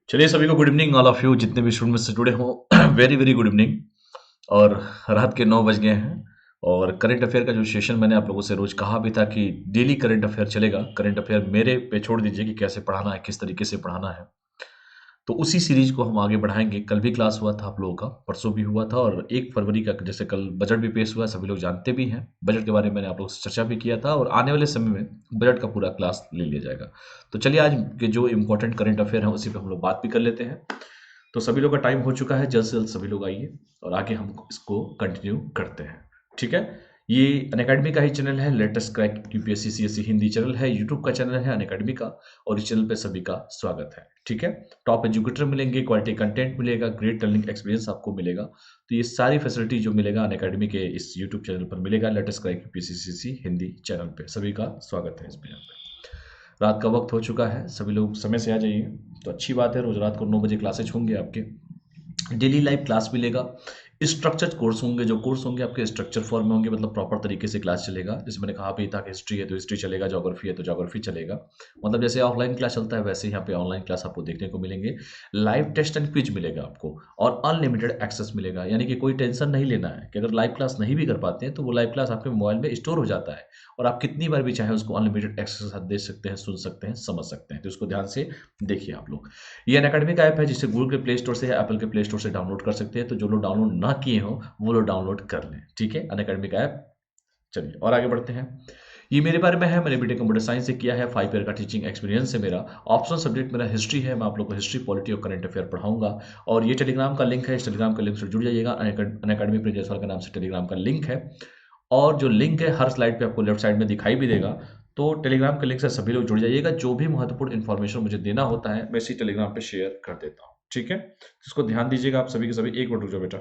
चलिए सभी को good evening all of you जितने भी स्टूडेंट से जुड़े हो वेरी वेरी गुड इवनिंग। और रात के 9 बज गए हैं और करंट अफेयर का जो सेशन मैंने आप लोगों से रोज कहा भी था कि डेली करंट अफेयर चलेगा। करंट अफेयर मेरे पे छोड़ दीजिए कि कैसे पढ़ाना है, किस तरीके से पढ़ाना है। तो उसी सीरीज को हम आगे बढ़ाएंगे। कल भी क्लास हुआ था आप लोगों का, परसों भी हुआ था, और 1 फरवरी का जैसे कल बजट भी पेश हुआ, सभी लोग जानते भी हैं। बजट के बारे में मैंने आप लोगों से चर्चा भी किया था और आने वाले समय में बजट का पूरा क्लास ले लिया जाएगा। तो चलिए आज के जो इम्पोर्टेंट करंट अफेयर है उसी पे हम लोग बात भी कर लेते हैं। तो सभी लोग का टाइम हो चुका है, जल्द से जल्द सभी लोग आइए और आगे हम इसको कंटिन्यू करते हैं। ठीक है, ये अनअकैडमी का ही चैनल है, latest crack UPSC CSC Hindi channel है, यूट्यूब का चैनल है अनअकैडमी का, और इस चैनल पे सभी का स्वागत है। ठीक है, टॉप एजुकेटर मिलेंगे, क्वालिटी कंटेंट मिलेगा, ग्रेट लर्निंग एक्सपीरियंस आपको मिलेगा। तो ये सारी फैसिलिटी जो मिलेगा अनअकैडमी के इस यूट्यूब चैनल पर मिलेगा, latest crack UPSC CSC Hindi channel पे। सभी का स्वागत है इस चैनल पे। रात का वक्त हो चुका है, सभी लोग समय से आ जाइए। तो अच्छी बात है, रोज रात को 9 बजे क्लासेज होंगे आपके। डेली लाइव क्लास मिलेगा, स्ट्रक्चर्ड कोर्स होंगे। जो कोर्स होंगे आपके स्ट्रक्चर फॉर्म में होंगे, मतलब प्रॉपर तरीके से क्लास चलेगा। जैसे मैंने कहा भी था कि हिस्ट्री है तो हिस्ट्री चलेगा, ज्योग्राफी है तो ज्योग्राफी चलेगा। मतलब जैसे ऑफलाइन क्लास चलता है वैसे यहाँ पे ऑनलाइन क्लास आपको देखने को मिलेंगे। लाइव टेस्ट एंड क्विज मिलेगा आपको, और अनलिमिटेड एक्सेस मिलेगा। यानी कि कोई टेंशन नहीं लेना है कि अगर लाइव क्लास नहीं भी कर पाते हैं तो वो लाइव क्लास आपके मोबाइल में स्टोर हो जाता है, और आप कितनी बार भी चाहे उसको अनलिमिटेड एक्सेस के साथ देख सकते हैं, सुन सकते हैं, समझ सकते हैं। तो उसको ध्यान से देखिए आप लोग। ये अनअकैडमी का ऐप है जिसे गूगल के प्ले स्टोर से या एप्पल के प्ले स्टोर से डाउनलोड कर सकते हैं। तो जो लोग डाउनलोड ना किए हो वो लोग डाउनलोड कर लें। ठीक है, अनअकैडमी का ऐप। चलिए और आगे बढ़ते हैं। ये मेरे बारे में है, मैंने बीटेक कंप्यूटर साइंस से किया है, 5 ईयर का टीचिंग एक्सपीरियंस है मेरा। ऑप्शनल सब्जेक्ट मेरा हिस्ट्री है, मैं आप लोग को हिस्ट्री, पॉलिटी और करंट अफेयर पढ़ाऊंगा। और ये टेलीग्राम का लिंक है, इस टेलीग्राम के लिंक से जुड़ जाइएगा। अनअकैडमी प्रिंस जायसवाल के नाम से टेलीग्राम का लिंक है, और जो लिंक है हर स्लाइड पे आपको लेफ्ट साइड में दिखाई भी देगा। तो टेलीग्राम के लिंक से सभी लोग जुड़ जाइएगा। जो भी महत्वपूर्ण इन्फॉर्मेशन मुझे देना होता है मैं इसी टेलीग्राम पे शेयर कर देता हूँ। ठीक है, इसको ध्यान दीजिएगा आप सभी के सभी। एक मिनट रुक जाओ बेटा।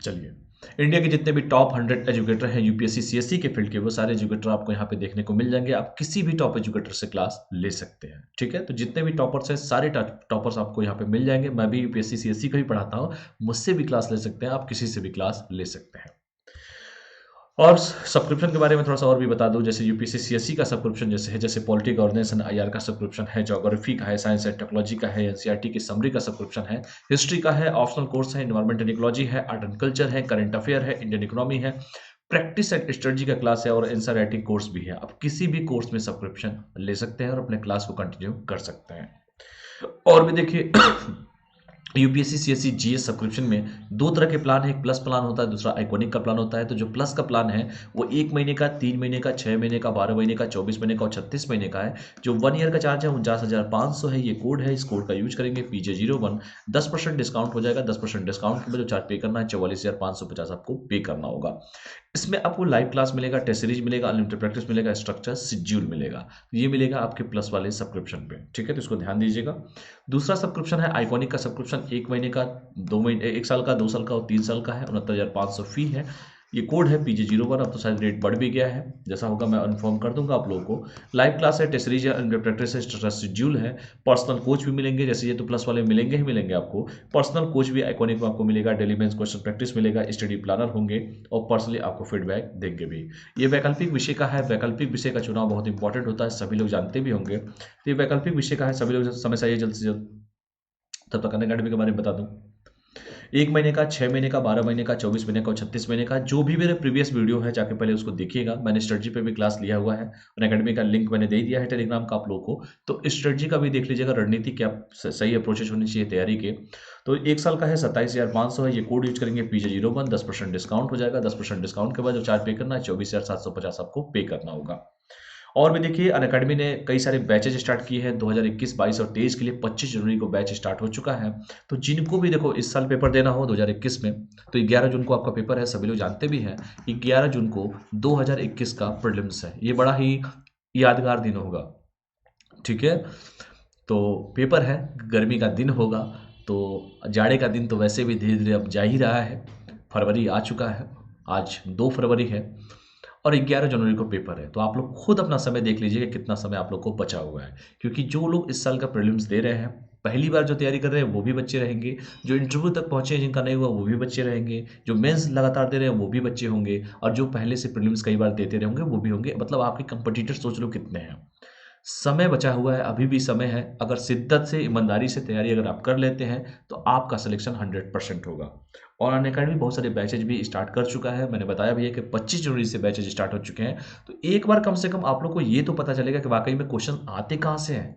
चलिए, इंडिया के जितने भी टॉप 100 एजुकेटर हैं यूपीएससी सीएससी के फील्ड के, वो सारे एजुकेटर आपको यहाँ पे देखने को मिल जाएंगे। आप किसी भी टॉप एजुकेटर से क्लास ले सकते हैं। ठीक है, तो जितने भी टॉपर्स हैं सारे टॉपर्स आपको यहाँ पे मिल जाएंगे। मैं भी यूपीएससी सीएससी का ही पढ़ाता हूँ, मुझसे भी क्लास ले सकते हैं आप, किसी से भी क्लास ले सकते हैं। और सब्सक्रिप्शन के बारे में थोड़ा सा और भी बता दूं। जैसे यूपीएससी सीएससी का सब्सक्रिप्शन जैसे है, जैसे पॉलिटी गवर्नेंस एंड आईआर का सब्सक्रिप्शन है, ज्योग्राफी का है, साइंस एंड टेक्नोलॉजी का है, एनसीईआरटी की समरी का सब्सक्रिप्शन है, हिस्ट्री का है, ऑप्शनल कोर्स है, एनवायरमेंट एंड इकोलॉजी है, आर्ट एंड कल्चर है, करंट अफेयर है, इंडियन इकोनॉमी है, प्रैक्टिस एंड स्ट्रेटजी का क्लास है, और आंसर राइटिंग कोर्स भी है। आप किसी भी कोर्स में सब्सक्रिप्शन ले सकते हैं और अपने क्लास को कंटिन्यू कर सकते हैं। और भी देखिए यूपीएससी सीएससी जीएस सब्सक्रिप्शन में दो तरह के प्लान है। एक प्लस प्लान होता है, दूसरा आइकॉनिक का प्लान होता है। तो जो प्लस का प्लान है वो 1 महीने का, 3 महीने का, 6 महीने का, 12 महीने का, 24 महीने का और 36 महीने का है। जो 1 ईयर का चार्ज है 49,500 है। ये कोड है, इस कोड का यूज करेंगे PJ01, 10% डिस्काउंट हो जाएगा। 10% डिस्काउंट के बाद जो चार्ज पे करना है 44,550 आपको पे करना होगा। इसमें आपको लाइव क्लास मिलेगा, टेस्ट सीरीज मिलेगा, अनलिमिटेड प्रैक्टिस मिलेगा, स्ट्रक्चर शेड्यूल मिलेगा। तो ये मिलेगा आपके प्लस वाले सब्सक्रिप्शन पे। ठीक है, तो इसको ध्यान दीजिएगा। दूसरा सब्सक्रिप्शन है आइकॉनिक का सब्सक्रिप्शन। 1 महीने का, 2 महीने, 1 साल का, 2 साल का और 3 साल का है। 69,500 फी है। ये कोड है PJ01। अब तो शायद रेट बढ़ भी गया है, जैसा होगा मैं इन्फॉर्म कर दूंगा आप लोगों को। लाइव क्लास है, टेस्ट सीरीज है, अनलिमिटेड प्रैक्टिस है, स्ट्रक्चर शेड्यूल है, पर्सनल कोच भी मिलेंगे। जैसे ये तो प्लस वाले मिलेंगे ही मिलेंगे आपको, पर्सनल कोच भी आइकॉनिक में आपको मिलेगा। डेली बेंच क्वेश्चन प्रैक्टिस मिलेगा, स्टडी प्लानर होंगे, और पर्सनली आपको फीडबैक देंगे भी। ये वैकल्पिक विषय का है। वैकल्पिक विषय का चुनाव बहुत इंपॉर्टेंट होता है, सभी लोग जानते भी होंगे। तो ये वैकल्पिक विषय का है, सभी लोग समय से आइए जल्द से जल्द। तब तक अनअकैडमी के बारे में बता दूं। 1 महीने का, 6 महीने का, 12 महीने का, 24 महीने का और 36 महीने का। जो भी मेरे प्रीवियस वीडियो है जाके पहले उसको देखिएगा। मैंने स्ट्रेटजी पे भी क्लास लिया हुआ है, अनअकैडमी का लिंक मैंने दे दिया है टेलीग्राम का आप लोगों को। तो स्ट्रेटजी का भी देख लीजिएगा, रणनीति क्या सही अप्रोचेज होनी चाहिए तैयारी के। तो 1 साल का है, 27,500 है। ये कोड यूज करेंगे PJ01, 10% डिस्काउंट हो जाएगा। 10% डिस्काउंट के बाद जो चार्ज पे करना है 24,750 आपको पे करना होगा। और भी देखिए, अनअकैडमी ने कई सारे बैचेज स्टार्ट किए हैं 2021, 22 और 23 के लिए। 25 जनवरी को बैच स्टार्ट हो चुका है। तो जिनको भी देखो इस साल पेपर देना हो 2021 में, तो 11 जून को आपका पेपर है, सभी लोग जानते भी हैं। 11 जून को 2021 का प्रीलिम्स है। ये बड़ा ही यादगार दिन होगा। ठीक है, तो पेपर है, गर्मी का दिन होगा, तो जाड़े का दिन तो वैसे भी धीरे धीरे अब जा ही रहा है। फरवरी आ चुका है, आज 2 फरवरी है, और 11 जनवरी को पेपर है। तो आप लोग खुद अपना समय देख लीजिए कि कितना समय आप लोग को बचा हुआ है। क्योंकि जो लोग इस साल का प्रीलिम्स दे रहे हैं, पहली बार जो तैयारी कर रहे हैं वो भी बच्चे रहेंगे, जो इंटरव्यू तक पहुंचे हैं जिनका नहीं हुआ वो भी बच्चे रहेंगे, जो मेंस लगातार दे रहे हैं वो भी बच्चे होंगे, और जो पहले से प्रीलिम्स कई बार देते रहे होंगे वो भी होंगे। मतलब आपके कंपटीटर सोच लो कितने हैं। समय बचा हुआ है, अभी भी समय है। अगर शिद्दत से, ईमानदारी से तैयारी अगर आप कर लेते हैं तो आपका सिलेक्शन 100% होगा। और अनअकैडमी बहुत सारे बैचेज भी स्टार्ट कर चुका है। मैंने बताया भी है कि 25 जनवरी से बैचेज स्टार्ट हो चुके हैं। तो एक बार कम से कम आप लोग को ये तो पता चलेगा कि वाकई में क्वेश्चन आते कहाँ से हैं।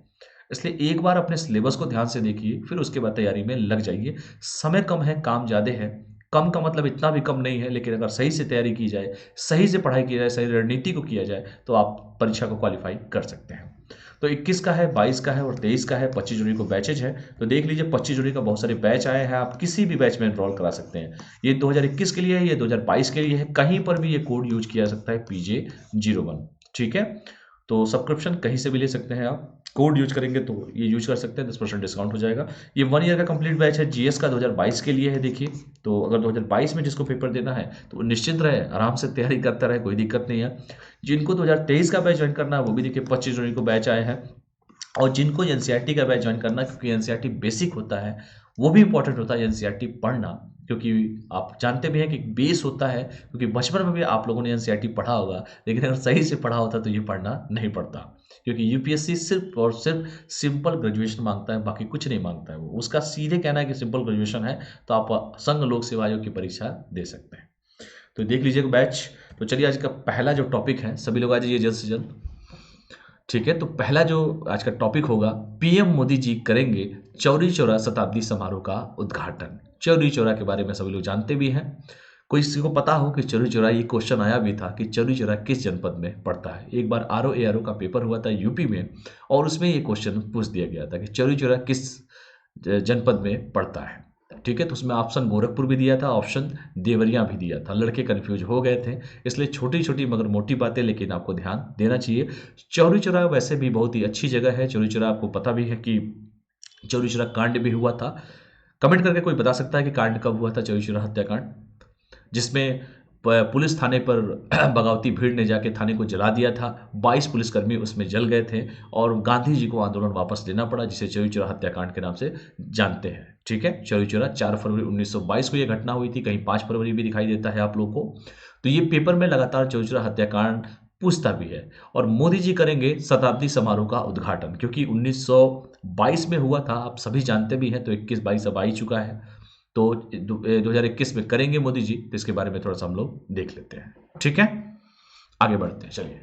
इसलिए एक बार अपने सिलेबस को ध्यान से देखिए, फिर उसके बाद तैयारी में लग जाइए। समय कम है, काम ज़्यादा है। कम का मतलब इतना भी कम नहीं है, लेकिन अगर सही से तैयारी की जाए, सही से पढ़ाई की जाए, सही रणनीति को किया जाए, तो आप परीक्षा को क्वालिफाई कर सकते हैं। तो 21 का है, 22 का है और 23 का है। 25 जनवरी को बैचेज है। तो देख लीजिए 25 जनवरी का बहुत सारे बैच आए हैं, आप किसी भी बैच में एनरोल करा सकते हैं। ये 2021 के लिए है, ये 2022 के लिए है। कहीं पर भी ये कोड यूज किया जा सकता है, PJ01। ठीक है, तो सब्सक्रिप्शन कहीं से भी ले सकते हैं आप। कोड यूज करेंगे तो ये यूज कर सकते हैं, 10% डिस्काउंट हो जाएगा। ये 1 ईयर का कंप्लीट बैच है, GS का 2022 के लिए है। देखिए, तो अगर 2022 में जिसको पेपर देना है तो निश्चिंत रहे, आराम से तैयारी करता रहे, कोई दिक्कत नहीं है। जिनको 2023 का बैच ज्वाइन करना है वो भी देखिए 25 जनवरी को बैच आए हैं। और जिनको एनसीईआरटी का बैच ज्वाइन करना है, क्योंकि एनसीईआरटी बेसिक होता है, वो भी इंपॉर्टेंट होता है एनसीईआरटी पढ़ना, क्योंकि आप जानते भी हैं कि बेस होता है। क्योंकि बचपन में भी आप लोगों ने एनसीईआरटी पढ़ा होगा, लेकिन अगर सही से पढ़ा होता तो ये पढ़ना नहीं पड़ता। क्योंकि यूपीएससी सिर्फ और सिर्फ सिंपल ग्रेजुएशन मांगता है, बाकी कुछ नहीं मांगता है। वो उसका सीधे कहना है कि सिंपल ग्रेजुएशन है तो आप संघ लोक सेवा आयोग की परीक्षा दे सकते हैं। तो देख लीजिएगा बैच। तो चलिए आज का पहला जो टॉपिक है, सभी लोग आ जाइए जल्द से जल्द। ठीक है, तो पहला जो आज का टॉपिक होगा, पीएम मोदी जी करेंगे चौरी चौरा शताब्दी समारोह का उद्घाटन। चौरी चौरा के बारे में सभी लोग जानते भी हैं। कोई किसी को पता हो कि चौरी चौरा, ये क्वेश्चन आया भी था कि चौरी चौरा किस जनपद में पड़ता है। एक बार RO ARO का पेपर हुआ था यूपी में, और उसमें ये क्वेश्चन पूछ दिया गया था कि चौरी चौरा किस जनपद में पड़ता है। ठीक है, तो उसमें ऑप्शन गोरखपुर भी दिया था, ऑप्शन देवरिया भी दिया था। लड़के कंफ्यूज हो गए थे। इसलिए छोटी छोटी मगर मोटी बातें, लेकिन आपको ध्यान देना चाहिए। चौरी चौरा वैसे भी बहुत ही अच्छी जगह है। चौरी चौरा आपको पता भी है कि चौरी चौरा कांड भी हुआ था। कमेंट करके कोई बता सकता है कि कांड कब हुआ था, चौरी चौरा हत्याकांड, जिसमें पुलिस थाने पर बगावती भीड़ ने जाके थाने को जला दिया था। 22 पुलिसकर्मी उसमें जल गए थे और गांधी जी को आंदोलन वापस लेना पड़ा, जिसे चौरी चौरा हत्याकांड के नाम से जानते हैं। ठीक है, चौरी चौरा 4 फरवरी 1922 को यह घटना हुई थी। कहीं 5 फरवरी भी दिखाई देता है आप लोग को। तो ये पेपर में लगातार चौरी चौरा हत्याकांड पूछता भी है। और मोदी जी करेंगे शताब्दी समारोह का उद्घाटन, क्योंकि 1922 में हुआ था, आप सभी जानते भी हैं। तो 21-22 अब आ ही चुका है, तो 2021 में करेंगे मोदी जी। तो इसके बारे में थोड़ा सा हम लोग देख लेते हैं। ठीक है, आगे बढ़ते हैं। चलिए,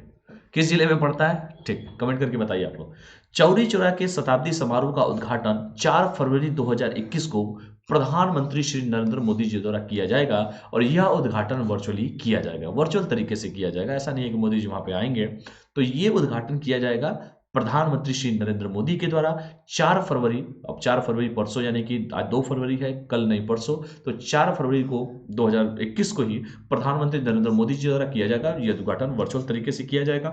किस जिले में पड़ता है, ठीक, कमेंट करके बताइए आप लोग। चौरी चौरा के शताब्दी समारोह का उद्घाटन 4 फरवरी 2021 को प्रधानमंत्री श्री नरेंद्र मोदी जी द्वारा किया जाएगा। और यह उद्घाटन वर्चुअली किया जाएगा, वर्चुअल तरीके से किया जाएगा। ऐसा नहीं है कि मोदी जी वहां पे आएंगे। तो ये उद्घाटन किया जाएगा प्रधानमंत्री श्री नरेंद्र मोदी के द्वारा 4 फरवरी। अब 4 फरवरी परसों, यानी कि आज 2 फरवरी है, कल नहीं परसों। तो 4 फरवरी को 2021 को ही प्रधानमंत्री नरेंद्र मोदी जी द्वारा किया जाएगा। यह उद्घाटन वर्चुअल तरीके से किया जाएगा।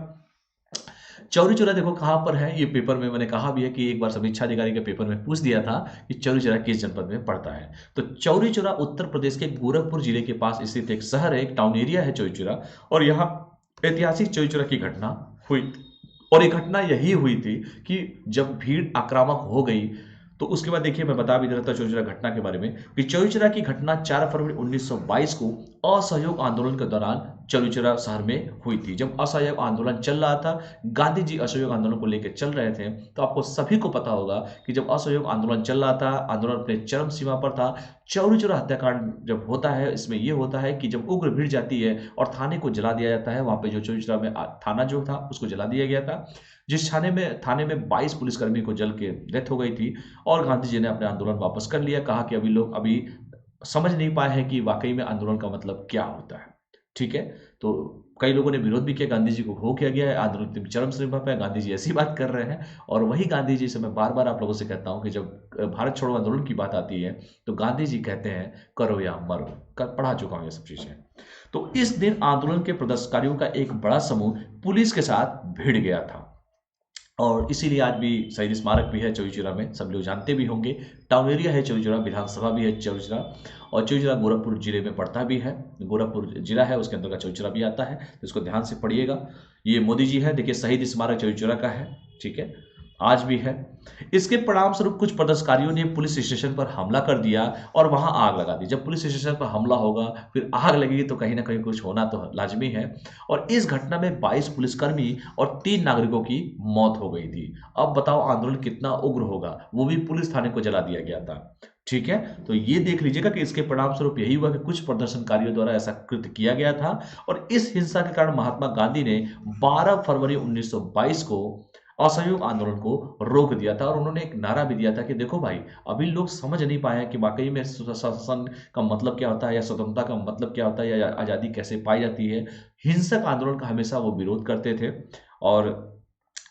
चौरी चौरा देखो कहां पर है, ये पेपर में मैंने कहा भी है कि एक बार समीक्षा अधिकारी के पेपर में पूछ दिया था कि चौरी चौरा किस जनपद में पड़ता है। तो चौरी चौरा उत्तर प्रदेश के गोरखपुर जिले के पास स्थित एक शहर है, एक टाउन एरिया है चौरी चौरा। और यहाँ ऐतिहासिक चौरी चौरा की घटना हुई। और ये घटना यही हुई थी कि जब भीड़ आक्रामक हो गई, तो उसके बाद देखिए मैं बता भी दे रहा था चौरी चौरा घटना के बारे में कि चौरी चौरा की घटना 4 फरवरी 1922 को असहयोग आंदोलन के दौरान चौरी चौरा शहर में हुई थी। जब असहयोग आंदोलन चल रहा था, गांधी जी असहयोग आंदोलन को लेकर चल रहे थे। तो आपको सभी को पता होगा कि जब असहयोग आंदोलन चल रहा था, आंदोलन अपने चरम सीमा पर था, चौरी चौरा हत्याकांड जब होता है, इसमें यह होता है कि जब उग्र भीड़ जाती है और थाने को जला दिया जाता है। वहां पे जो चौरी चौरा में थाना जो था उसको जला दिया गया था, जिस थाने में 22 पुलिसकर्मी को जल के डेथ हो गई थी। और गांधी जी ने अपने आंदोलन वापस कर लिया। कहा कि अभी लोग अभी समझ नहीं पाए हैं कि वाकई में आंदोलन का मतलब क्या होता है। ठीक है, तो कई लोगों ने विरोध भी किया, गांधी जी को हो किया गया है, आंदोलन चरम सीमा पर गांधी जी ऐसी बात कर रहे हैं। और वही गांधी जी से मैं बार बार आप लोगों से कहता हूं कि जब भारत छोड़ो आंदोलन की बात आती है तो गांधी जी कहते हैं करो या मरो। पढ़ा चुका हूं ये सब चीजें। तो इस दिन आंदोलन के प्रदर्शनकारियों का एक बड़ा समूह पुलिस के साथ भिड़ गया था। और इसीलिए आज भी शहीद स्मारक भी है चौरी चौरा में, सब लोग जानते भी होंगे। टाउन एरिया है चौरी चौरा, विधानसभा भी है चौरी चौरा। और चौरी चौरा गोरखपुर जिले में पड़ता भी है, गोरखपुर जिला है उसके अंदर का चौरी चौरा भी आता है। तो इसको ध्यान से पढ़िएगा। ये मोदी जी है, देखिए शहीद स्मारक चौरी चौरा का है। ठीक है, आज भी है। इसके परिणाम स्वरूप कुछ प्रदर्शनकारियों ने पुलिस स्टेशन पर हमला कर दिया और वहां आग लगा दी। जब पुलिस स्टेशन पर हमला होगा फिर आग लगेगी तो कहीं ना कहीं कुछ होना तो लाजमी है। और इस घटना में 22 पुलिसकर्मी और 3 नागरिकों की मौत हो गई थी। अब बताओ आंदोलन कितना उग्र होगा, वो भी पुलिस थाने को जला दिया गया था। ठीक है, तो ये देख लीजिएगा कि इसके परिणाम स्वरूप यही हुआ कि कुछ प्रदर्शनकारियों द्वारा ऐसा कृत्य किया गया था। और इस हिंसा के कारण महात्मा गांधी ने 12 फरवरी 1922 को असहयोग आंदोलन को रोक दिया था। और उन्होंने एक नारा भी दिया था कि देखो भाई, अभी लोग समझ नहीं पाए हैं कि वाकई में शासन का मतलब क्या होता है या स्वतंत्रता का मतलब क्या होता है या आज़ादी कैसे पाई जाती है। हिंसक आंदोलन का हमेशा वो विरोध करते थे। और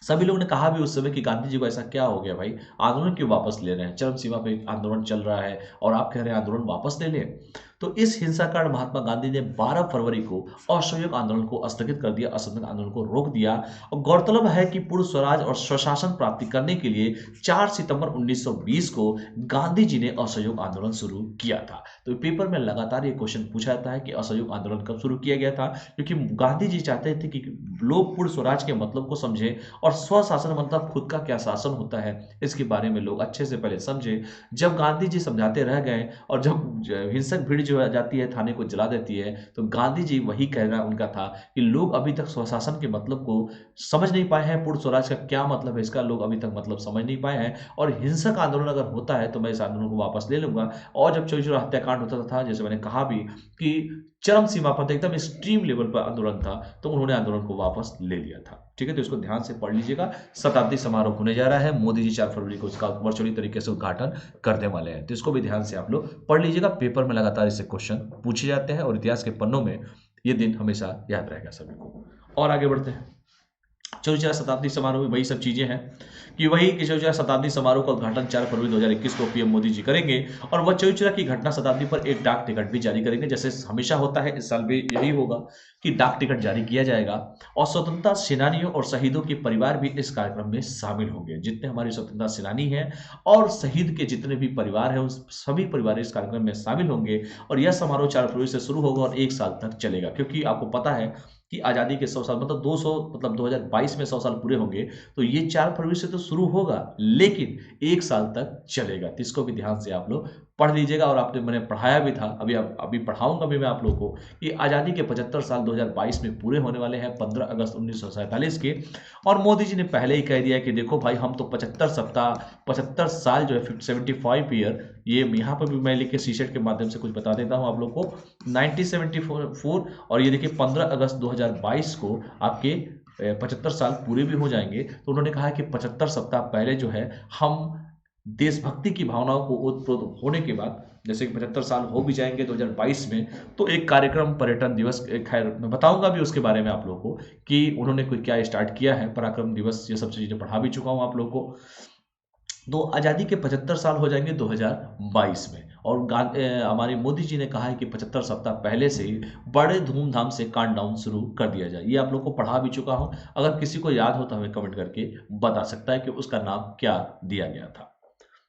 सभी लोगों ने कहा भी उस समय कि गांधी जी को ऐसा क्या हो गया भाई, आंदोलन क्यों वापस ले रहे हैं, चरम सीमा पे आंदोलन चल रहा है और आप कह रहे हैं आंदोलन वापस ले लें। तो इस हिंसा के कारण महात्मा गांधी ने 12 फरवरी को असहयोग आंदोलन को स्थगित कर दिया, असहयोग आंदोलन को रोक दिया। और गौरतलब है कि पूर्ण स्वराज और स्वशासन प्राप्ति करने के लिए 4 सितंबर 1920 को गांधी जी ने असहयोग आंदोलन शुरू किया था। तो पेपर में लगातार ये क्वेश्चन पूछा जाता है कि असहयोग आंदोलन कब शुरू किया गया था, क्योंकि गांधी जी चाहते थे कि लोग पूर्ण स्वराज के मतलब को समझे और स्वशासन मतलब खुद का क्या शासन होता है इसके बारे में लोग अच्छे से पहले समझे। जब गांधी जी समझाते रह गए और जब हिंसक भीड़ जो जाती है थाने को जला देती है, तो गांधी जी वही कहना उनका था कि लोग अभी तक स्वशासन के मतलब को समझ नहीं पाए हैं, पूर्ण स्वराज का क्या मतलब है इसका लोग अभी तक मतलब समझ नहीं पाए हैं। और हिंसक आंदोलन अगर होता है तो मैं इस आंदोलन को वापस ले लूंगा। और जब चौरी चौरा हत्याकांड होता था, जैसे मैंने कहा भी कि चरम सीमा पर एकदम एक्सट्रीम लेवल पर आंदोलन था, तो उन्होंने आंदोलन को वापस ले लिया था। ठीक है, तो इसको ध्यान से पढ़ लीजिएगा। शताब्दी समारोह होने जा रहा है, मोदी जी 4 फरवरी को इसका वर्चुअली तरीके से उद्घाटन करने वाले हैं, तो इसको भी ध्यान से आप लोग पढ़ लीजिएगा। पेपर में लगातार इससे क्वेश्चन पूछे जाते हैं और इतिहास के पन्नों में ये दिन हमेशा याद रहेगा सभी को। और आगे बढ़ते हैं। चौचौरा शताब्दी समारोह में वही सब चीजें हैं कि वही कि चौचौरा शताब्दी समारोह का उद्घाटन 4 फरवरी 2021 को पीएम मोदी जी करेंगे। और वह चौचौरा की घटना शताब्दी पर एक डाक टिकट भी जारी करेंगे, जैसे हमेशा होता है, इस साल भी यही होगा कि डाक टिकट जारी किया जाएगा। और स्वतंत्रता सेनानियों और शहीदों के परिवार भी इस कार्यक्रम में शामिल होंगे। जितने हमारे स्वतंत्रता सेनानी हैं और शहीद के जितने भी परिवार हैं, उन सभी परिवार इस कार्यक्रम में शामिल होंगे। और यह समारोह 4 फरवरी से शुरू होगा और 1 साल तक चलेगा, क्योंकि आपको पता है कि आज़ादी के 100 साल मतलब 200 मतलब 2022 में 100 साल पूरे होंगे। तो ये 4 फरवरी से तो शुरू होगा लेकिन 1 साल तक चलेगा। तो इसको भी ध्यान से आप लोग पढ़ लीजिएगा। और आपने मैंने पढ़ाया भी था, अभी पढ़ाऊंगा भी मैं आप लोगों को कि आज़ादी के 75 साल 2022 में पूरे होने वाले हैं 15 अगस्त 1947 के। और मोदी जी ने पहले ही कह दिया कि देखो भाई, हम तो 75 साल जो है 75 ईयर, ये यहाँ पर भी मैं लिख के शीशेट के माध्यम से कुछ बता देता हूँ आप लोग को, 1974। और ये देखिए 15 अगस्त 2022 को आपके 75 साल पूरे भी हो जाएंगे। तो उन्होंने कहा कि 75 सप्ताह पहले जो है हम देशभक्ति की भावनाओं को ओतप्रोत होने के बाद, जैसे कि 75 साल हो भी जाएंगे 2022 में, तो एक कार्यक्रम पर्यटन दिवस, खैर मैं बताऊंगा भी उसके बारे में आप लोगों को कि उन्होंने कोई क्या स्टार्ट किया है, पराक्रम दिवस, ये सब चीजें पढ़ा भी चुका हूं आप लोगों को। तो आज़ादी के 75 साल हो जाएंगे 2022 में। और हमारे मोदी जी ने कहा है कि 75 सप्ताह पहले से ही बड़े धूमधाम से काउंटडाउन शुरू कर दिया जाए। ये आप लोग को पढ़ा भी चुका हूं, अगर किसी को याद हो तो हमें कमेंट करके बता सकता है कि उसका नाम क्या दिया गया था।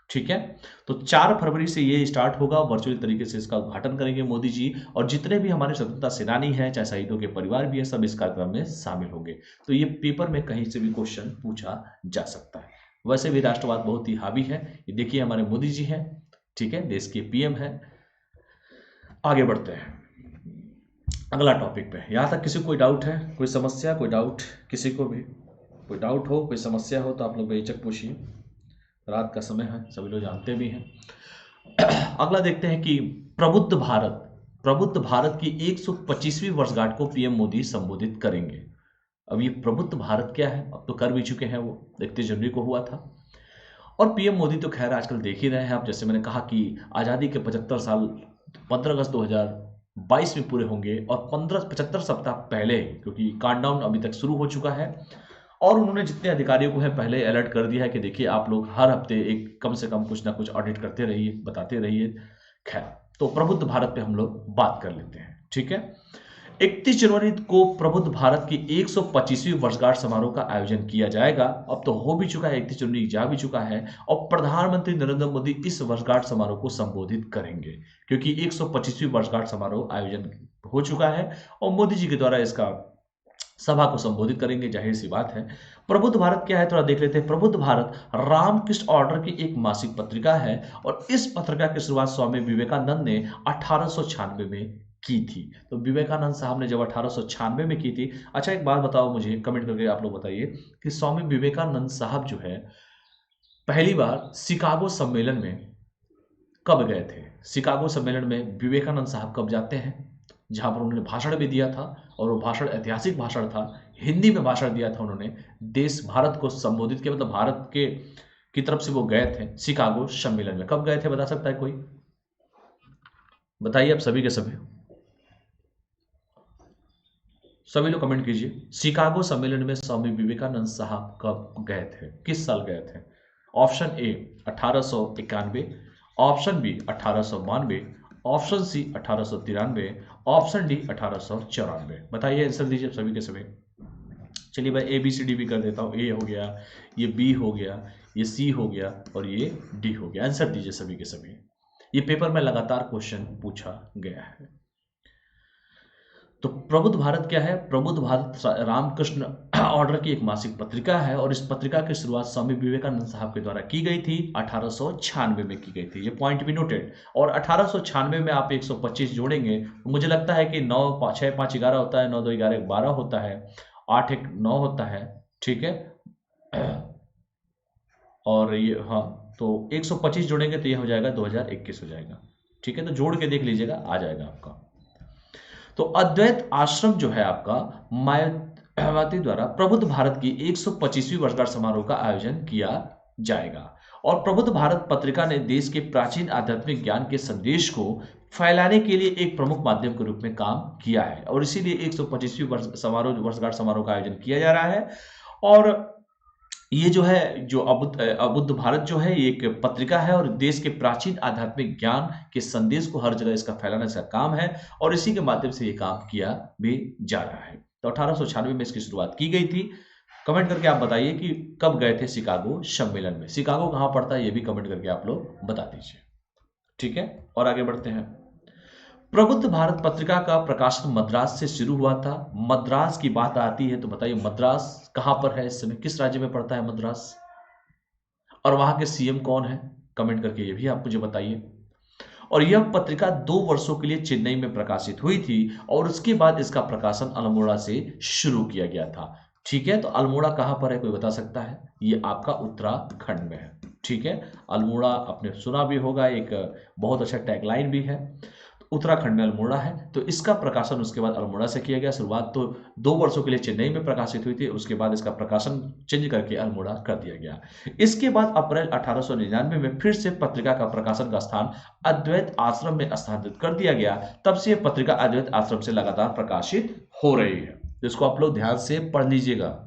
ठीक है, तो 4 फरवरी से ये स्टार्ट होगा, वर्चुअल तरीके से इसका उद्घाटन करेंगे मोदी जी। और जितने भी हमारे स्वतंत्रता सेनानी हैं, चाहे शहीदों के परिवार भी है, सब इस कार्यक्रम में शामिल होंगे। तो ये पेपर में कहीं से भी क्वेश्चन पूछा जा सकता है। वैसे भी राष्ट्रवाद बहुत ही हावी है, ये देखिए हमारे मोदी जी हैं, ठीक है, देश के पीएम हैं। आगे बढ़ते हैं अगला टॉपिक पे। यहां तक किसी को कोई डाउट है, कोई समस्या, कोई डाउट, किसी को भी कोई डाउट हो, कोई समस्या हो तो आप लोग बेहिचक पूछिए। रात का समय है, सभी लोग जानते भी हैं। अगला देखते हैं कि प्रबुद्ध भारत की 125वीं वर्षगांठ को पीएम मोदी संबोधित करेंगे। अब ये प्रबुद्ध भारत क्या है, अब तो कर भी चुके हैं, वो 31 जनवरी को हुआ था। और पीएम मोदी तो खैर आजकल देख ही रहे हैं आप, जैसे मैंने कहा कि आज़ादी के 75 साल 15 अगस्त 2022 में पूरे होंगे और 75 सप्ताह पहले, क्योंकि काउंटडाउन अभी तक शुरू हो चुका है। और उन्होंने जितने अधिकारियों को है पहले अलर्ट कर दिया है कि देखिए आप लोग हर हफ्ते एक कम से कम कुछ ना कुछ ऑडिट करते रहिए, बताते रहिए। खैर, तो प्रबुद्ध भारत पे हम लोग बात कर लेते हैं। ठीक है, 31 जनवरी को प्रबुद्ध भारत की 125वीं वर्षगांठ समारोह का आयोजन किया जाएगा। अब तो हो भी चुका है, 31 जनवरी जा भी चुका है। और प्रधानमंत्री नरेंद्र मोदी इस वर्षगांठ समारोह को संबोधित करेंगे, क्योंकि 125वीं वर्षगांठ समारोह आयोजन हो चुका है और मोदी जी के द्वारा इसका सभा को संबोधित करेंगे, जाहिर सी बात है। प्रबुद्ध भारत क्या है थोड़ा देख लेते हैं। प्रबुद्ध भारत रामकृष्ण ऑर्डर की एक मासिक पत्रिका है और इस पत्रिका की शुरुआत स्वामी विवेकानंद ने 1896 में की थी। तो विवेकानंद साहब ने जब 1896 में की थी। अच्छा एक बात बताओ मुझे, कमेंट करके आप लोग बताइए कि स्वामी विवेकानंद साहब जो है पहली बार शिकागो सम्मेलन में कब गए थे? शिकागो सम्मेलन में विवेकानंद साहब कब जाते हैं, जहां पर उन्होंने भाषण भी दिया था और वो भाषण ऐतिहासिक भाषण था, हिंदी में भाषण दिया था उन्होंने, देश भारत को संबोधित किया, मतलब भारत के की तरफ से वो गए थे शिकागो सम्मेलन में। कब गए थे बता सकता है कोई? बताइए आप सभी के सभी, सभी लोग कमेंट कीजिए। शिकागो सम्मेलन में स्वामी विवेकानंद साहब कब गए थे, किस साल गए थे? Option A 1891, option B 1892, option C 1893, option D 1894। बताइए आंसर दीजिए सभी के सभी। चलिए भाई ए बी सी डी भी कर देता हूँ। ए हो गया, ये बी हो गया, ये सी हो गया और ये डी हो गया। आंसर दीजिए सभी के सभी। ये पेपर में लगातार क्वेश्चन पूछा गया है। तो प्रबुद्ध भारत क्या है? प्रबुद्ध भारत रामकृष्ण ऑर्डर की एक मासिक पत्रिका है और इस पत्रिका की शुरुआत स्वामी विवेकानंद साहब के द्वारा की गई थी, 1896 में की गई थी। ये पॉइंट भी नोटेड। और 1896 में आप 125 जोड़ेंगे तो मुझे लगता है कि 9 6 5 11 होता है, 9 2 11 12 होता है, 8 1 9 होता है, ठीक है। और ये हाँ, तो 125 जोड़ेंगे तो ये हो जाएगा 2021 हो जाएगा, ठीक है। तो जोड़ के देख लीजिएगा, आ जाएगा आपका। तो अद्वैत आश्रम जो है आपका मायावती द्वारा प्रबुद्ध भारत की 125वीं वर्षगांठ समारोह का आयोजन किया जाएगा। और प्रबुद्ध भारत पत्रिका ने देश के प्राचीन आध्यात्मिक ज्ञान के संदेश को फैलाने के लिए एक प्रमुख माध्यम के रूप में काम किया है और इसीलिए 125वीं वर्षगांठ समारोह का आयोजन किया जा रहा है। और ये जो है, जो अबुद्ध भारत जो है, ये एक पत्रिका है और देश के प्राचीन आध्यात्मिक ज्ञान के संदेश को हर जगह इसका फैलाने का काम है और इसी के माध्यम से ये काम किया भी जा रहा है। तो 1896 में इसकी शुरुआत की गई थी। कमेंट करके आप बताइए कि कब गए थे शिकागो सम्मेलन में। शिकागो कहां पड़ता है ये भी कमेंट करके आप लोग बता दीजिए, ठीक है। और आगे बढ़ते हैं। प्रबुद्ध भारत पत्रिका का प्रकाशन मद्रास से शुरू हुआ था। मद्रास की बात आती है तो बताइए मद्रास कहां पर है इस समय, किस राज्य में पड़ता है मद्रास, और वहां के सीएम कौन है? कमेंट करके ये भी आप मुझे बताइए। और यह पत्रिका 2 वर्षों के लिए चेन्नई में प्रकाशित हुई थी और उसके बाद इसका प्रकाशन अल्मोड़ा से शुरू किया गया था, ठीक है। तो अल्मोड़ा कहां पर है कोई बता सकता है? ये आपका उत्तराखंड में है, ठीक है। अल्मोड़ा आपने सुना भी होगा, एक बहुत अच्छा टैगलाइन भी है। उत्तराखंड में अल्मोड़ा है, तो इसका प्रकाशन उसके बाद अल्मोड़ा से किया गया। शुरुआत तो 2 वर्षों के लिए चेन्नई में प्रकाशित हुई थी, उसके बाद इसका प्रकाशन चेंज करके अल्मोड़ा कर दिया गया। इसके बाद अप्रैल 1899 में फिर से पत्रिका का प्रकाशन का स्थान अद्वैत आश्रम में स्थानांतरित कर दिया गया। तब से यह पत्रिका अद्वैत आश्रम से लगातार प्रकाशित हो रही है। तो इसको आप लोग ध्यान से पढ़ लीजिएगा,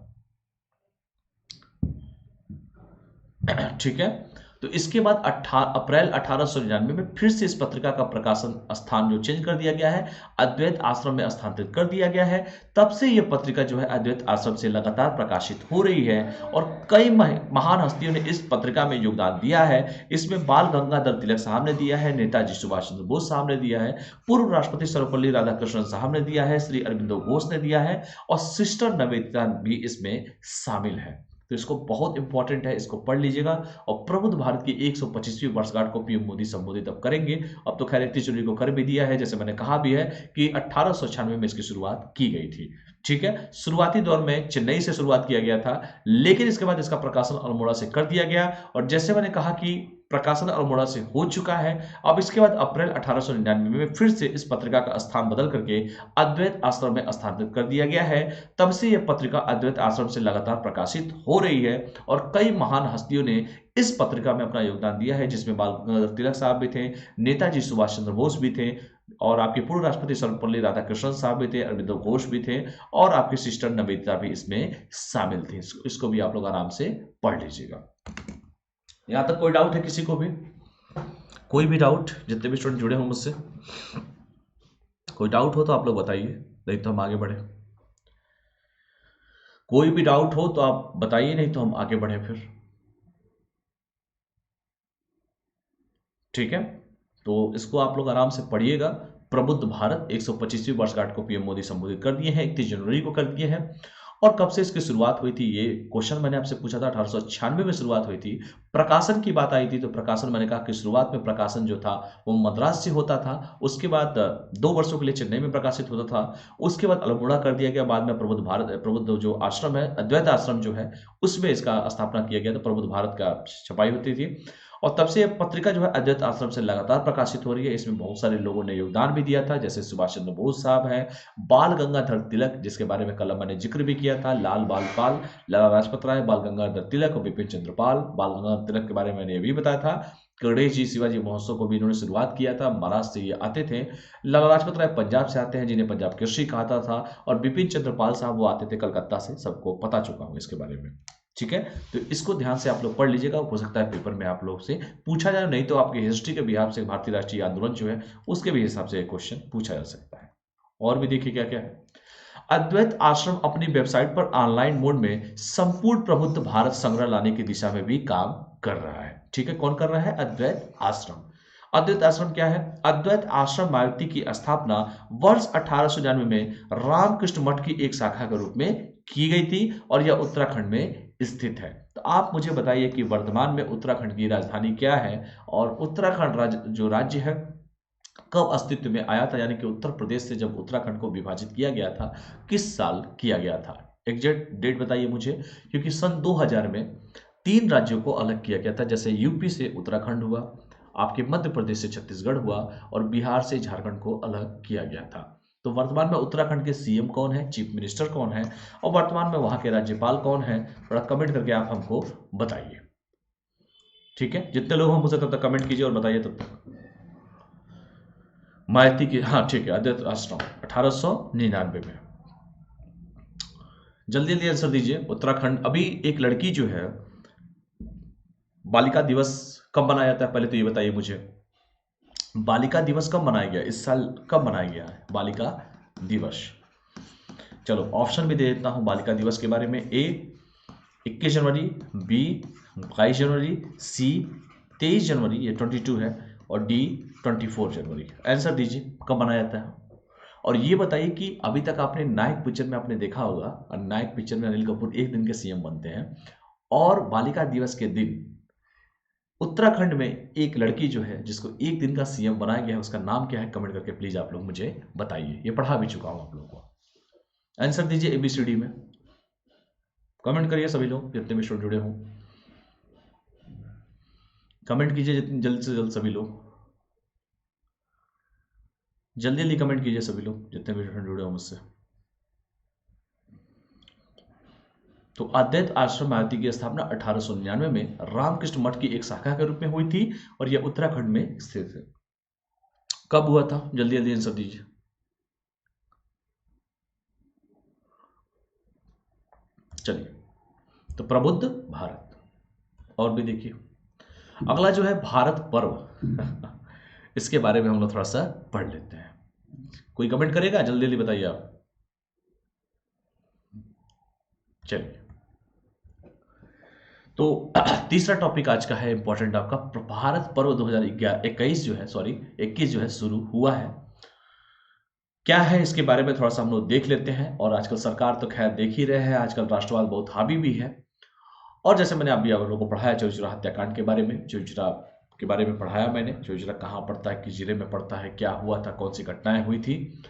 ठीक है। तो इसके बाद अप्रैल 1899 में फिर से इस पत्रिका का प्रकाशन स्थान जो चेंज कर दिया गया है, अद्वैत आश्रम में स्थानांतरित कर दिया गया है। तब से यह पत्रिका जो है अद्वैत आश्रम से लगातार प्रकाशित हो रही है और कई महान हस्तियों ने इस पत्रिका में योगदान दिया है। इसमें बाल गंगाधर तिलक साहब ने दिया है, नेताजी सुभाष चंद्र बोस साहब ने दिया है, पूर्व राष्ट्रपति सर्वपल्ली राधाकृष्णन साहब ने दिया है, श्री अरविंदो घोष ने दिया है और सिस्टर निवेदिता भी इसमें शामिल है। तो इसको बहुत इंपॉर्टेंट है, इसको पढ़ लीजिएगा। और प्रबुद्ध भारत की 125वीं वर्षगांठ को पीएम मोदी संबोधित अब करेंगे। अब तो खैर 31 जुलाई को कर भी दिया है, जैसे मैंने कहा भी है कि 1896 में इसकी शुरुआत की गई थी, ठीक है। शुरुआती दौर में चेन्नई से शुरुआत किया गया था, लेकिन इसके बाद इसका प्रकाशन अल्मोड़ा से कर दिया गया और जैसे मैंने कहा कि प्रकाशन अल्मोड़ा से हो चुका है। अब इसके बाद अप्रैल 1899 में फिर से इस पत्रिका का स्थान बदल करके अद्वैत आश्रम में स्थानांतरित कर दिया गया है। तब से यह पत्रिका अद्वैत आश्रम से लगातार प्रकाशित हो रही है और कई महान हस्तियों ने इस पत्रिका में अपना योगदान दिया है, जिसमें बाल गंगाधर तिलक साहब भी थे, नेताजी सुभाष चंद्र बोस भी थे और आपके पूर्व राष्ट्रपति सर्वपल्ली राधाकृष्णन साहब भी थे, अरविंदो घोष भी थे और आपकी सिस्टर निवेदिता भी इसमें शामिल थी। इसको भी आप लोग आराम से पढ़ लीजिएगा। यहां तक कोई डाउट है किसी को भी? कोई भी डाउट? जितने भी स्टूडेंट जुड़े हो मुझसे, कोई डाउट हो तो आप लोग बताइए, नहीं तो हम आगे बढ़े। कोई भी डाउट हो तो आप बताइए, नहीं तो हम आगे बढ़े फिर, ठीक है। तो इसको आप लोग आराम से पढ़िएगा प्रबुद्ध भारत 125वीं वर्षगांठ को पीएम मोदी संबोधित कर दिए हैं, 31 जनवरी को कर दिए हैं। और कब से इसकी शुरुआत हुई थी, ये क्वेश्चन मैंने आपसे पूछा था, 1896 में शुरुआत हुई थी। प्रकाशन की बात आई थी, तो प्रकाशन मैंने कहा कि शुरुआत में प्रकाशन जो था वो मद्रास से होता था, उसके बाद 2 वर्षों के लिए चेन्नई में प्रकाशित होता था, उसके बाद अल्मोड़ा कर दिया गया, बाद में प्रबुद्ध भारत, प्रबुद्ध जो आश्रम है, अद्वैत आश्रम जो है, उसमें इसका स्थापना किया गया था, प्रबुद्ध भारत का छपाई होती थी। और तब से यह पत्रिका जो है अद्वैत आश्रम से लगातार प्रकाशित हो रही है। इसमें बहुत सारे लोगों ने योगदान भी दिया था, जैसे सुभाष चंद्र बोस साहब हैं, बाल गंगाधर तिलक, जिसके बारे में कल मैंने जिक्र भी किया था, लाल बाल पाल, लाला लाजपत राय, बाल गंगाधर तिलक और बिपिन चंद्र पाल। बाल गंगाधर तिलक के बारे में मैंने ये भी बताया था। गणेश जी शिवाजी महोत्सव को भी इन्होंने शुरुआत किया था, महाराष्ट्र से ये आते थे। लाला लाजपत राय पंजाब से आते हैं, जिन्हें पंजाब केसरी कहा था। और बिपिन चंद्र पाल साहब वो आते थे कलकत्ता से, सबको पता चुका हूँ इसके बारे में। ठीक है, तो इसको ध्यान से आप लोग पढ़ लीजिएगा, हो सकता है पेपर में आप लोग से पूछा जाए, नहीं तो आपकी हिस्ट्री के बिहार से भारतीय राष्ट्रीय आंदोलन जो है उसके भी हिसाब से क्वेश्चन पूछा जा सकता है। और भी देखिए क्या क्या है। अद्वैत आश्रम अपनी वेबसाइट पर ऑनलाइन मोड में संपूर्ण प्रबुद्ध भारत संग्रह लाने की दिशा में भी काम कर रहा है। ठीक है, कौन कर रहा है? अद्वैत आश्रम। अद्वैत आश्रम क्या है? अद्वैत आश्रम मायावती की स्थापना वर्ष 1899 में रामकृष्ण मठ की एक शाखा के रूप में की गई थी और यह उत्तराखंड में स्थित है। तो आप मुझे बताइए कि वर्तमान में उत्तराखंड की राजधानी क्या है और उत्तराखंड जो राज्य है कब अस्तित्व में आया था, यानी कि उत्तर प्रदेश से जब उत्तराखंड को विभाजित किया गया था, किस साल किया गया था? एग्जैक्ट डेट बताइए मुझे, क्योंकि सन 2000 में 3 राज्यों को अलग किया गया था, जैसे यूपी से उत्तराखंड हुआ, आपके मध्य प्रदेश से छत्तीसगढ़ हुआ और बिहार से झारखंड को अलग किया गया था। तो वर्तमान में उत्तराखंड के सीएम कौन है, चीफ मिनिस्टर कौन है और वर्तमान में वहां के राज्यपाल कौन है, थोड़ा कमेंट करके आप हमको बताइए। ठीक है, जितने लोग हम मुझे तब तक कमेंट कीजिए और बताइए तब तक। मायावती की, हाँ ठीक है, अद्वैत आश्रम 1899 में। जल्दी जल्दी आंसर दीजिए। उत्तराखंड, अभी एक लड़की जो है, बालिका दिवस कब मनाया जाता है, पहले तो ये बताइए मुझे, बालिका दिवस कब मनाया गया, इस साल कब मनाया गया है बालिका दिवस? चलो ऑप्शन भी दे देता हूं बालिका दिवस के बारे में। ए 21 जनवरी, बी 22 जनवरी, सी 23 जनवरी, ये 22 है, और डी 24 जनवरी। आंसर दीजिए कब मनाया जाता है। और ये बताइए कि अभी तक आपने नायक पिक्चर में आपने देखा होगा, और नायक पिक्चर में अनिल कपूर एक दिन के सीएम बनते हैं, और बालिका दिवस के दिन उत्तराखंड में एक लड़की जो है जिसको एक दिन का सीएम बनाया गया है, उसका नाम क्या है? कमेंट करके प्लीज आप लोग मुझे बताइए, ये पढ़ा भी चुका हूं आप लोगों को। आंसर दीजिए एबीसीडी में, कमेंट करिए सभी लोग जितने भी स्टूडेंट जुड़े हों, कमेंट कीजिए जितनी जल्द से जल्द सभी लोग, जल्दी जल्दी कमेंट कीजिए सभी लोग जितने भी स्टूडेंट जुड़े हो मुझसे। तो अद्वैत आश्रम मायावती की स्थापना 1899 में रामकृष्ण मठ की एक शाखा के रूप में हुई थी और यह उत्तराखंड में स्थित है। कब हुआ था? जल्दी जल्दी आंसर दीजिए। चलिए, तो प्रबुद्ध भारत। और भी देखिए, अगला जो है भारत पर्व इसके बारे में हम लोग थोड़ा सा पढ़ लेते हैं। कोई कमेंट करेगा? जल्दी जल्दी बताइए आप। चलिए, तो तीसरा टॉपिक आज का है इंपॉर्टेंट आपका, भारत पर्व 2021 जो है, सॉरी 21 जो है शुरू हुआ है। क्या है इसके बारे में थोड़ा सा हम लोग देख लेते हैं। और आजकल सरकार तो खैर देख ही रहे हैं, आजकल राष्ट्रवाद बहुत हावी भी है। और जैसे मैंने अभी आप लोगों को पढ़ाया चौचुरा हत्याकांड के बारे में, चौचुरा के बारे में पढ़ाया मैंने, चौचुरा कहाँ पड़ता है, किस जिले में पड़ता है, क्या हुआ था, कौन सी घटनाएं हुई थी।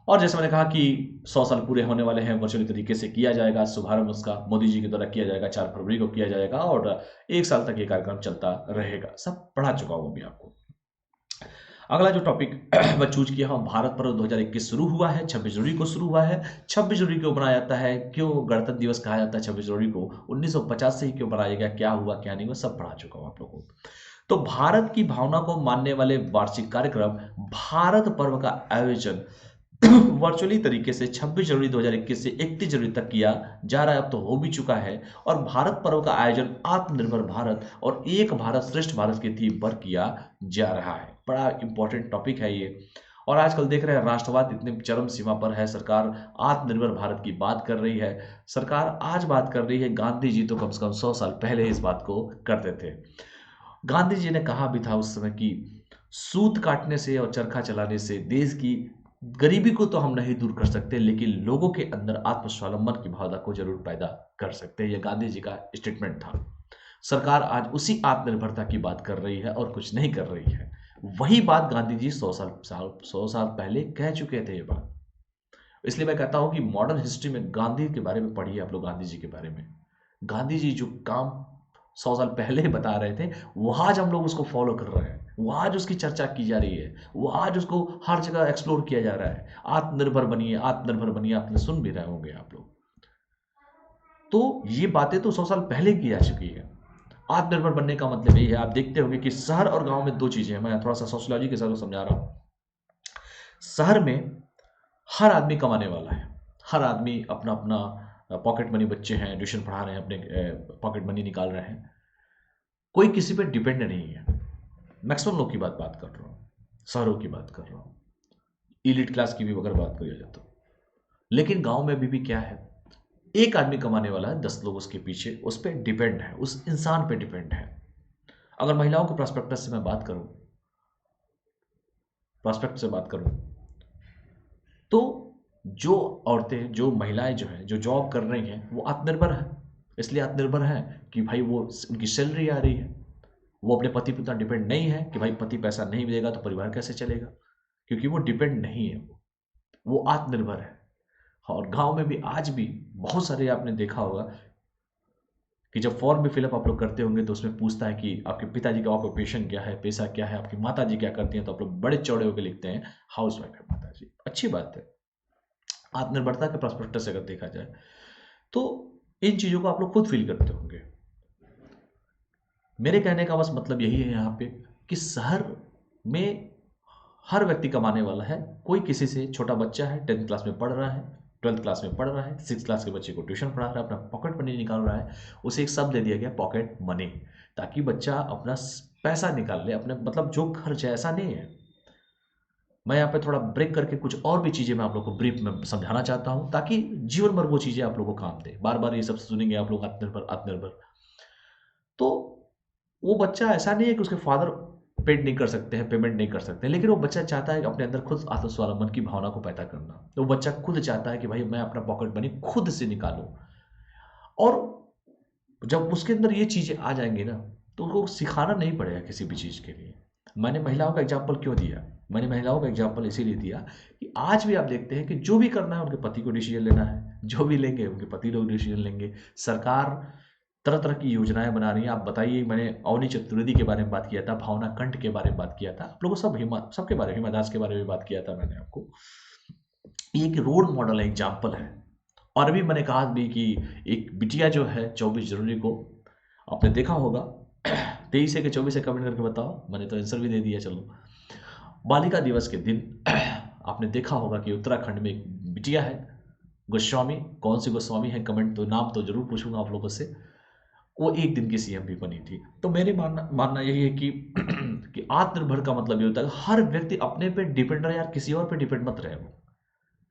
और जैसे मैंने कहा कि 100 साल पूरे होने वाले हैं, वर्चुअली तरीके से किया जाएगा शुभारंभ, उसका मोदी जी के द्वारा किया जाएगा, 4 फरवरी को किया जाएगा और 1 साल तक ये कार्यक्रम चलता रहेगा। सब पढ़ा चुका हूं अभी आपको। अगला जो टॉपिक मैं चूज किया हूं, भारत पर्व 2021 शुरू हुआ है, 26 जनवरी को शुरू हुआ है। 26 जनवरी क्यों बनाया जाता है, क्यों गणतंत्र दिवस कहा जाता है 26 जनवरी को, 1950 से ही क्यों बनाया गया, क्या हुआ क्या नहीं हुआ, सब पढ़ा चुका हूं आप लोगों को। तो भारत की भावना को मानने वाले वार्षिक कार्यक्रम भारत पर्व का आयोजन वर्चुअली तरीके से 26 जनवरी 2021 से 31 जनवरी तक किया जा रहा है, अब तो हो भी चुका है। और भारत पर्व का आयोजन आत्मनिर्भर भारत और एक भारत श्रेष्ठ भारत की थीम पर किया जा रहा है। बड़ा इंपॉर्टेंट टॉपिक है ये। और आजकल देख रहे हैं राष्ट्रवाद इतने चरम सीमा पर है, सरकार आत्मनिर्भर भारत की बात कर रही है। सरकार आज बात कर रही है, गांधी जी तो कम से कम 100 साल पहले इस बात को करते थे। गांधी जी ने कहा भी था उस समय कि सूत काटने से और चरखा चलाने से देश की गरीबी को तो हम नहीं दूर कर सकते, लेकिन लोगों के अंदर आत्मस्वावलंबन की भावना को जरूर पैदा कर सकते हैं। यह गांधी जी का स्टेटमेंट था। सरकार आज उसी आत्मनिर्भरता की बात कर रही है और कुछ नहीं कर रही है। वही बात गांधी जी 100 साल पहले कह चुके थे ये बात। इसलिए मैं कहता हूं कि मॉडर्न हिस्ट्री में गांधी के बारे में पढ़िए आप लोग, गांधी जी के बारे में। गांधी जी जो काम 100 साल पहले बता रहे थे, वो आज हम लोग उसको फॉलो कर रहे हैं, वो आज उसकी चर्चा की जा रही है, वो आज उसको हर जगह एक्सप्लोर किया जा रहा है। आत्मनिर्भर बनिए, आत्मनिर्भर बनिए, आपने सुन भी रहे होंगे आप लोग। तो ये बातें तो 100 साल पहले की जा चुकी है। आत्मनिर्भर बनने का मतलब ये है, आप देखते होंगे कि शहर और गांव में दो चीजें हैं। मैं थोड़ा सा सोशियोलॉजी के साथ समझा रहा हूं। शहर में हर आदमी कमाने वाला है, हर आदमी अपना अपना पॉकेट मनी, बच्चे हैं ट्यूशन पढ़ा रहे हैं, अपने पॉकेट मनी निकाल रहे हैं, कोई किसी पे डिपेंड नहीं है। मैक्सिमम लोग की बात कर रहा हूँ, शहरों की बात कर रहा हूँ, इलीट क्लास की भी अगर बात करी जाए तो। लेकिन गांव में भी क्या है, एक आदमी कमाने वाला है, 10 लोग उसके पीछे, उस पर डिपेंड है, उस इंसान पे डिपेंड है। अगर महिलाओं के प्रोस्पेक्टस से मैं बात करूं, प्रोस्पेक्ट से बात करूं, तो जो औरतें, जो महिलाएं जो हैं, जो जॉब कर रही हैं, वो आत्मनिर्भर है। इसलिए आत्मनिर्भर है कि भाई वो, उनकी सैलरी आ रही है, वो अपने पति पे उतना डिपेंड नहीं है कि भाई पति पैसा नहीं देगा तो परिवार कैसे चलेगा, क्योंकि वो डिपेंड नहीं है, वो आत्मनिर्भर है। और गांव में भी आज भी बहुत सारे, आपने देखा होगा कि जब फॉर्म भी फिलअप आप लोग करते होंगे तो उसमें पूछता है कि आपके पिताजी का ऑक्यूपेशन क्या है, पेशा क्या है, आपकी माता जी क्या करती हैं, तो आप लोग बड़े चौड़े होकर लिखते हैं हाउस वाइफ है माता जी। अच्छी बात है। आत्मनिर्भरता के प्रोस्पेक्टस से अगर देखा जाए तो इन चीजों को आप लोग खुद फील करते होंगे। मेरे कहने का बस मतलब यही है यहाँ पे कि शहर में हर व्यक्ति कमाने वाला है। कोई किसी से, छोटा बच्चा है 10th क्लास में पढ़ रहा है, 12th क्लास में पढ़ रहा है, 6th क्लास के बच्चे को ट्यूशन पढ़ा रहा है, अपना पॉकेट मनी निकाल रहा है, उसे एक शब्द दे दिया गया पॉकेट मनी, ताकि बच्चा अपना पैसा निकाल ले अपने, मतलब जो खर्च है, ऐसा नहीं है। मैं यहाँ पे थोड़ा ब्रेक करके कुछ और भी चीजें मैं आप लोग को ब्रीफ में समझाना चाहता हूँ, ताकि जीवन भर वो चीजें आप लोग को काम दे। बार बार ये सब सुनेंगे आप लोग आत्मनिर्भर आत्मनिर्भर, तो वो बच्चा, ऐसा नहीं है कि उसके फादर पेड नहीं कर सकते हैं, पेमेंट नहीं कर सकते हैं, लेकिन वो बच्चा चाहता है कि अपने अंदर खुद आत्मस्वावलंबन की भावना को पैदा करना। तो वो बच्चा खुद चाहता है कि भाई मैं अपना पॉकेट मनी खुद से निकालूं। और जब उसके अंदर ये चीजें आ जाएंगी ना, तो उसको सिखाना नहीं पड़ेगा किसी भी चीज के लिए। मैंने महिलाओं का एग्जाम्पल क्यों दिया? मैंने महिलाओं का एग्जाम्पल इसीलिए दिया कि आज भी आप देखते हैं कि जो भी करना है उनके पति को डिसीजन लेना है, जो भी लेंगे उनके पति लोग डिसीजन लेंगे। सरकार तरह तरह की योजनाएं बना रही हैं। आप बताइए, मैंने अवनी चतुर्वेदी के बारे में बात किया था, भावना कंठ के बारे में बात किया था, आप लोगों सब सबके बारे में, हिमा दास के बारे में बात किया था मैंने आपको। ये एक रोल मॉडल है, एग्जाम्पल है। और अभी मैंने कहा भी कि एक बिटिया जो है 24 जनवरी को, आपने देखा होगा 23 है कि 24 है, कमेंट करके बताओ, मैंने तो आंसर भी दे दिया। चलो, बालिका दिवस के दिन आपने देखा होगा कि उत्तराखंड में एक बिटिया है, गोस्वामी, कौन सी गोस्वामी है, कमेंट तो, नाम तो जरूर पूछूंगा आप लोगों से, वो एक दिन की सीएम भी बनी थी। तो मेरे मानना यही है कि कि आत्मनिर्भर का मतलब ये होता है हर व्यक्ति अपने पे डिपेंड रहे, यार किसी और पे डिपेंड मत रहे वो,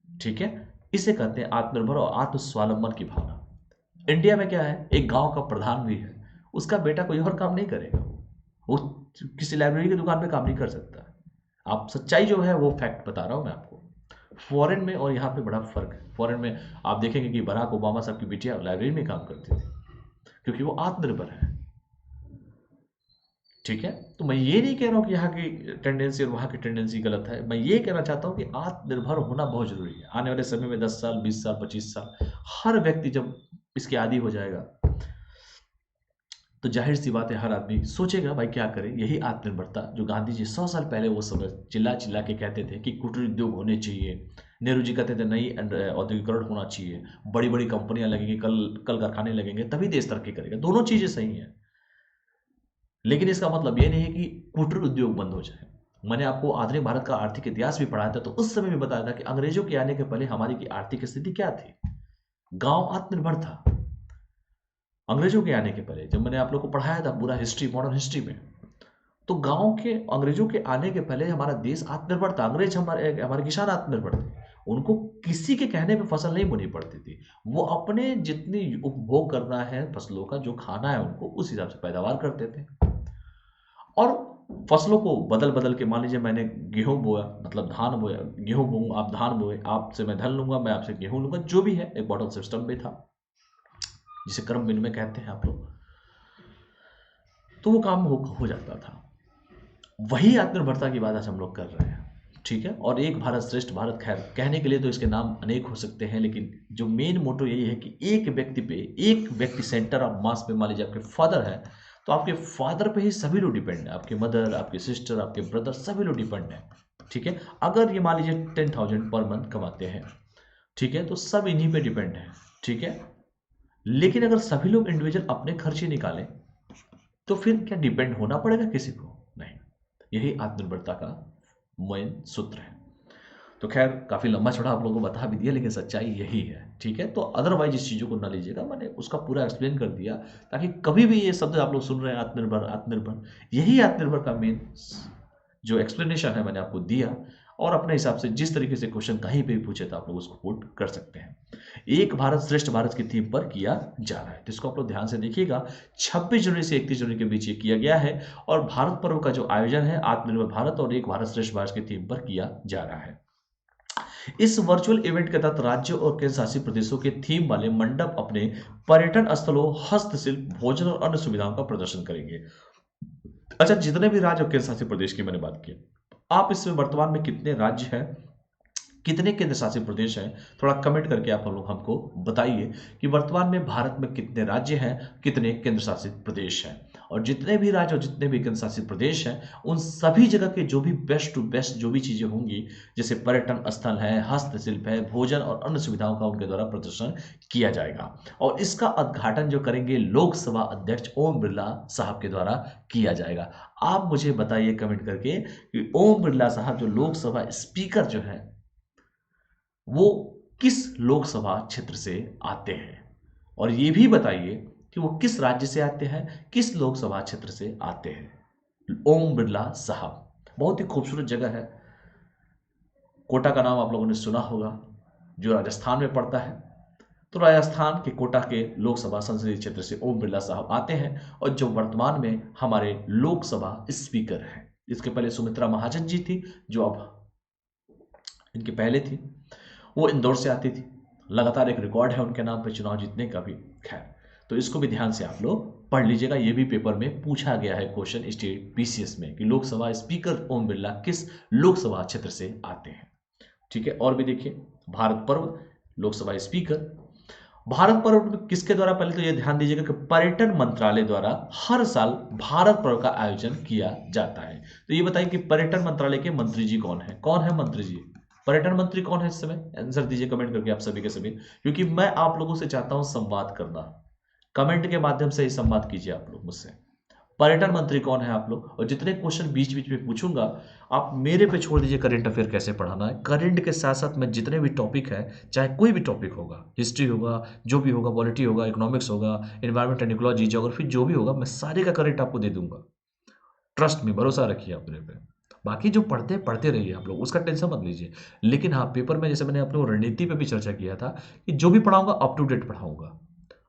ठीक है। इसे कहते हैं आत्मनिर्भर और आत्मस्वावलंबन की भावना। इंडिया में क्या है, एक गांव का प्रधान भी है, उसका बेटा कोई और काम नहीं करेगा, वो किसी लाइब्रेरी की दुकान पे काम नहीं कर सकता। आप सच्चाई जो है वो फैक्ट बता रहा हूं मैं आपको। फॉरेन में और यहाँ पे बड़ा फर्क है। फॉरेन में आप देखेंगे कि बराक ओबामा साहब की बिटिया लाइब्रेरी में काम करती थी, क्योंकि वो आत्मनिर्भर है, ठीक है। तो मैं ये नहीं कह रहा हूँ कि यहाँ की टेंडेंसी और वहाँ की टेंडेंसी गलत है। मैं ये कहना चाहता हूँ कि आत्मनिर्भर होना बहुत जरूरी है। आने वाले समय में 10 साल, 20 साल, 25 साल, हर व्यक्ति जब इसके आदी हो जाएगा, तो जाहिर सी बात है हर आदमी सोचेगा भाई क्या करे। यही आत्मनिर्भरता जो गांधी जी 100 साल पहले वो समय चिल्ला चिल्ला के कहते थे कि कुटीर उद्योग होने चाहिए। नेहरू जी कहते थे नहीं, औद्योगिकरण होना चाहिए, बड़ी बड़ी कंपनियां लगेंगी, कल कल कारखाने लगेंगे, तभी देश तरक्की करेगा। दोनों चीजें सही हैं, लेकिन इसका मतलब ये नहीं है कि कुटीर उद्योग बंद हो जाए। मैंने आपको आधुनिक भारत का आर्थिक इतिहास भी पढ़ाया था, तो उस समय भी बताया था कि अंग्रेजों के आने के पहले हमारी की आर्थिक स्थिति क्या थी। गांव आत्मनिर्भर था अंग्रेजों के आने के पहले। जब मैंने आप लोग को पढ़ाया था पूरा हिस्ट्री, मॉडर्न हिस्ट्री में, तो गांव के, अंग्रेजों के आने के पहले हमारा देश आत्मनिर्भर था। अंग्रेज हमारे किसान आत्मनिर्भर थे। उनको किसी के कहने पे फसल नहीं बोनी पड़ती थी। वो अपने जितनी उपभोग करना है फसलों का, जो खाना है उनको, उस हिसाब से पैदावार करते थे। और फसलों को बदल बदल के, मान लीजिए मैंने गेहूं बोया, मतलब धान बोया, गेहूं बोऊं आप धान बोए, आपसे मैं धन लूंगा, मैं आपसे गेहूं लूंगा, जो भी है एक बॉटल सिस्टम भी था जिसे क्रम विनिमय कहते हैं आप लोग। तो वो काम हो जाता था। वही आत्मनिर्भरता की बात आज हम लोग कर रहे हैं, ठीक है। और एक भारत श्रेष्ठ भारत, खैर कहने के लिए तो इसके नाम अनेक हो सकते हैं, लेकिन जो मेन मोटो यही है कि एक व्यक्ति पे, एक व्यक्ति सेंटर ऑफ मास पे, मान लीजिए आपके फादर है, तो आपके फादर पे ही सभी लोग डिपेंड है, आपके मदर, आपके सिस्टर, आपके ब्रदर, सभी लोग डिपेंड है, ठीक है। अगर ये मान लीजिए 10,000 पर मंथ कमाते हैं, ठीक है, तो सब इन्हीं पे डिपेंड है, ठीक है। लेकिन अगर सभी लोग इंडिविजुअल अपने खर्चे निकालें, तो फिर क्या डिपेंड होना पड़ेगा किसी को? नहीं। यही आत्मनिर्भरता का मेन सूत्र है। तो खैर काफ़ी लंबा चौड़ा आप लोगों को बता भी दिया, लेकिन सच्चाई यही है, ठीक है। तो अदरवाइज इस चीज़ों को ना लीजिएगा, मैंने उसका पूरा एक्सप्लेन कर दिया, ताकि कभी भी ये शब्द आप लोग सुन रहे हैं आत्मनिर्भर आत्मनिर्भर, यही आत्मनिर्भर का मेन जो एक्सप्लेनेशन है मैंने आपको दिया। और अपने हिसाब से जिस तरीके से क्वेश्चन कहीं पे भी पूछे तो आप लोग उसको पुट कर सकते हैं। एक भारत श्रेष्ठ भारत की थीम पर किया जा रहा है, तो इसको आप लोग ध्यान से देखिएगा। 26 जनवरी से 31 जनवरी के बीच ये किया गया है, और भारत पर्व का जो आयोजन है आत्मनिर्भर भारत और एक भारत श्रेष्ठ भारत की थीम पर किया जा रहा है। इस वर्चुअल इवेंट के तहत राज्यों और केंद्र शासित प्रदेशों के थीम वाले मंडप अपने पर्यटन स्थलों, हस्तशिल्प, भोजन और अन्य सुविधाओं का प्रदर्शन करेंगे। अच्छा, जितने भी राज्य और केंद्र शासित प्रदेश की मैंने बात की, आप इसमें वर्तमान में कितने राज्य हैं, कितने केंद्र शासित प्रदेश हैं, थोड़ा कमेंट करके आप लोग हमको बताइए कि वर्तमान में भारत में कितने राज्य हैं, कितने केंद्र शासित प्रदेश हैं। और जितने भी राज्य और जितने भी केंद्र शासित प्रदेश हैं, उन सभी जगह के जो भी बेस्ट टू बेस्ट जो भी चीज़ें होंगी, जैसे पर्यटन स्थल है, हस्तशिल्प है, भोजन और अन्य सुविधाओं का उनके द्वारा प्रदर्शन किया जाएगा। और इसका उद्घाटन जो करेंगे लोकसभा अध्यक्ष ओम बिरला साहब के द्वारा किया जाएगा। आप मुझे बताइए कमेंट करके कि ओम बिरला साहब जो लोकसभा स्पीकर जो है, वो किस लोकसभा क्षेत्र से आते हैं, और ये भी बताइए कि वो किस राज्य से आते हैं, किस लोकसभा क्षेत्र से आते हैं। ओम बिरला साहब बहुत ही खूबसूरत जगह है, कोटा का नाम आप लोगों ने सुना होगा, जो राजस्थान में पड़ता है। तो राजस्थान के कोटा के लोकसभा संसदीय क्षेत्र से ओम बिरला साहब आते हैं, और जो वर्तमान में हमारे लोकसभा स्पीकर हैं। इसके पहले सुमित्रा महाजन जी थी, जो अब इनके पहले थी, वो इंदौर से आती थी। लगातार एक रिकॉर्ड है उनके नाम पे चुनाव जीतने का भी। खैर, तो इसको भी ध्यान से आप लोग पढ़ लीजिएगा, ये भी पेपर में पूछा गया है क्वेश्चन स्टेट पीसीएस में, कि लोकसभा स्पीकर ओम बिरला किस लोकसभा क्षेत्र से आते हैं, ठीक है। और भी देखिए, भारत पर्व, लोकसभा स्पीकर। भारत पर्व किसके द्वारा, पहले तो ये ध्यान दीजिएगा कि पर्यटन मंत्रालय द्वारा हर साल भारत पर्व का आयोजन किया जाता है। तो ये बताइए कि पर्यटन मंत्रालय के मंत्री जी कौन है, कौन है मंत्री जी, पर्यटन मंत्री कौन है इस समय? आंसर दीजिए कमेंट करके आप सभी के सभी, क्योंकि मैं आप लोगों से चाहता हूं संवाद करना। कमेंट के माध्यम से ही संवाद कीजिए आप लोग मुझसे। पर्यटन मंत्री कौन है आप लोग? और जितने क्वेश्चन बीच बीच में पूछूंगा, आप मेरे पे छोड़ दीजिए करंट अफेयर कैसे पढ़ाना है। करंट के साथ साथ मैं जितने भी टॉपिक है, चाहे कोई भी टॉपिक होगा, हिस्ट्री होगा, जो भी होगा, पॉलिटी होगा, इकोनॉमिक्स होगा, एनवायरमेंट एंड इकोलॉजी, ज्योग्राफी, जो भी होगा, मैं सारे का करंट आपको दे दूंगा। ट्रस्ट में, भरोसा रखिए अपने पे। बाकी जो पढ़ते पढ़ते रहिए आप लोग, उसका टेंशन मत लीजिए। लेकिन हाँ, पेपर में जैसे मैंने अपने रणनीति पे भी चर्चा किया था कि जो भी पढ़ाऊंगा अप टू डेट पढ़ाऊंगा।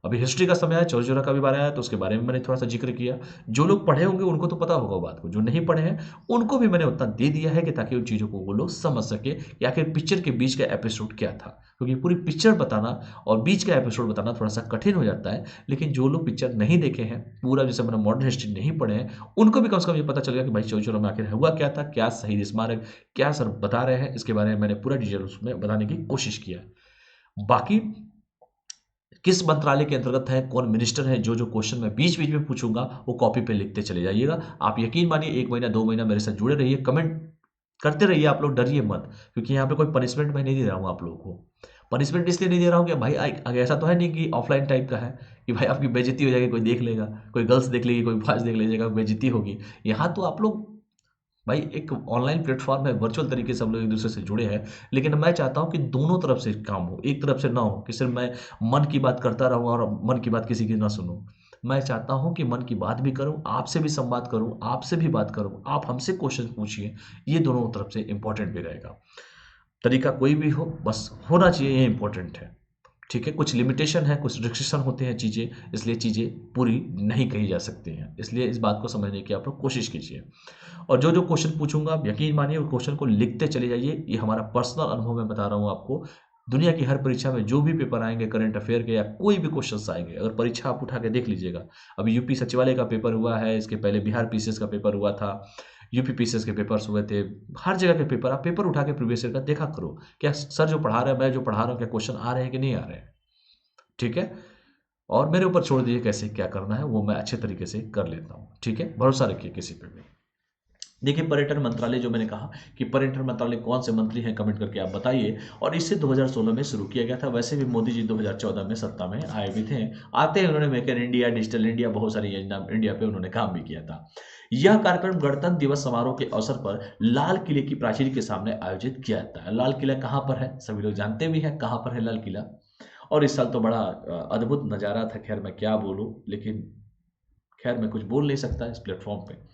अभी हिस्ट्री का समय है, चौरा का भी बारे आया, तो उसके बारे में मैंने थोड़ा सा जिक्र किया। जो लोग पढ़े होंगे उनको तो पता होगा बात को, जो नहीं पढ़े हैं उनको भी मैंने उतना दे दिया है कि ताकि उन चीज़ों को वो लोग समझ सके कि आखिर पिक्चर के बीच का एपिसोड क्या था। क्योंकि पूरी पिक्चर बताना और बीच का एपिसोड बताना थोड़ा सा कठिन हो जाता है। लेकिन जो लोग पिक्चर नहीं देखे हैं, पूरा जैसे मैंने मॉडर्न हिस्ट्री नहीं पढ़े हैं, उनको भी कम से कम ये पता चल गया कि भाई चौरा में आखिर हुआ क्या था, क्या शहीद स्मारक, क्या सर बता रहे हैं, इसके बारे में मैंने पूरा डिटेल उसमें बताने की कोशिश किया। बाकी किस मंत्रालय के अंतर्गत है, कौन मिनिस्टर है, जो जो क्वेश्चन मैं बीच बीच में पूछूंगा वो कॉपी पे लिखते चले जाइएगा। आप यकीन मानिए 1 महीना 2 महीना मेरे साथ जुड़े रहिए, कमेंट करते रहिए आप लोग, डरिए मत। क्योंकि यहाँ पे कोई पनिशमेंट मैं नहीं दे रहा हूँ आप लोगों को। पनिशमेंट इसलिए नहीं दे रहा हूँ कि भाई ऐसा तो है नहीं कि ऑफलाइन टाइप का है कि भाई आपकी बेइज्जती हो जाएगी, कोई देख लेगा, कोई गर्ल्स देख लेगी, कोई बॉयज देख लीजिएगा, बेइज्जती होगी। यहाँ तो आप लोग, भाई एक ऑनलाइन प्लेटफॉर्म है, वर्चुअल तरीके से हम लोग एक दूसरे से जुड़े हैं। लेकिन मैं चाहता हूं कि दोनों तरफ से काम हो, एक तरफ से ना हो कि सिर्फ मैं मन की बात करता रहूं और मन की बात किसी की ना सुनूं। मैं चाहता हूं कि मन की बात भी करूं, आपसे भी संवाद करूं, आपसे भी बात करूं, आप हमसे क्वेश्चन पूछिए। ये दोनों तरफ से इंपॉर्टेंट भी रहेगा। तरीका कोई भी हो, बस होना चाहिए, ये इंपॉर्टेंट है। ठीक है, कुछ लिमिटेशन है, कुछ रिस्ट्रिक्शन होते हैं चीज़ें, इसलिए चीज़ें पूरी नहीं कही जा सकती हैं, इसलिए इस बात को समझने की आप लोग कोशिश कीजिए। और जो जो क्वेश्चन पूछूंगा आप यकीन मानिए उस क्वेश्चन को लिखते चले जाइए, ये हमारा पर्सनल अनुभव मैं बता रहा हूँ आपको। दुनिया की हर परीक्षा में जो भी पेपर आएंगे करंट अफेयर के या कोई भी क्वेश्चन आएंगे, अगर परीक्षा आप उठा के देख लीजिएगा, अभी यूपी सचिवालय का पेपर हुआ है, इसके पहले बिहार पीसीएस का पेपर हुआ था, यूपी पीसीएस के पेपर्स हुए थे, हर जगह के पेपर, आप पेपर उठा के प्रीवियस ईयर का देखा करो, क्या सर जो पढ़ा रहे हैं, मैं जो पढ़ा रहा हूँ, क्या क्वेश्चन आ रहे हैं कि नहीं आ रहे हैं। ठीक है, और मेरे ऊपर छोड़ दीजिए कैसे क्या करना है, वो मैं अच्छे तरीके से कर लेता हूँ। ठीक है, भरोसा रखिए किसी पे भी। देखिए, पर्यटन मंत्रालय जो मैंने कहा कि पर्यटन मंत्रालय कौन से मंत्री हैं, कमेंट करके आप बताइए। और इसे 2016 में शुरू किया गया था। वैसे भी मोदी जी 2014 में सत्ता में आए भी थे, आते हैं उन्होंने make in India, digital India, बहुत सारी योजना इंडिया पे उन्होंने काम भी किया था। यह कार्यक्रम गणतंत्र दिवस समारोह के अवसर पर लाल किले की प्राचीर के सामने आयोजित किया जाता है। लाल किला कहाँ पर है, सभी लोग जानते भी हैं कहाँ पर है लाल किला। और इस साल तो बड़ा अद्भुत नज़ारा था, खैर मैं क्या बोलूँ, लेकिन खैर मैं कुछ बोल नहीं सकता इस प्लेटफॉर्म पे।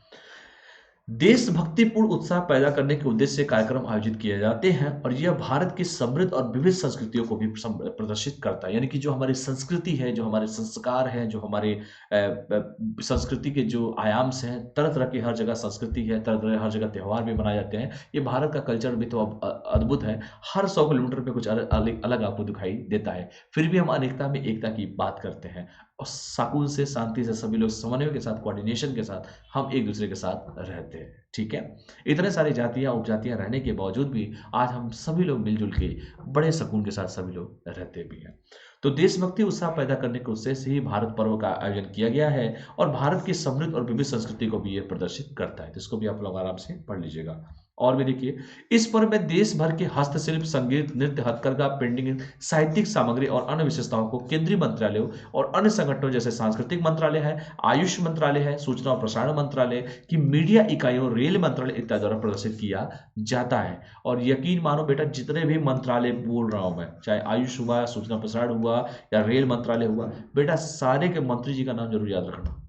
देशभक्तिपूर्ण उत्साह पैदा करने के उद्देश्य से कार्यक्रम आयोजित किए जाते हैं और यह भारत की समृद्ध और विविध संस्कृतियों को भी प्रदर्शित करता है। यानी कि जो हमारी संस्कृति है, जो हमारे संस्कार हैं, जो हमारे संस्कृति के जो आयाम्स हैं, तरह तरह की हर जगह संस्कृति है, तरह तरह हर जगह त्यौहार भी मनाए जाते हैं। ये भारत का कल्चर भी तो अद्भुत है। हर 100 किलोमीटर पे कुछ अलग अलग आपको दिखाई देता है, फिर भी हम अनेकता में एकता की बात करते हैं और सुकून से, शांति से, सभी लोग समन्वय के साथ, कोऑर्डिनेशन के साथ हम एक दूसरे के साथ रहते हैं। ठीक है, इतने सारी जातियां उपजातियां रहने के बावजूद भी आज हम सभी लोग मिलजुल के बड़े सुकून के साथ सभी लोग रहते भी हैं। तो देशभक्ति उत्साह पैदा करने के उद्देश्य से ही भारत पर्व का आयोजन किया गया है और भारत की समृद्ध और विविध संस्कृति को भी यह प्रदर्शित करता है। तो इसको भी आप लोग आराम से पढ़ लीजिएगा। और भी देखिए, इस पर्व में देश भर के हस्तशिल्प, संगीत, नृत्य, हथकरघा, पेंटिंग, साहित्यिक सामग्री और अन्य विशेषताओं को केंद्रीय मंत्रालयों और अन्य संगठनों जैसे सांस्कृतिक मंत्रालय है, आयुष मंत्रालय है, सूचना और प्रसारण मंत्रालय की मीडिया इकाइयों, रेल मंत्रालय इत्यादि द्वारा प्रदर्शित किया जाता है। और यकीन मानो बेटा, जितने भी मंत्रालय बोल रहा हूं मैं, चाहे आयुष हुआ, सूचना प्रसारण हुआ या रेल मंत्रालय हुआ, बेटा सारे के मंत्री जी का नाम जरूर याद रखना।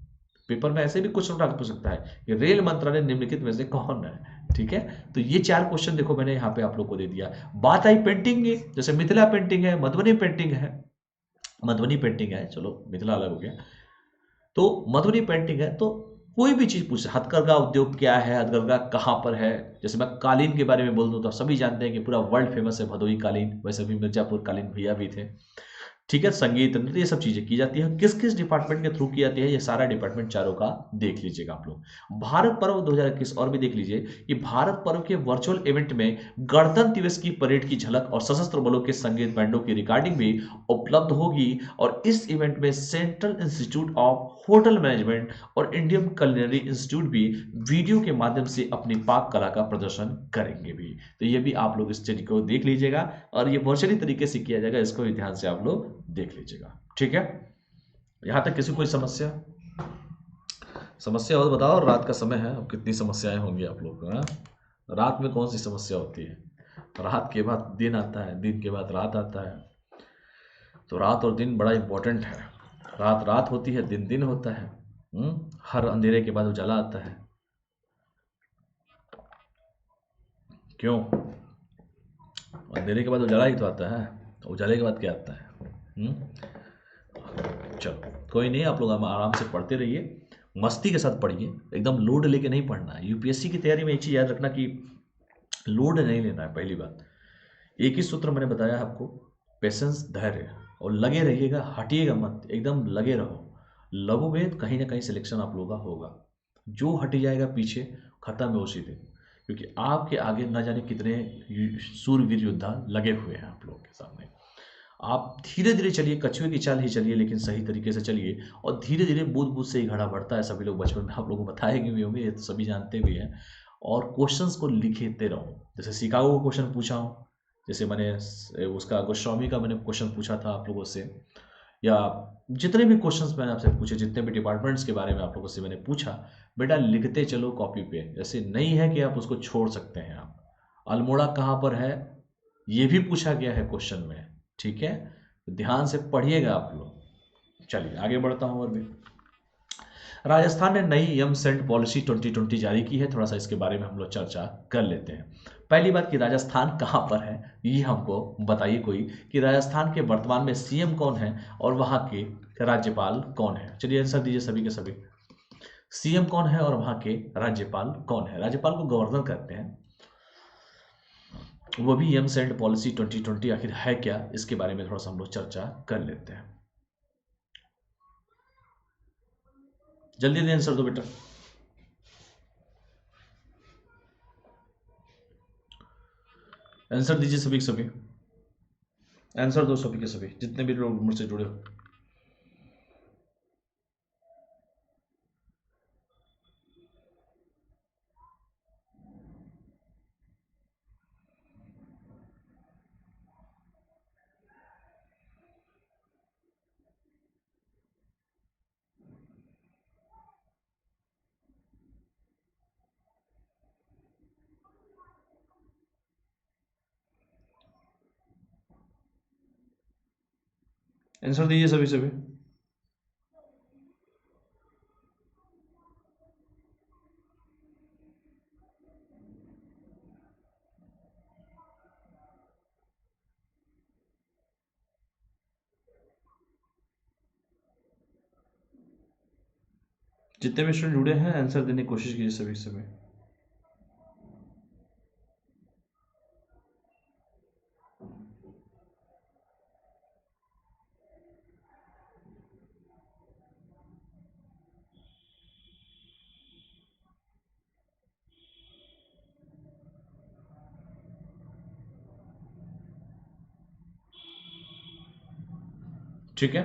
पेपर में ऐसे भी क्वेश्चन उठा पूछ सकता है कि रेल मंत्रालय निम्नलिखित में से कौन है। ठीक है, तो ये 4 क्वेश्चन देखो मैंने यहाँ पे आप लोग को दे दिया। बात आई पेंटिंग की, जैसे मिथिला पेंटिंग है, मधुबनी पेंटिंग है, मधुबनी पेंटिंग है, चलो मिथिला अलग हो गया, तो मधुबनी पेंटिंग है, तो कोई भी चीज पूछ, हथकरघा उद्योग क्या है, हथकरघा कहाँ पर है। जैसे मैं कालीन के बारे में बोल दूं तो सभी जानते हैं कि पूरा वर्ल्ड फेमस है भदोही कालीन, वैसे भी मिर्जापुर कालीन भैया भी थे। ठीक है, संगीत, नृत्य, ये सब चीजें की जाती है। किस किस डिपार्टमेंट के थ्रू की जाती है, ये सारा डिपार्टमेंट चारों का देख लीजिएगा आप लोग। भारत पर्व 2021 और भी देख लीजिए, ये भारत पर्व के वर्चुअल इवेंट में गणतंत्र दिवस की परेड की झलक और सशस्त्र बलों के संगीत बैंडों की रिकॉर्डिंग भी उपलब्ध होगी। और इस इवेंट में central institute of hotel management और इंडियन culinary इंस्टीट्यूट भी वीडियो के माध्यम से अपनी पाक कला का प्रदर्शन करेंगे भी। तो ये भी आप लोग इस चीज को देख लीजिएगा और ये वर्चुअली तरीके से किया जाएगा, इसको भी ध्यान से आप लोग देख लीजिएगा। ठीक है, यहां तक किसी कोई समस्या समस्या हो तो बताओ। रात का समय है, अब कितनी समस्याएं होंगी आप लोग को। हाँ? रात में कौन सी समस्या होती है, रात के बाद दिन आता है, दिन के बाद रात आता है, तो रात और दिन बड़ा इंपॉर्टेंट है। रात रात होती है, दिन दिन होता है। हर अंधेरे के बाद उजाला आता है, क्यों? अंधेरे के बाद उजाला ही तो आता है, तो उजाले के बाद क्या आता है? चलो कोई नहीं, आप लोग आराम से पढ़ते रहिए, मस्ती के साथ पढ़िए, एकदम लोड लेके नहीं पढ़ना है। यूपीएससी की तैयारी में एक चीज़ याद रखना कि लोड नहीं लेना है। पहली बात, एक ही सूत्र मैंने बताया आपको, पेशेंस, धैर्य, और लगे रहिएगा, हटिएगा मत, एकदम लगे रहो। लगोगे तो कहीं ना कहीं सिलेक्शन आप लोगों का होगा। जो हट जाएगा पीछे, खत्म है उसी दिन, क्योंकि आपके आगे न जाने कितने सूरवीर योद्धा लगे हुए हैं आप लोगों के सामने। आप धीरे धीरे चलिए, कछुए की चाल ही चलिए, लेकिन सही तरीके से चलिए, और धीरे धीरे बूंद बूंद से ही घड़ा बढ़ता है। सभी लोग बचपन में आप लोगों को बताएंगे भी होंगे, ये तो सभी जानते भी हैं। और क्वेश्चंस को लिखते रहो। जैसे शिकागो का क्वेश्चन पूछा हूँ, जैसे मैंने उसका गोस्वामी का मैंने क्वेश्चन पूछा था आप लोगों से, या जितने भी क्वेश्चंस मैंने आपसे पूछे, जितने भी डिपार्टमेंट्स के बारे में आप लोगों से मैंने पूछा, बेटा लिखते चलो कॉपी पे। जैसे नहीं है कि आप उसको छोड़ सकते हैं। आप अल्मोड़ा कहाँ पर है, ये भी पूछा गया है क्वेश्चन में। ठीक है, तो ध्यान से पढ़िएगा आप लोग। चलिए आगे बढ़ता हूँ। और भी राजस्थान ने नई यम सेंड पॉलिसी 2020 जारी की है। थोड़ा सा इसके बारे में हम लोग चर्चा कर लेते हैं। पहली बात कि राजस्थान कहाँ पर है, ये हमको बताइए कोई कि राजस्थान के वर्तमान में सीएम कौन है और वहाँ के राज्यपाल कौन है। चलिए आंसर दीजिए सभी के सभी। सीएम कौन है और वहाँ के राज्यपाल कौन है। राज्यपाल को गवर्नर कहते हैं। वो भी यम सेंड पॉलिसी 2020 आखिर है क्या, इसके बारे में थोड़ा सा हम लोग चर्चा कर लेते हैं। जल्दी जल्दी आंसर दो बेटा। आंसर दीजिए सभी के सभी। आंसर दो सभी के सभी, जितने भी लोग मुझसे जुड़े हो। आंसर दीजिए सभी सभी। जितने भी स्टूडेंट जुड़े हैं आंसर देने की कोशिश कीजिए सभी सभी। ठीक है,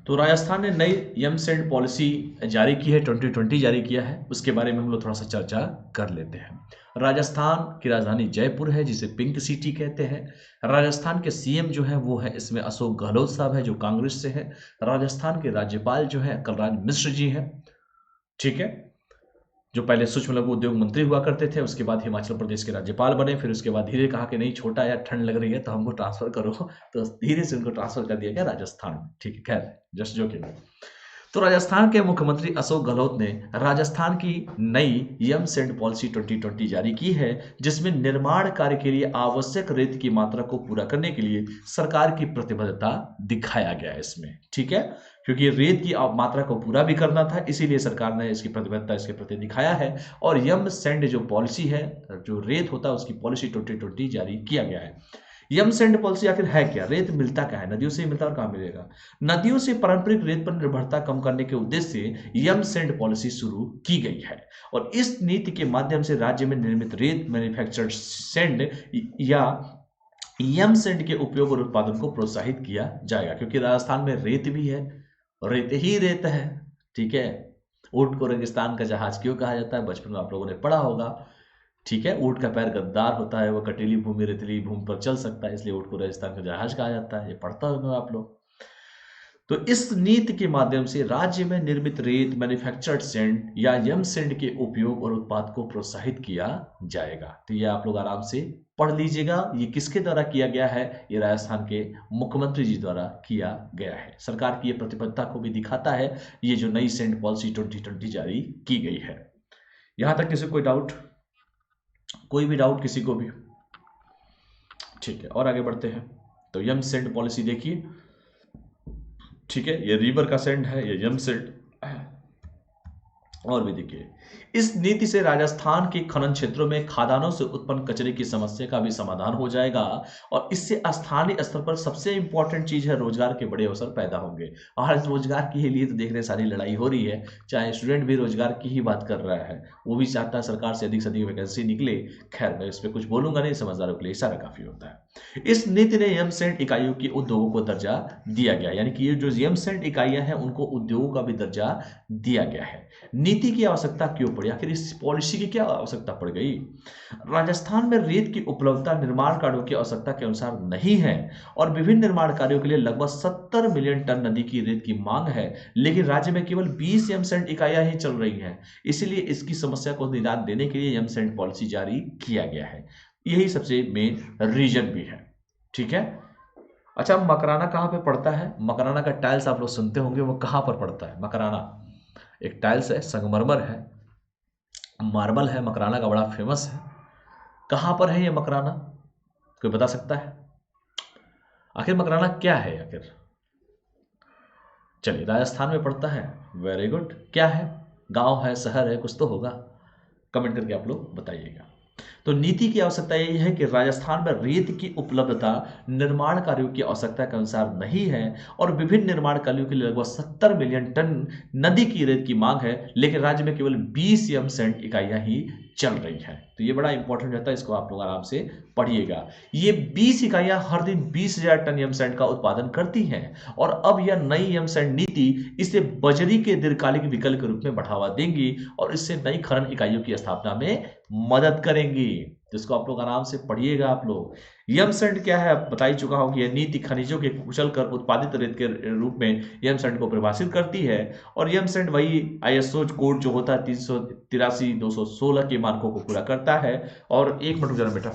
तो राजस्थान ने नई यम सेंड पॉलिसी जारी की है, 2020 जारी किया है। उसके बारे में हम लोग थोड़ा सा चर्चा कर लेते हैं। राजस्थान की राजधानी जयपुर है, जिसे पिंक सिटी कहते हैं। राजस्थान के सीएम जो है वो है इसमें अशोक गहलोत साहब है, जो कांग्रेस से है। राजस्थान के राज्यपाल जो है कलराज मिश्र जी हैं। ठीक है, जो पहले सूक्ष्म लघु उद्योग मंत्री हुआ करते थे, उसके बाद हिमाचल प्रदेश के राज्यपाल बने। फिर उसके बाद धीरे कहा कि नहीं छोटा यार ठंड लग रही है तो हमको ट्रांसफर करो, तो धीरे से उनको ट्रांसफर कर दिया गया राजस्थान में। ठीक है, खैर जस्ट जोकिंग। तो राजस्थान के मुख्यमंत्री अशोक गहलोत ने राजस्थान की नई यम सेंड पॉलिसी 2020 जारी की है, जिसमें निर्माण कार्य के लिए आवश्यक रेत की मात्रा को पूरा करने के लिए सरकार की प्रतिबद्धता दिखाया गया है इसमें। ठीक है, क्योंकि रेत की मात्रा को पूरा भी करना था, इसीलिए सरकार ने इसकी प्रतिबद्धता इसके प्रति दिखाया है। और यम सेंड जो पॉलिसी है, जो रेत होता है, उसकी पॉलिसी 2020 जारी किया गया है। यम सेंड पॉलिसी आखिर है क्या, रेत मिलता क्या है, नदियों से ही मिलता और कहां मिलेगा। नदियों से पारंपरिक रेत पर निर्भरता कम करने के उद्देश्य से यम सेंड पॉलिसी शुरू की गई है। और इस नीति के माध्यम से राज्य में निर्मित रेत मैन्युफैक्चर्ड सेंड या यम सेंड के उपयोग और उत्पादन को प्रोत्साहित किया जाएगा, क्योंकि राजस्थान में रेत भी है, रेत ही रेत है। ठीक है, ऊंट को रेगिस्तान का जहाज क्यों कहा जाता है, बचपन में आप लोगों ने पढ़ा होगा। ठीक है, ऊंट का पैर गद्दार होता है, वह कटीली भूमि रेतीली भूमि पर चल सकता है, इसलिए ऊंट को राजस्थान का जहाज कहा जाता है। ये पढ़ता होगा आप लोग। तो इस नीति के माध्यम से राज्य में निर्मित रेत मैन्युफैक्चर्ड सेंड या यम सेंड के उपयोग और उत्पाद को प्रोत्साहित किया जाएगा। तो ये आप लोग आराम से पढ़ लीजिएगा। ये किसके द्वारा किया गया है, ये राजस्थान के मुख्यमंत्री जी द्वारा किया गया है। सरकार की ये प्रतिबद्धता को भी दिखाता है ये जो नई सेंड पॉलिसी 2020 जारी की गई है। यहां तक किसी कोई डाउट, कोई भी डाउट किसी को भी? ठीक है, और आगे बढ़ते हैं। तो यम सेंड पॉलिसी देखिए। ठीक है, ये रिवर का सेंड है, ये यम सेंड है। और भी देखिए, इस नीति से राजस्थान के खनन क्षेत्रों में खदानों से उत्पन्न कचरे की समस्या का भी समाधान हो जाएगा। और इससे स्थानीय स्तर पर सबसे इंपॉर्टेंट चीज है, रोजगार के बड़े अवसर पैदा होंगे। और रोजगार के लिए तो देख रहे सारी लड़ाई हो रही है, चाहे स्टूडेंट भी रोजगार की ही बात कर रहा है, वो भी चाहता है सरकार से अधिक वैकेंसी निकले। खैर मैं इस पर कुछ बोलूंगा नहीं, समझदारों के लिए इशारा काफी होता है। इस नीति ने यम सेंड इकाइयों की उद्योगों को दर्जा दिया गया, यानी कि ये जो यम सेंड इकाइयां हैं उनको उद्योगों का भी दर्जा दिया गया है। नीति की आवश्यकता क्यों पड़ी, आखिर इस पॉलिसी की क्या आवश्यकता पड़ गई? राजस्थान में रेत की उपलब्धता निर्माण कार्यों की आवश्यकता के अनुसार नहीं है और विभिन्न निर्माण कार्यों के लिए लगभग 70 मिलियन टन नदी की रेत की मांग है, लेकिन राज्य में केवल 20 यम सेंड इकाइयां ही चल रही हैं। इसलिए इसकी समस्या को निदान देने के लिए यम सेंड पॉलिसी जारी किया गया है। यही सबसे मेन रीजन भी है। ठीक है, अच्छा मकराना कहां पे पड़ता है? मकराना का टाइल्स आप लोग सुनते होंगे, वो कहां पर पड़ता है मकराना? एक टाइल्स है, संगमरमर है, मार्बल है, मकराना का बड़ा फेमस है। कहाँ पर है ये मकराना, कोई बता सकता है? आखिर मकराना क्या है आखिर? चलिए, राजस्थान में पड़ता है। Very good. क्या है? गांव है, शहर है, कुछ तो होगा। कमेंट करके आप लोग बताइएगा। तो नीति की आवश्यकता यही है कि राजस्थान में रेत की उपलब्धता निर्माण कार्यों की आवश्यकता के अनुसार नहीं है और विभिन्न निर्माण कार्यों के लिए लगभग 70 मिलियन टन नदी की रेत की मांग है, लेकिन राज्य में केवल 20 एम सैंड इकाइयां ही चल रही हैं। तो ये बड़ा इंपॉर्टेंट रहता है, इसको आप लोग आराम से पढ़िएगा। ये 20 इकाइयां हर दिन 20,000 टन एम सैंड का उत्पादन करती हैं और अब यह नई एम सैंड नीति इसे बजरी के दीर्घकालिक विकल्प के रूप में बढ़ावा देंगी और इससे नई खनन इकाइयों की स्थापना में मदद करेंगी। जिसको आप लोग आराम से पढ़िएगा। आप लोग यम सैंड क्या है बता ही चुका हूं कि यह नीति खनिजों के कुचल कर उत्पादित रेत के रूप में यम सैंड को परिभाषित करती है और यम सैंड वही आईएसओ कोड जो होता है 383-216 के मानकों को पूरा करता है। और एक मिनट जरा बेटा,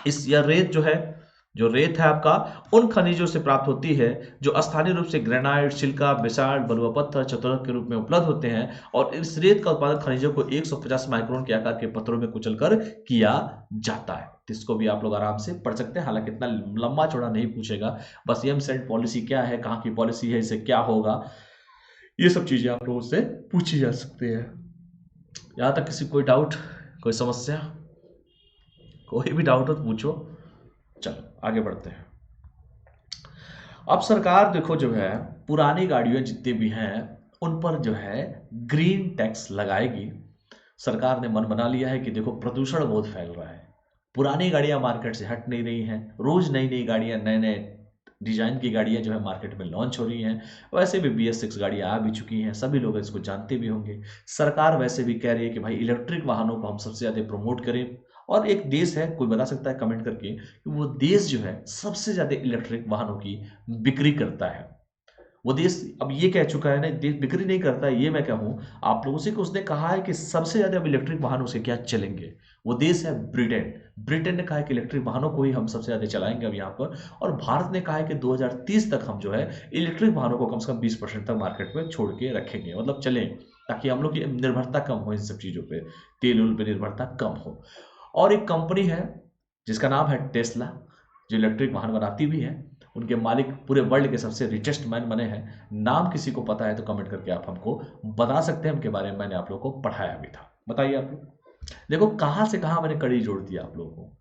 इस यह रेत जो है, जो रेत है आपका उन खनिजों से प्राप्त होती है जो स्थानीय रूप से ग्रेनाइट, सिलिका, बेसाल्ट, बलुआ पत्थर, चतुरक के रूप में उपलब्ध होते हैं और इस रेत का उत्पादन खनिजों को 150 माइक्रोन के आकार के पत्थरों में कुचलकर किया जाता है। इसको भी आप लोग आराम से पढ़ सकते हैं, हालांकि इतना लंबा चौड़ा नहीं पूछेगा। बस एम सेंड पॉलिसी क्या है, कहाँ की पॉलिसी है, इसे क्या होगा, ये सब चीजें आप लोगों से पूछी जा सकती है। यहाँ तक किसी कोई डाउट, कोई समस्या, कोई भी डाउट हो तो पूछो। चलो आगे बढ़ते हैं। अब सरकार देखो जो है पुरानी गाड़ियां जितनी भी हैं उन पर जो है ग्रीन टैक्स लगाएगी। सरकार ने मन बना लिया है कि देखो प्रदूषण बहुत फैल रहा है, पुरानी गाड़ियां मार्केट से हट नहीं रही हैं, रोज नई नई गाड़ियां, नए नए डिजाइन की गाड़ियां जो है मार्केट में लॉन्च हो रही हैं। वैसे भी BS6 गाड़ियां आ भी चुकी हैं, सभी लोग इसको जानते भी होंगे। सरकार वैसे भी कह रही है कि भाई इलेक्ट्रिक वाहनों को हम सबसे ज़्यादा प्रमोट करें। और एक देश है, कोई बता सकता है कमेंट करके, कि वो देश जो है सबसे ज़्यादा इलेक्ट्रिक वाहनों की बिक्री करता है। वो देश अब ये कह चुका है ना, देश बिक्री नहीं करता है, ये मैं कहूँ आप लोगों से कि उसने कहा है कि सबसे ज़्यादा अब इलेक्ट्रिक वाहनों से क्या चलेंगे। वो देश है ब्रिटेन। ब्रिटेन ने कहा है कि इलेक्ट्रिक वाहनों को ही हम सबसे ज़्यादा चलाएंगे अब यहाँ पर। और भारत ने कहा है कि 2030 तक हम जो है इलेक्ट्रिक वाहनों को कम से कम 20% तक मार्केट में छोड़ के रखेंगे, मतलब चलें, ताकि हम लोग की निर्भरता कम हो इन सब चीज़ों पर, तेल उल पर निर्भरता कम हो। और एक कंपनी है जिसका नाम है टेस्ला, जो इलेक्ट्रिक वाहन बनाती भी है। उनके मालिक पूरे वर्ल्ड के सबसे रिचेस्ट मैन बने हैं। नाम किसी को पता है तो कमेंट करके आप हमको बता सकते हैं, उनके बारे में मैंने आप लोगों को पढ़ाया भी था। बताइए आप लोग, देखो कहाँ से कहाँ मैंने कड़ी जोड़ दिया आप लोगों को।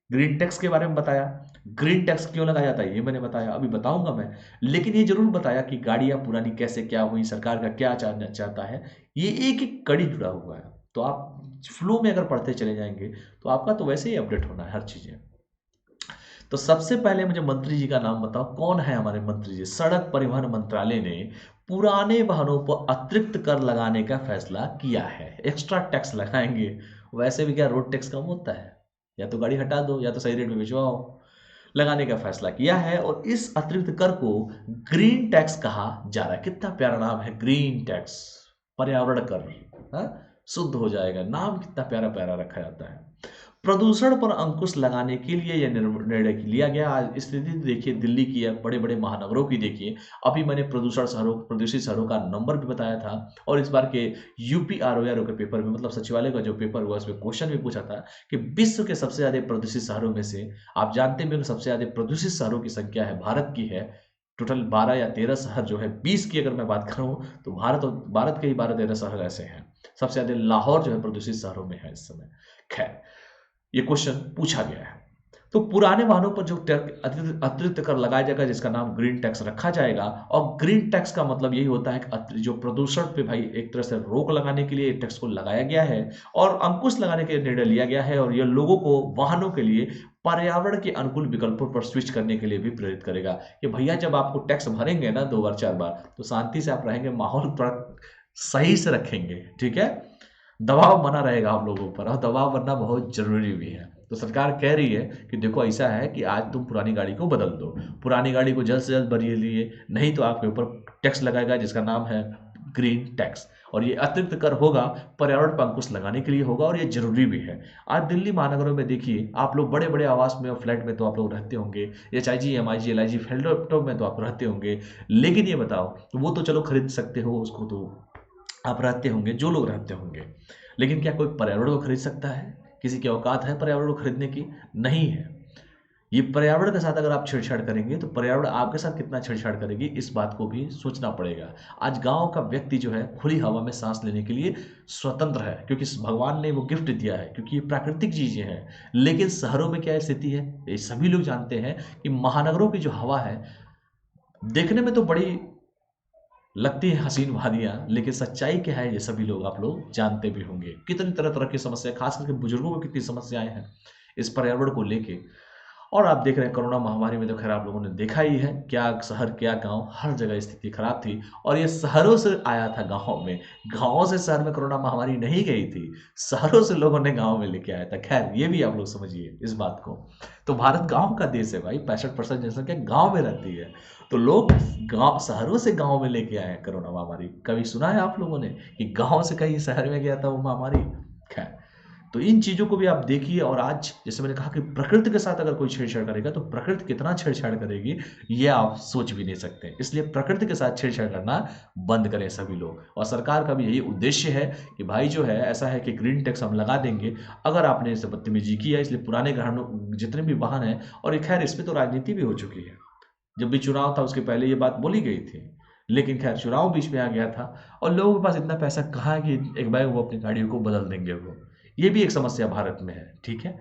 ग्रीन टैक्स के बारे में बताया, ग्रीन टैक्स क्यों लगाया जाता है ये मैंने बताया, अभी बताऊंगा मैं। लेकिन ये जरूर बताया कि गाड़ियां पुरानी कैसे क्या हुई, सरकार का क्या चाहता है, ये एक एक कड़ी जुड़ा हुआ है। तो आप फ्लो में अगर पढ़ते चले जाएंगे तो आपका तो वैसे ही अपडेट होना है हर चीजें। तो सबसे पहले मुझे मंत्री जी का नाम बताओ, कौन है हमारे मंत्री जी? सड़क परिवहन मंत्रालय ने पुराने वाहनों पर अतिरिक्त कर लगाने का फैसला किया है। एक्स्ट्रा टैक्स लगाएंगे। वैसे भी क्या रोड टैक्स कम होता है? या तो गाड़ी हटा दो या तो सही रेट में भिजवाओ। लगाने का फैसला किया है और इस अतिरिक्त कर को ग्रीन टैक्स कहा जा रहा है। कितना प्यारा नाम है, ग्रीन टैक्स, पर्यावरण कर। हाँ? शुद्ध हो जाएगा, नाम कितना प्यारा प्यारा रखा जाता है। प्रदूषण पर अंकुश लगाने के लिए यह निर्णय लिया गया। आज स्थिति देखिए दिल्ली की या बड़े बड़े महानगरों की देखिए। अभी मैंने प्रदूषित शहरों का नंबर भी बताया था और इस बार के UPROR के पेपर में, मतलब सचिवालय का जो पेपर हुआ, उसमें क्वेश्चन भी पूछा था कि विश्व के सबसे ज्यादा प्रदूषित शहरों में से आप जानते हैं सबसे ज्यादा प्रदूषित शहरों की संख्या है भारत की है। टोटल 12 या 13 शहर जो है, 20 की अगर मैं बात करूं तो भारत के ही 12-13 शहर ऐसे हैं। सबसे ज्यादा लाहौर जो है प्रदूषित शहरों में है इस समय। खैर, ये क्वेश्चन पूछा गया है। तो पुराने वाहनों पर जो अतिरिक्त कर लगाया जाएगा जिसका नाम ग्रीन टैक्स रखा जाएगा। और ग्रीन टैक्स का मतलब यही होता है कि जो प्रदूषण पे भाई एक तरह से रोक लगाने के लिए टैक्स को लगाया गया है और अंकुश लगाने के लिए निर्णय लिया गया है। और यह लोगों को वाहनों के लिए पर्यावरण के अनुकूल विकल्पों पर स्विच करने के लिए भी प्रेरित करेगा कि भैया जब आपको टैक्स भरेंगे ना 2 बार 4 बार तो शांति से आप रहेंगे, माहौल थोड़ा सही से रखेंगे, ठीक है। दबाव बना रहेगा आप लोगों पर और दबाव बनना बहुत जरूरी भी है। तो सरकार कह रही है कि देखो ऐसा है कि आज तुम पुरानी गाड़ी को बदल दो, पुरानी गाड़ी को जल्द से जल्द बदलिए, नहीं तो आपके ऊपर टैक्स लगाएगा जिसका नाम है ग्रीन टैक्स। और ये अतिरिक्त कर होगा, पर्यावरण पर अंकुश लगाने के लिए होगा और ये जरूरी भी है। आज दिल्ली महानगरों में देखिए, आप लोग बड़े बड़े आवास में और फ्लैट में तो आप लोग रहते होंगे, HIG MIG LIG फ्लैट में तो आप रहते होंगे। लेकिन ये बताओ, वो तो चलो खरीद सकते हो उसको, तो आप रहते होंगे, जो लोग रहते होंगे, लेकिन क्या कोई पर्यावरण को खरीद सकता है? किसी की औकात है पर्यावरण को खरीदने की? नहीं है। ये पर्यावरण के साथ अगर आप छेड़छाड़ करेंगे तो पर्यावरण आपके साथ कितना छेड़छाड़ करेगी, इस बात को भी सोचना पड़ेगा। आज गांव का व्यक्ति जो है खुली हवा में सांस लेने के लिए स्वतंत्र है, क्योंकि भगवान ने वो गिफ्ट दिया है, क्योंकि ये प्राकृतिक चीजें हैं। लेकिन शहरों में क्या स्थिति है, ये सभी लोग जानते हैं कि महानगरों की जो हवा है, देखने में तो बड़ी लगती है हसीन वादियाँ, लेकिन सच्चाई क्या है ये सभी लोग, आप लोग जानते भी होंगे। कितनी तरह तरह की समस्या, खास करके बुजुर्गों को कितनी समस्याएं हैं इस पर्यावरण को लेके। और आप देख रहे हैं कोरोना महामारी में तो खैर आप लोगों ने देखा ही है, क्या शहर क्या गांव, हर जगह स्थिति खराब थी। और ये शहरों से आया था गांव में, गांवों से शहर में कोरोना महामारी नहीं गई थी, शहरों से लोगों ने गांव में लेके आया था। खैर ये भी आप लोग समझिए इस बात को। तो भारत गांव का देश है भाई, 65% जनसंख्या गांव में रहती है। तो लोग गांव, शहरों से गांव में लेके आए हैं कोरोना महामारी। कभी सुना है आप लोगों ने कि गांव से कहीं शहर में गया था वो महामारी? खैर, तो इन चीज़ों को भी आप देखिए। और आज जैसे मैंने कहा कि प्रकृति के साथ अगर कोई छेड़छाड़ करेगा तो प्रकृति कितना छेड़छाड़ करेगी ये आप सोच भी नहीं सकते। इसलिए प्रकृति के साथ छेड़छाड़ करना बंद करें सभी लोग। और सरकार का भी यही उद्देश्य है कि भाई जो है ऐसा है कि ग्रीन टैक्स हम लगा देंगे अगर आपने इसे बदतमीजी की है। इसलिए पुराने घरानों जितने भी वाहन हैं, और ये खैर इस पर तो राजनीति भी हो चुकी है, जब भी चुनाव था उसके पहले ये बात बोली गई थी, लेकिन खैर चुनाव बीच में आ गया था और लोगों के पास इतना पैसा कहाँ है कि एक बार वो अपनी गाड़ियों को बदल देंगे। वो ये भी एक समस्या भारत में है, ठीक है।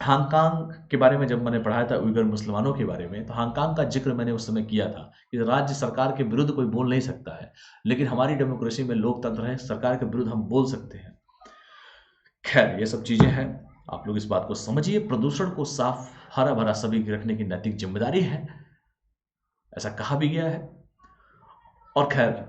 हांगकांग के बारे में जब मैंने पढ़ाया था, उइगर मुसलमानों के बारे में, तो हांगकांग का जिक्र मैंने उस समय किया था कि राज्य सरकार के विरुद्ध कोई बोल नहीं सकता है, लेकिन हमारी डेमोक्रेसी में लोकतंत्र है, सरकार के विरुद्ध हम बोल सकते हैं। खैर ये सब चीजें हैं, आप लोग इस बात को समझिए। प्रदूषण को साफ हरा भरा सभी की रखने की नैतिक जिम्मेदारी है, ऐसा कहा भी गया है। और खैर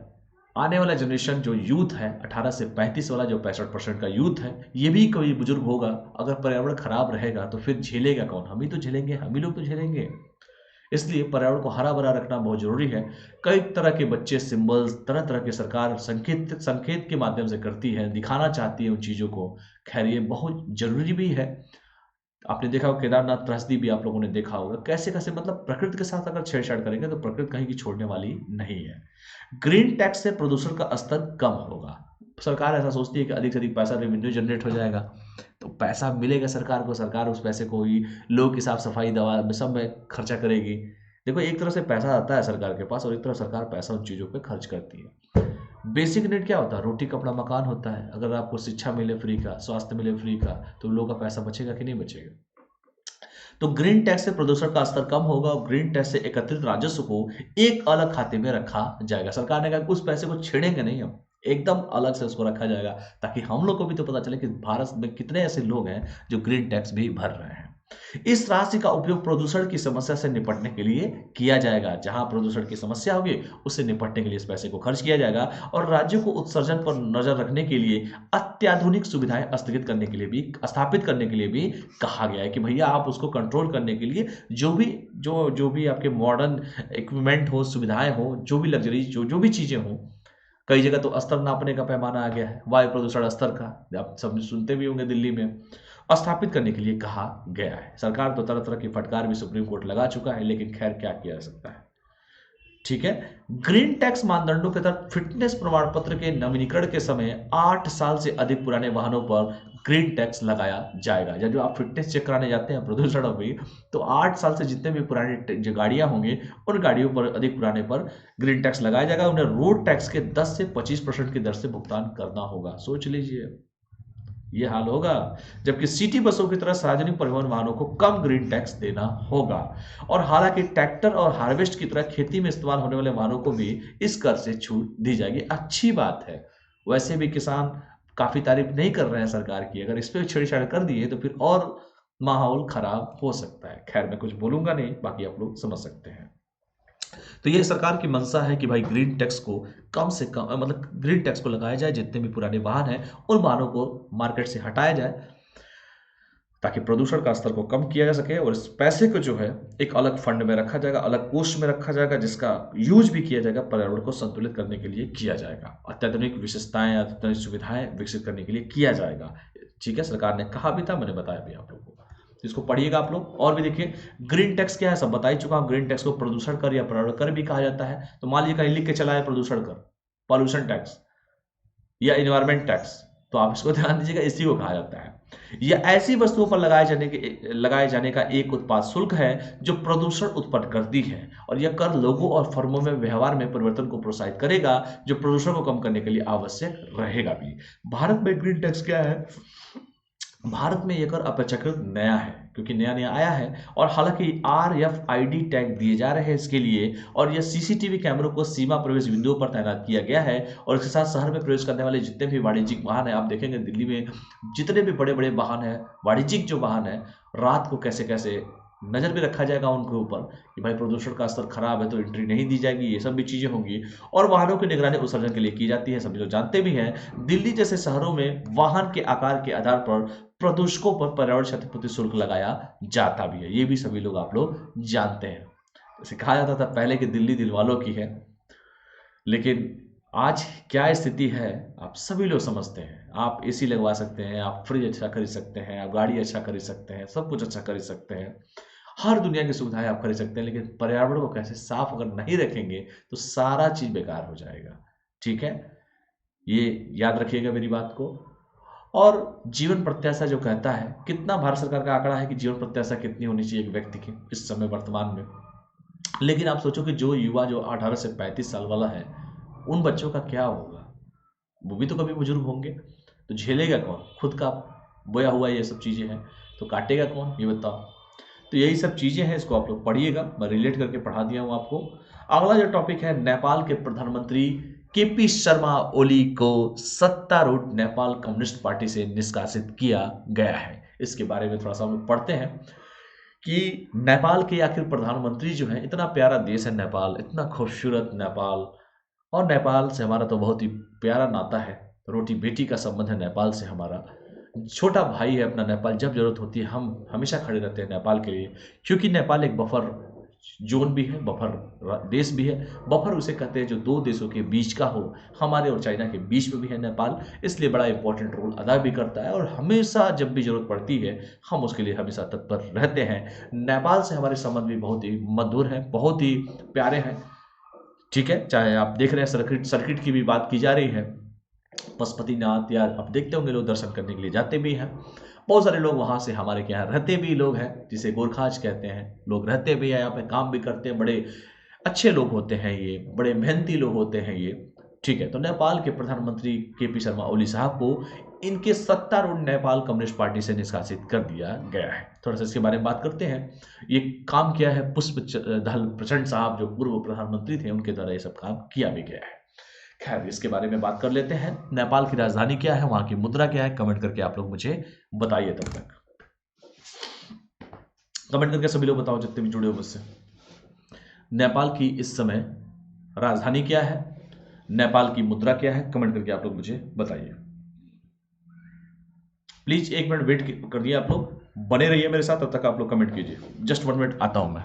आने वाला जनरेशन जो यूथ है 18 से 35 वाला, जो 65% का यूथ है, ये भी कोई बुजुर्ग होगा, अगर पर्यावरण खराब रहेगा तो फिर झेलेगा कौन? हम ही तो झेलेंगे, हम ही लोग तो झेलेंगे। इसलिए पर्यावरण को हरा भरा रखना बहुत जरूरी है। कई तरह के बच्चे सिंबल्स, तरह तरह के सरकार संकेत संकेत के माध्यम से करती है, दिखाना चाहती है उन चीजों को। खैर ये बहुत जरूरी भी है। आपने देखा होगा केदारनाथ त्रासदी भी आप लोगों ने देखा होगा, कैसे कैसे मतलब प्रकृति के साथ अगर छेड़छाड़ करेंगे तो प्रकृति कहीं की छोड़ने वाली नहीं है। ग्रीन टैक्स से प्रदूषण का स्तर कम होगा। सरकार ऐसा सोचती है कि अधिक से अधिक पैसा रेवेन्यू जनरेट हो जाएगा, तो पैसा मिलेगा सरकार को, सरकार उस पैसे को ही लोगों की साफ सफाई, दवा में, सब में खर्चा करेगी। देखो एक तरह से पैसा आता है सरकार के पास और एक तरफ सरकार पैसा उन चीज़ों पे खर्च करती है। बेसिक नीड क्या होता है? रोटी कपड़ा मकान होता है। अगर आपको शिक्षा मिले फ्री का, स्वास्थ्य मिले फ्री का, तो लोगों का पैसा बचेगा कि नहीं बचेगा? तो ग्रीन टैक्स से प्रदूषण का स्तर कम होगा और ग्रीन टैक्स से एकत्रित राजस्व को एक अलग खाते में रखा जाएगा। सरकार ने कहा कि उस पैसे को छेड़ेंगे नहीं, हम एकदम अलग से उसको रखा जाएगा, ताकि हम लोग को भी तो पता चले कि भारत में कितने ऐसे लोग हैं जो ग्रीन टैक्स भी भर रहे हैं। इस राशि का उपयोग प्रदूषण की समस्या से निपटने के लिए किया जाएगा। जहां प्रदूषण की समस्या होगी उससे निपटने के लिए इस पैसे को खर्च किया जाएगा। और राज्यों को उत्सर्जन पर नजर रखने के लिए अत्याधुनिक सुविधाएं स्थगित करने के लिए भी, स्थापित करने के लिए भी कहा गया है कि भैया आप उसको कंट्रोल करने के लिए जो भी आपके मॉडर्न इक्विपमेंट हो, सुविधाएं हो, जो भी लग्जरी जो भी चीजें हो। कई जगह तो स्तर नापने का पैमाना आ गया है, वायु प्रदूषण स्तर का, आप सब सुनते भी होंगे, दिल्ली में स्थापित करने के लिए कहा गया है। सरकार तो तरह तरह की फटकार भी सुप्रीम कोर्ट लगा चुका है, लेकिन खैर क्या किया जा सकता है, ठीक है। ग्रीन टैक्स मानदंडों के तहत फिटनेस प्रमाण पत्र के नवीनीकरण के समय 8 साल से अधिक पुराने वाहनों पर ग्रीन टैक्स लगाया जाएगा। जब आप फिटनेस चेक कराने जाते हैं प्रदूषण में, तो 8 साल से जितने भी पुराने जो गाड़ियां होंगी उन गाड़ियों पर, अधिक पुराने पर ग्रीन टैक्स लगाया जाएगा। उन्हें रोड टैक्स के 10 से 25% की दर से भुगतान करना होगा। सोच लीजिए ये हाल होगा। जबकि सिटी बसों की तरह सार्वजनिक परिवहन वाहनों को कम ग्रीन टैक्स देना होगा। और हालांकि ट्रैक्टर और हार्वेस्ट की तरह खेती में इस्तेमाल होने वाले वाहनों को भी इस कर से छूट दी जाएगी। अच्छी बात है। वैसे भी किसान काफी तारीफ नहीं कर रहे हैं सरकार की, अगर इस पर छेड़छाड़ कर दिए तो फिर और माहौल खराब हो सकता है। खैर मैं कुछ बोलूंगा नहीं, बाकी आप लोग समझ सकते हैं। तो ये सरकार की मंशा है कि भाई ग्रीन टैक्स को कम से कम, मतलब ग्रीन टैक्स को लगाया जाए, जितने भी पुराने वाहन हैं उन वाहनों को मार्केट से हटाया जाए, ताकि प्रदूषण का स्तर को कम किया जा सके। और इस पैसे को जो है एक अलग फंड में रखा जाएगा, अलग कोष में रखा जाएगा, जिसका यूज भी किया जाएगा, पर्यावरण को संतुलित करने के लिए किया जाएगा, अत्याधुनिक विशेषताएं, अत्याधुनिक सुविधाएं विकसित करने के लिए किया जाएगा। ठीक है, सरकार ने कहा भी था, मैंने बताया भी आप लोगों को, इसको पढ़िएगा आप लोग। और भी देखिए ग्रीन टैक्स क्या है, सब बता ही चुका हूं। ग्रीन टैक्स को प्रदूषण कर या पर्यावरण कर भी कहा जाता है। तो मान लीजिए कहीं लिख के चला है प्रदूषण कर, पॉल्यूशन टैक्स, या इन्वायरमेंट टैक्स, तो आप इसको ध्यान दीजिएगा, इसी को कहा जाता है। यह ऐसी वस्तुओं पर लगाए जाने का एक उत्पाद शुल्क है जो प्रदूषण उत्पन्न करती है, और यह कर लोगों और फर्मों में व्यवहार में परिवर्तन को प्रोत्साहित करेगा जो प्रदूषण को कम करने के लिए आवश्यक रहेगा भी। भारत में ग्रीन टैक्स क्या है? भारत में यह कर अपेक्षाकृत नया है, क्योंकि नया नया आया है, और हालांकि RFID टैग दिए जा रहे हैं इसके लिए, और यह CCTV कैमरों को सीमा प्रवेश बिंदुओं पर तैनात किया गया है, और इसके साथ शहर में प्रवेश करने वाले जितने भी वाणिज्यिक वाहन है, आप देखेंगे दिल्ली में जितने भी बड़े बड़े वाहन है, वाणिज्यिक जो वाहन है, रात को कैसे कैसे नजर भी रखा जाएगा उनके ऊपर कि भाई प्रदूषण का स्तर खराब है तो एंट्री नहीं दी जाएगी, ये सब भी चीजें होंगी। और वाहनों की निगरानी उत्सर्जन के लिए की जाती है, सभी लोग जानते भी हैं। दिल्ली जैसे शहरों में वाहन के आकार के आधार पर प्रदूषकों पर पर्यावरण क्षतिपूर्ति शुल्क लगाया जाता भी है, ये भी सभी लोग आप लोग जानते हैं। जैसे कहा जाता था पहले कि दिल्ली दिल वालों की है, लेकिन आज क्या स्थिति है आप सभी लोग समझते हैं। आप एसी लगवा सकते हैं, आप फ्रिज अच्छा खरीद सकते हैं, आप गाड़ी अच्छा खरीद सकते हैं, सब कुछ अच्छा खरीद सकते हैं, हर दुनिया की सुविधाएं आप खरीद सकते हैं, लेकिन पर्यावरण को कैसे साफ अगर नहीं रखेंगे तो सारा चीज बेकार हो जाएगा। ठीक है, ये याद रखिएगा मेरी बात को। और जीवन प्रत्याशा जो कहता है, कितना भारत सरकार का आंकड़ा है कि जीवन प्रत्याशा कितनी होनी चाहिए एक व्यक्ति की इस समय वर्तमान में। लेकिन आप सोचो कि जो युवा जो 18 से 35 साल वाला है, उन बच्चों का क्या होगा? वो भी तो कभी बुजुर्ग होंगे, तो झेलेगा कौन? खुद का बोया हुआ ये सब चीजें हैं, तो काटेगा कौन, ये बताओ। तो यही सब चीजें हैं, इसको आप लोग पढ़िएगा, मैं रिलेट करके पढ़ा दिया हूं आपको। अगला जो टॉपिक है, नेपाल के प्रधानमंत्री KP शर्मा ओली को सत्तारूढ़ नेपाल कम्युनिस्ट पार्टी से निष्कासित किया गया है। इसके बारे में थोड़ा सा हम लोग पढ़ते हैं कि नेपाल के आखिर प्रधानमंत्री जो है, इतना प्यारा देश है नेपाल, इतना खूबसूरत नेपाल, और नेपाल से हमारा तो बहुत ही प्यारा नाता है, रोटी बेटी का संबंध है नेपाल से हमारा। छोटा भाई है अपना नेपाल, जब जरूरत होती है हम हमेशा खड़े रहते हैं नेपाल के लिए, क्योंकि नेपाल एक बफर जोन भी है, बफर देश भी है। बफर उसे कहते हैं जो दो देशों के बीच का हो, हमारे और चाइना के बीच में भी है नेपाल, इसलिए बड़ा इंपॉर्टेंट रोल अदा भी करता है, और हमेशा जब भी जरूरत पड़ती है हम उसके लिए हमेशा तत्पर रहते हैं। नेपाल से हमारे संबंध भी बहुत ही मधुर हैं, बहुत ही प्यारे हैं। ठीक है, चाहे आप देख रहे हैं सर्किट सर्किट की भी बात की जा रही है, पशुपतिनाथ, या आप देखते होंगे लोग दर्शन करने के लिए जाते भी हैं। बहुत सारे लोग वहाँ से हमारे के यहाँ रहते भी लोग हैं, जिसे गोरखाज कहते हैं, लोग रहते भी हैं यहाँ पे, काम भी करते हैं, बड़े अच्छे लोग होते हैं ये, बड़े मेहनती लोग होते हैं ये। ठीक है, तो नेपाल के प्रधानमंत्री KP शर्मा ओली साहब को इनके सत्तारूढ़ नेपाल कम्युनिस्ट पार्टी से निष्कासित कर दिया गया है। थोड़ा सा इसके बारे में बात करते हैं। ये काम किया है पुष्प दहल प्रचंड साहब, जो पूर्व प्रधानमंत्री थे, उनके द्वारा ये सब काम किया भी गया है। खैर, इसके बारे में बात कर लेते हैं। नेपाल की राजधानी क्या है, वहां की मुद्रा क्या है, कमेंट करके आप लोग मुझे बताइए। तब तक कमेंट करके सभी लोग बताओ जितने भी जुड़े हो मुझसे। नेपाल की इस समय राजधानी क्या है, नेपाल की मुद्रा क्या है, कमेंट करके आप लोग मुझे बताइए। प्लीज 1 मिनट वेट कर दिए आप लोग, बने रहिए मेरे साथ, तब तक आप लोग कमेंट कीजिए। जस्ट 1 मिनट, आता हूं मैं।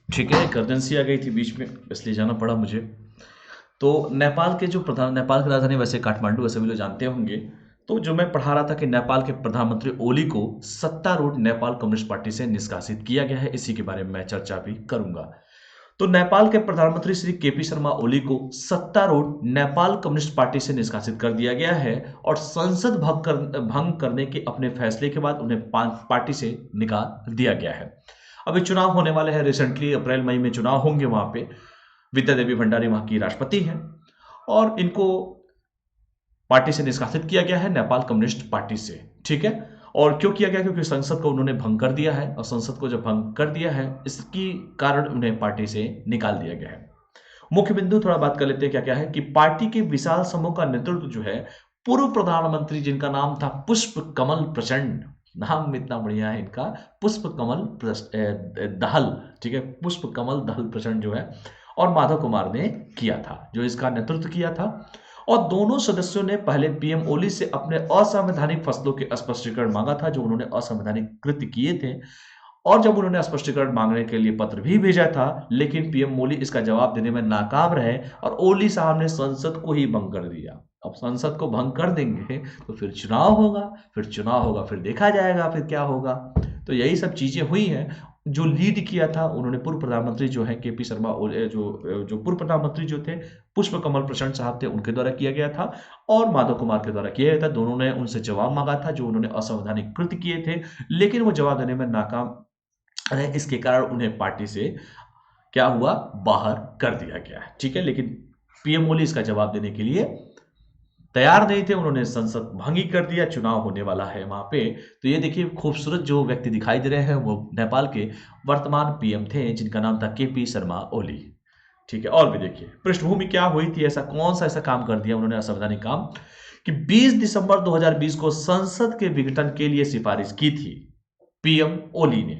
ठीक है, इमरजेंसी आ गई थी बीच में, इसलिए जाना पड़ा मुझे। तो नेपाल की राजधानी वैसे काठमांडू, वैसे भी लोग जानते होंगे। तो जो मैं पढ़ा रहा था कि नेपाल के प्रधानमंत्री ओली को सत्तारूढ़ नेपाल कम्युनिस्ट पार्टी से निष्कासित किया गया है, इसी के बारे में मैं चर्चा भी करूंगा। तो नेपाल के प्रधानमंत्री श्री केपी शर्मा ओली को सत्तारूढ़ नेपाल कम्युनिस्ट पार्टी से निष्कासित कर दिया गया है और संसद भंग करने के अपने फैसले के बाद उन्हें पार्टी से निकाल दिया गया है। अभी चुनाव होने वाले हैं, रिसेंटली अप्रैल मई में चुनाव होंगे वहां पे। विद्या देवी भंडारी वहां की राष्ट्रपति हैं और इनको पार्टी से निष्कासित किया गया है, नेपाल कम्युनिस्ट पार्टी से। ठीक है, और क्यों किया गया? क्योंकि संसद को उन्होंने भंग कर दिया है, और संसद को जब भंग कर दिया है इसकी कारण उन्हें पार्टी से निकाल दिया गया है। मुख्य बिंदु थोड़ा बात कर लेते हैं क्या क्या है कि पार्टी के विशाल समूह का नेतृत्व जो है पूर्व प्रधानमंत्री जिनका नाम था पुष्प कमल प्रचंड, नाम इतना बढ़िया है इनका, पुष्प कमल दहल, ठीक है, पुष्प कमल दहल प्रचंड जो है, और माधव कुमार ने किया था, जो इसका नेतृत्व किया था। और दोनों सदस्यों ने पहले पीएम ओली से अपने असंवैधानिक फैसलों के स्पष्टीकरण मांगा था, जो उन्होंने असंवैधानिक कृत्य किए थे। और जब उन्होंने स्पष्टीकरण मांगने के लिए पत्र भी भेजा था, लेकिन पीएम ओली इसका जवाब देने में नाकाम रहे और ओली साहब ने संसद को ही भंग कर दिया। अब संसद को भंग कर देंगे तो फिर चुनाव होगा, फिर देखा जाएगा फिर क्या होगा। तो यही सब चीजें हुई हैं। जो लीड किया था उन्होंने पूर्व प्रधानमंत्री जो है केपी शर्मा ओली, जो पूर्व प्रधानमंत्री जो थे पुष्प कमल प्रचंड साहब थे, उनके द्वारा किया गया था, और माधव कुमार के द्वारा किया गया था। दोनों ने उनसे जवाब मांगा था जो उन्होंने असंवैधानिक कृत्य किए थे, लेकिन वो जवाब देने में नाकाम रहे। इसके कारण उन्हें पार्टी से क्या हुआ, बाहर कर दिया गया है। ठीक है, लेकिन पीएम ओली इसका जवाब देने के लिए तैयार नहीं थे, उन्होंने संसद भंगी कर दिया। चुनाव होने वाला है वहां पे। तो ये देखिए, खूबसूरत जो व्यक्ति दिखाई दे रहे हैं वो नेपाल के वर्तमान पीएम थे, जिनका नाम था केपी शर्मा ओली। ठीक है, और भी देखिए पृष्ठभूमि क्या हुई थी, ऐसा कौन सा ऐसा काम कर दिया उन्होंने असंवैधानिक काम, कि 20 दिसंबर 2020 को संसद के विघटन के लिए सिफारिश की थी पीएम ओली ने,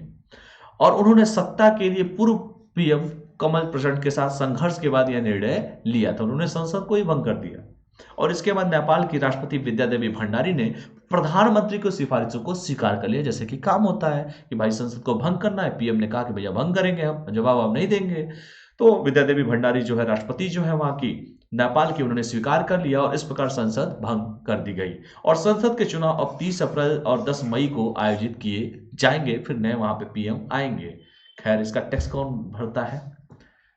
और उन्होंने सत्ता के लिए पूर्व पीएम कमल प्रचंड के साथ संघर्ष के बाद यह निर्णय लिया था। उन्होंने संसद को ही भंग कर दिया, और इसके बाद नेपाल की राष्ट्रपति विद्या देवी भंडारी ने प्रधानमंत्री को सिफारिशों को स्वीकार कर लिया, जैसे कि काम होता है कि भाई संसद को भंग करना है, पीएम ने कहा कि भैया भंग करेंगे, हम जवाब हम नहीं देंगे। तो विद्या देवी भंडारी जो है राष्ट्रपति जो है वहां की नेपाल की, उन्होंने स्वीकार कर लिया, और इस प्रकार संसद भंग कर दी गई। और संसद के चुनाव अब 30 अप्रैल और 10 मई को आयोजित किए जाएंगे, फिर नए वहां पे पीएम आएंगे। खैर, इसका टैक्स कौन भरता है?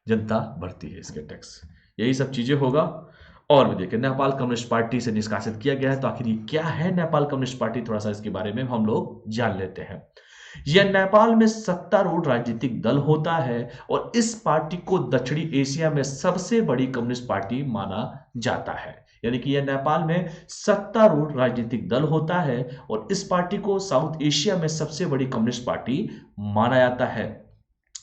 जनता भरती है इसके टैक्स। यही सब चीजें होगा। और भी देखिए, नेपाल कम्युनिस्ट पार्टी से निष्कासित किया गया है, तो आखिर ये क्या है नेपाल कम्युनिस्ट पार्टी, थोड़ा सा इसके बारे में हम लोग जान लेते हैं। यह नेपाल में सत्तारूढ़ राजनीतिक दल होता है, और इस पार्टी को दक्षिणी एशिया में सबसे बड़ी कम्युनिस्ट पार्टी माना जाता है। यानी कि यह नेपाल में सत्तारूढ़ राजनीतिक दल होता है, और इस पार्टी को साउथ एशिया में सबसे बड़ी कम्युनिस्ट पार्टी माना जाता है।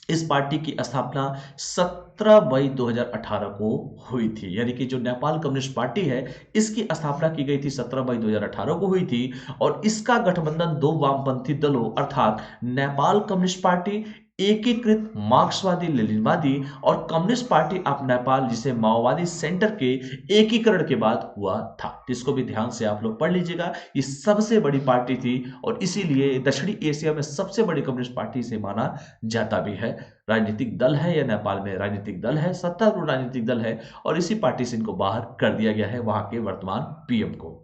इस पार्टी की स्थापना 17 मई 2018 को हुई थी। यानी कि जो नेपाल कम्युनिस्ट पार्टी है, इसकी स्थापना की गई थी 17 मई 2018 को हुई थी, और इसका गठबंधन दो वामपंथी दलों अर्थात नेपाल कम्युनिस्ट पार्टी एकीकृत मार्क्सवादी लेनिनवादी और कम्युनिस्ट पार्टी ऑफ नेपाल जिसे माओवादी सेंटर के एकीकरण के बाद हुआ था। इसको भी ध्यान से आप लोग पढ़ लीजिएगा। ये सबसे बड़ी पार्टी थी और इसीलिए दक्षिणी एशिया में सबसे बड़ी कम्युनिस्ट पार्टी से माना जाता भी है। राजनीतिक दल है या नेपाल में राजनीतिक दल है, सत्तारूढ़ राजनीतिक दल है और इसी पार्टी से इनको बाहर कर दिया गया है वहां के वर्तमान पीएम को।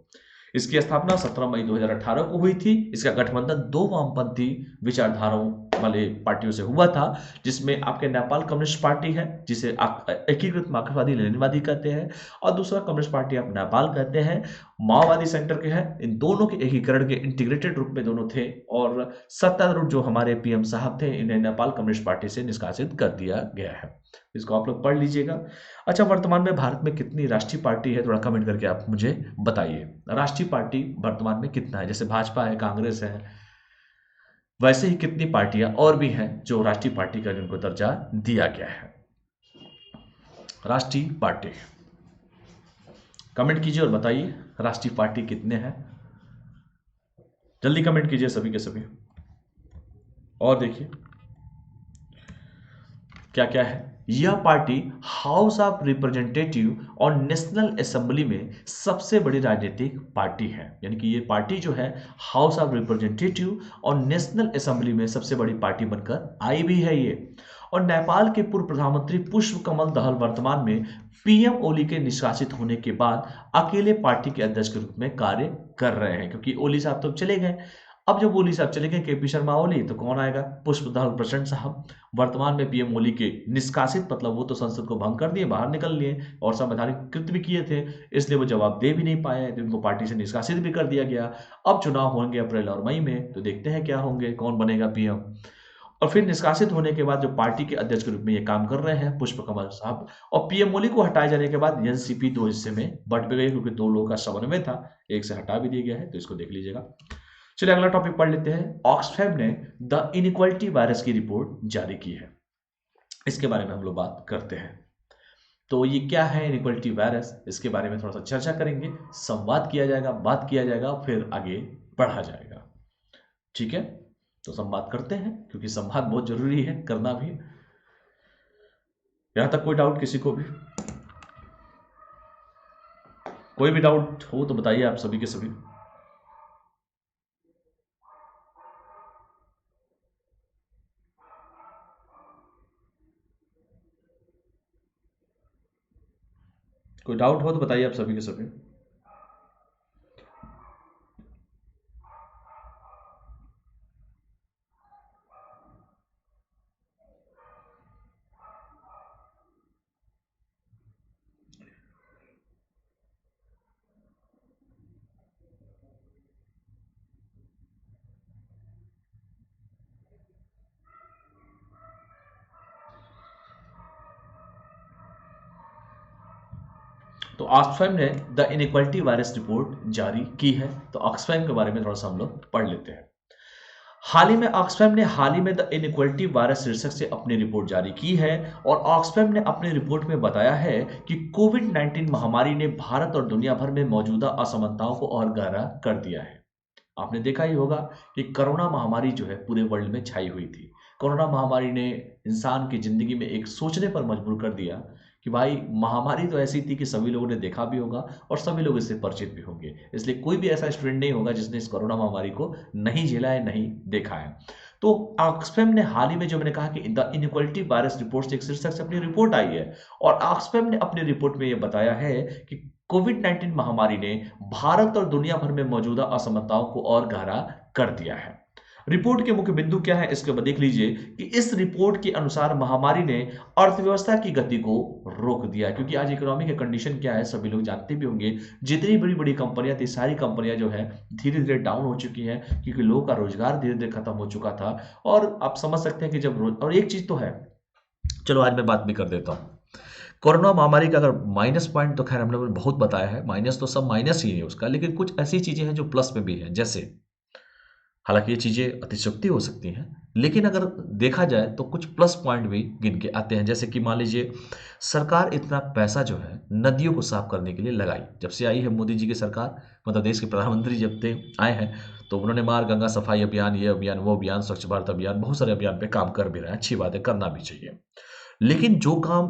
इसकी स्थापना 17 मई 2018 को हुई थी। इसका गठबंधन दो वामपंथी विचारधाराओं वाले पार्टियों से हुआ था, जिसमें आपके नेपाल कम्युनिस्ट पार्टी है जिसे आप एकीकृत मार्क्सवादी लेनिनवादी कहते हैं और दूसरा कम्युनिस्ट पार्टी आप नेपाल कहते हैं, माओवादी सेंटर के हैं। इन दोनों के एकीकरण के इंटीग्रेटेड रूप में दोनों थे और सत्तारूढ़ जो हमारे पीएम साहब थे इन्हें नेपाल कम्युनिस्ट पार्टी से निष्कासित कर दिया गया है। इसको आप लोग पढ़ लीजिएगा। अच्छा, वर्तमान में भारत में कितनी राष्ट्रीय पार्टी है, थोड़ा कमेंट करके आप मुझे बताइए। राष्ट्रीय पार्टी वर्तमान में कितना है? जैसे भाजपा है, कांग्रेस है, वैसे ही कितनी पार्टियां और भी हैं जो राष्ट्रीय पार्टी का जिनको दर्जा दिया गया है। राष्ट्रीय पार्टी कमेंट कीजिए और बताइए राष्ट्रीय पार्टी कितने हैं। जल्दी कमेंट कीजिए सभी के सभी। और देखिए क्या क्या है। यह पार्टी हाउस ऑफ रिप्रेजेंटेटिव और नेशनल असेंबली में सबसे बड़ी राजनीतिक पार्टी है। यानी कि ये पार्टी जो है हाउस ऑफ रिप्रेजेंटेटिव और नेशनल असेंबली में सबसे बड़ी पार्टी बनकर आई भी है ये। और नेपाल के पूर्व प्रधानमंत्री पुष्प कमल दहल वर्तमान में पीएम ओली के निष्कासित होने के बाद अकेले पार्टी के अध्यक्ष के रूप में कार्य कर रहे हैं, क्योंकि ओली साहब तो चले गए। अब जब ओली साहब चले गए, केपी शर्मा ओली, तो कौन आएगा? पुष्प दहल प्रचंड साहब। वर्तमान में पीएम ओली के निष्कासित मतलब वो तो संसद को भंग कर दिए, बाहर निकल लिए और संवैधानिक कृत्य भी किए थे, इसलिए वो जवाब दे भी नहीं पाए, तो उनको पार्टी से निष्कासित भी कर दिया गया। अब चुनाव होंगे अप्रैल और मई में, तो देखते हैं क्या होंगे, कौन बनेगा पीएम। और फिर निष्कासित होने के बाद जो पार्टी के अध्यक्ष के रूप में ये काम कर रहे हैं पुष्प कमल साहब, और पीएम ओली को हटाए जाने के बाद एनसीपी दो हिस्से में बंट गई, क्योंकि दो लोगों का समन्वय था, एक से हटा भी दिया गया है, तो इसको देख लीजिएगा। चलिए अगला टॉपिक पढ़ लेते हैं। ऑक्सफैम ने द इनइक्वालिटी वायरस की रिपोर्ट जारी की है, इसके बारे में हम लोग बात करते हैं। तो ये क्या है इनइक्वालिटी वायरस, इसके बारे में थोड़ा सा चर्चा करेंगे, संवाद किया जाएगा, बात किया जाएगा, फिर आगे बढ़ा जाएगा। ठीक है, तो संवाद करते हैं क्योंकि संवाद बहुत जरूरी है करना भी। यहां तक कोई डाउट किसी को भी? कोई भी डाउट हो तो बताइए आप सभी के सभी। कोई डाउट हो तो बताइए आप सभी के सभी। तो ऑक्सफैम ने द इनइक्वालिटी वायरस रिपोर्ट जारी की है, तो ऑक्सफैम के बारे में थोड़ा सा हम लोग पढ़ लेते हैं। ऑक्सफैम ने हाल ही में द इनइक्वालिटी वायरस शीर्षक से अपनी रिपोर्ट जारी की है और ऑक्सफैम ने अपनी रिपोर्ट में बताया है कि कोविड-19 महामारी ने भारत और दुनिया भर में मौजूदा असमानताओं को और गहरा कर दिया है। आपने देखा ही होगा कि कोरोना महामारी जो है पूरे वर्ल्ड में छाई हुई थी। कोरोना महामारी ने इंसान की जिंदगी में एक सोचने पर मजबूर कर दिया कि भाई महामारी तो ऐसी थी कि सभी लोगों ने देखा भी होगा और सभी लोग इससे परिचित भी होंगे, इसलिए कोई भी ऐसा स्टूडेंट नहीं होगा जिसने इस कोरोना महामारी को नहीं झेला है, नहीं देखा है। तो ऑक्सफैम ने हाल ही में जो मैंने कहा कि द इनइक्वालिटी वायरस रिपोर्ट से एक शीर्षक से अपनी रिपोर्ट आई है और ऑक्सफैम ने अपनी रिपोर्ट में यह बताया है कि कोविड-19 महामारी ने भारत और दुनिया भर में मौजूदा असमानताओं को और गहरा कर दिया है। रिपोर्ट के मुख्य बिंदु क्या है इसके बाद देख लीजिए कि इस रिपोर्ट के अनुसार महामारी ने अर्थव्यवस्था की गति को रोक दिया, क्योंकि आज इकोनॉमी की कंडीशन क्या है सभी लोग जानते भी होंगे। जितनी बड़ी बड़ी कंपनियां थी सारी कंपनियां जो है धीरे धीरे डाउन हो चुकी हैं, क्योंकि लोगों का रोजगार धीरे धीरे खत्म हो चुका था। और आप समझ सकते हैं कि जब और एक चीज तो है, चलो आज मैं बात भी कर देता हूँ। कोरोना महामारी का अगर माइनस पॉइंट तो खैर हमने बहुत बताया है, माइनस तो सब माइनस ही है उसका, लेकिन कुछ ऐसी चीजें हैं जो प्लस में भी है। जैसे हालांकि ये चीज़ें अतिशयोक्ति हो सकती हैं, लेकिन अगर देखा जाए तो कुछ प्लस पॉइंट भी गिन के आते हैं। जैसे कि मान लीजिए सरकार इतना पैसा जो है नदियों को साफ करने के लिए लगाई, जब से आई है मोदी जी की सरकार, मतलब देश के प्रधानमंत्री जब से आए हैं, तो उन्होंने मार गंगा सफाई अभियान, ये अभियान, वो अभियान, स्वच्छ भारत अभियान, बहुत सारे अभियान पे काम कर भी रहे हैं। अच्छी बात है, करना भी चाहिए। लेकिन जो काम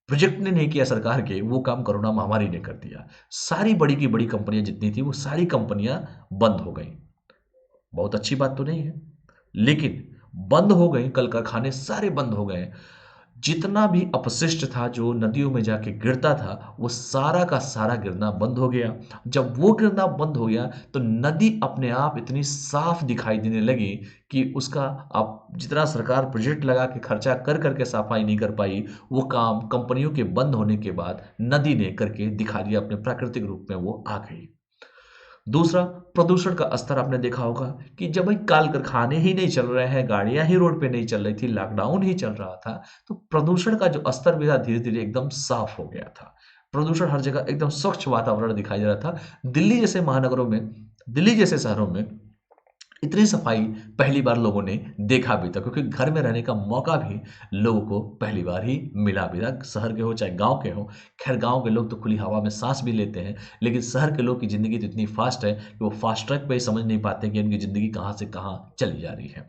प्रोजेक्ट ने नहीं किया सरकार के, वो काम कोरोना महामारी ने कर दिया। सारी बड़ी की बड़ी कंपनियां जितनी थी वो सारी कंपनियां बंद हो गई। बहुत अच्छी बात तो नहीं है, लेकिन बंद हो गए, कल कारखाने सारे बंद हो गए। जितना भी अपशिष्ट था जो नदियों में जाके गिरता था, वो सारा का सारा गिरना बंद हो गया। जब वो गिरना बंद हो गया तो नदी अपने आप इतनी साफ दिखाई देने लगी कि उसका आप जितना सरकार प्रोजेक्ट लगा के खर्चा कर करके सफाई नहीं कर पाई, वो काम कंपनियों के बंद होने के बाद नदी ने करके दिखा दिया, अपने प्राकृतिक रूप में वो आ गई। दूसरा, प्रदूषण का स्तर आपने देखा होगा कि जब भाई कल कारखाने ही नहीं चल रहे हैं, गाड़ियां ही रोड पे नहीं चल रही थी, लॉकडाउन ही चल रहा था, तो प्रदूषण का जो स्तर भी था धीरे धीरे एकदम साफ हो गया था। प्रदूषण हर जगह एकदम स्वच्छ वातावरण दिखाई दे रहा था। दिल्ली जैसे महानगरों में, दिल्ली जैसे शहरों में इतनी सफाई पहली बार लोगों ने देखा भी था, क्योंकि घर में रहने का मौका भी लोगों को पहली बार ही मिला भी था। शहर के हो चाहे गांव के हो, खैर गांव के लोग तो खुली हवा में सांस भी लेते हैं, लेकिन शहर के लोग की ज़िंदगी तो इतनी फास्ट है कि वो फास्ट ट्रैक पे ही समझ नहीं पाते कि उनकी ज़िंदगी कहाँ से कहाँ चली जा रही है।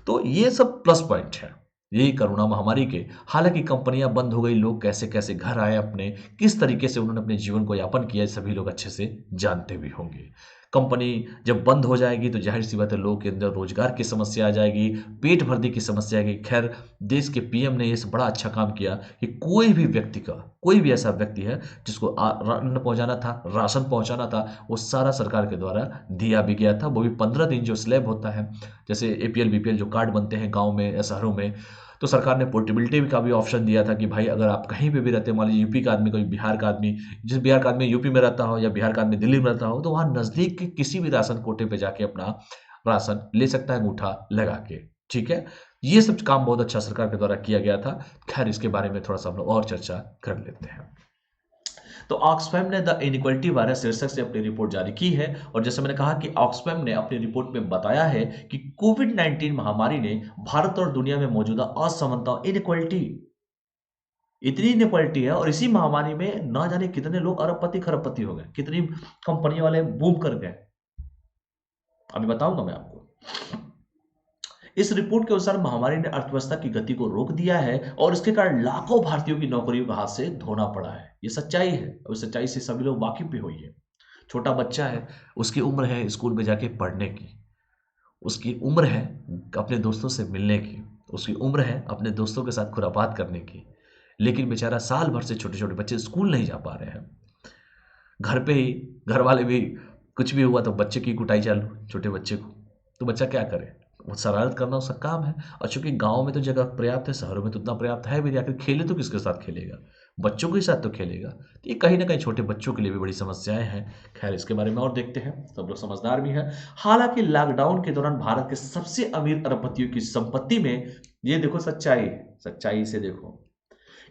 तो ये सब प्लस पॉइंट है यही कोरोना महामारी के। हालांकि कंपनियां बंद हो गई, लोग कैसे कैसे घर आए, अपने किस तरीके से उन्होंने अपने जीवन को यापन किया, सभी लोग अच्छे से जानते भी होंगे। कंपनी जब बंद हो जाएगी तो जाहिर सी बात है लोगों के अंदर रोजगार की समस्या आ जाएगी, पेट भरने की समस्या आएगी। खैर देश के पीएम ने ये बड़ा अच्छा काम किया कि कोई भी व्यक्ति का, कोई भी ऐसा व्यक्ति है जिसको अन्न पहुंचाना था, राशन पहुंचाना था, वो सारा सरकार के द्वारा दिया भी गया था। वो भी 15 दिन जो स्लैब होता है, जैसे एपीएल बीपीएल जो कार्ड बनते हैं गांव में या शहरों में, तो सरकार ने पोर्टेबिलिटी का भी ऑप्शन दिया था कि भाई अगर आप कहीं पे भी रहते हैं, मान लीजिए यूपी का आदमी, कोई बिहार का आदमी, जिस बिहार का आदमी यूपी में रहता हो या बिहार का आदमी दिल्ली में रहता हो, तो वहाँ नज़दीक के किसी भी राशन कोटे पे जाके अपना राशन ले सकता है अंगूठा लगा के। ठीक है, ये सब काम बहुत अच्छा सरकार के द्वारा किया गया था। खैर इसके बारे में थोड़ा सा हम लोग और चर्चा कर लेते हैं। तो ऑक्सफैम ने द इनइक्वालिटी वायरस शीर्षक से अपनी रिपोर्ट जारी की है, और जैसे मैंने कहा कि ऑक्सफैम ने अपनी रिपोर्ट में बताया है कि कोविड 19 महामारी ने भारत और दुनिया में मौजूदा असमानता, इनइक्वालिटी, इतनी इनइक्वालिटी है, और इसी महामारी में ना जाने कितने लोग अरबपति खरबपति हो गए, कितनी कंपनी वाले बूम कर गए, अभी बताऊंगा मैं आपको। इस रिपोर्ट के अनुसार महामारी ने अर्थव्यवस्था की गति को रोक दिया है और इसके कारण लाखों भारतीयों की नौकरियों का हाथ से धोना पड़ा है। ये सच्चाई है और इस सच्चाई से सभी लोग वाकिफ भी हुई है। छोटा बच्चा है, उसकी उम्र है स्कूल में जाके पढ़ने की, उसकी उम्र है अपने दोस्तों से मिलने की, उसकी उम्र है अपने दोस्तों के साथ खुरापात करने की, लेकिन बेचारा साल भर से छोटे छोटे बच्चे स्कूल नहीं जा पा रहे हैं। घर पे ही घर वाले भी कुछ भी हुआ तो बच्चे की कुटाई चालू, छोटे बच्चे को, तो बच्चा क्या करे, वो शरारत करना उसका काम है। और चूंकि गांव में तो जगह पर्याप्त है, शहरों में तो उतना पर्याप्त है भी नहीं, आखिर खेले तो किसके साथ खेलेगा, बच्चों के साथ तो खेलेगा। तो ये कहीं ना कहीं छोटे बच्चों के लिए भी बड़ी समस्याएं हैं। खैर इसके बारे में और देखते हैं, सब लोग समझदार भी हैं। हालांकि लॉकडाउन के दौरान भारत के सबसे अमीर अरबपतियों की संपत्ति में, ये देखो सच्चाई, सच्चाई से देखो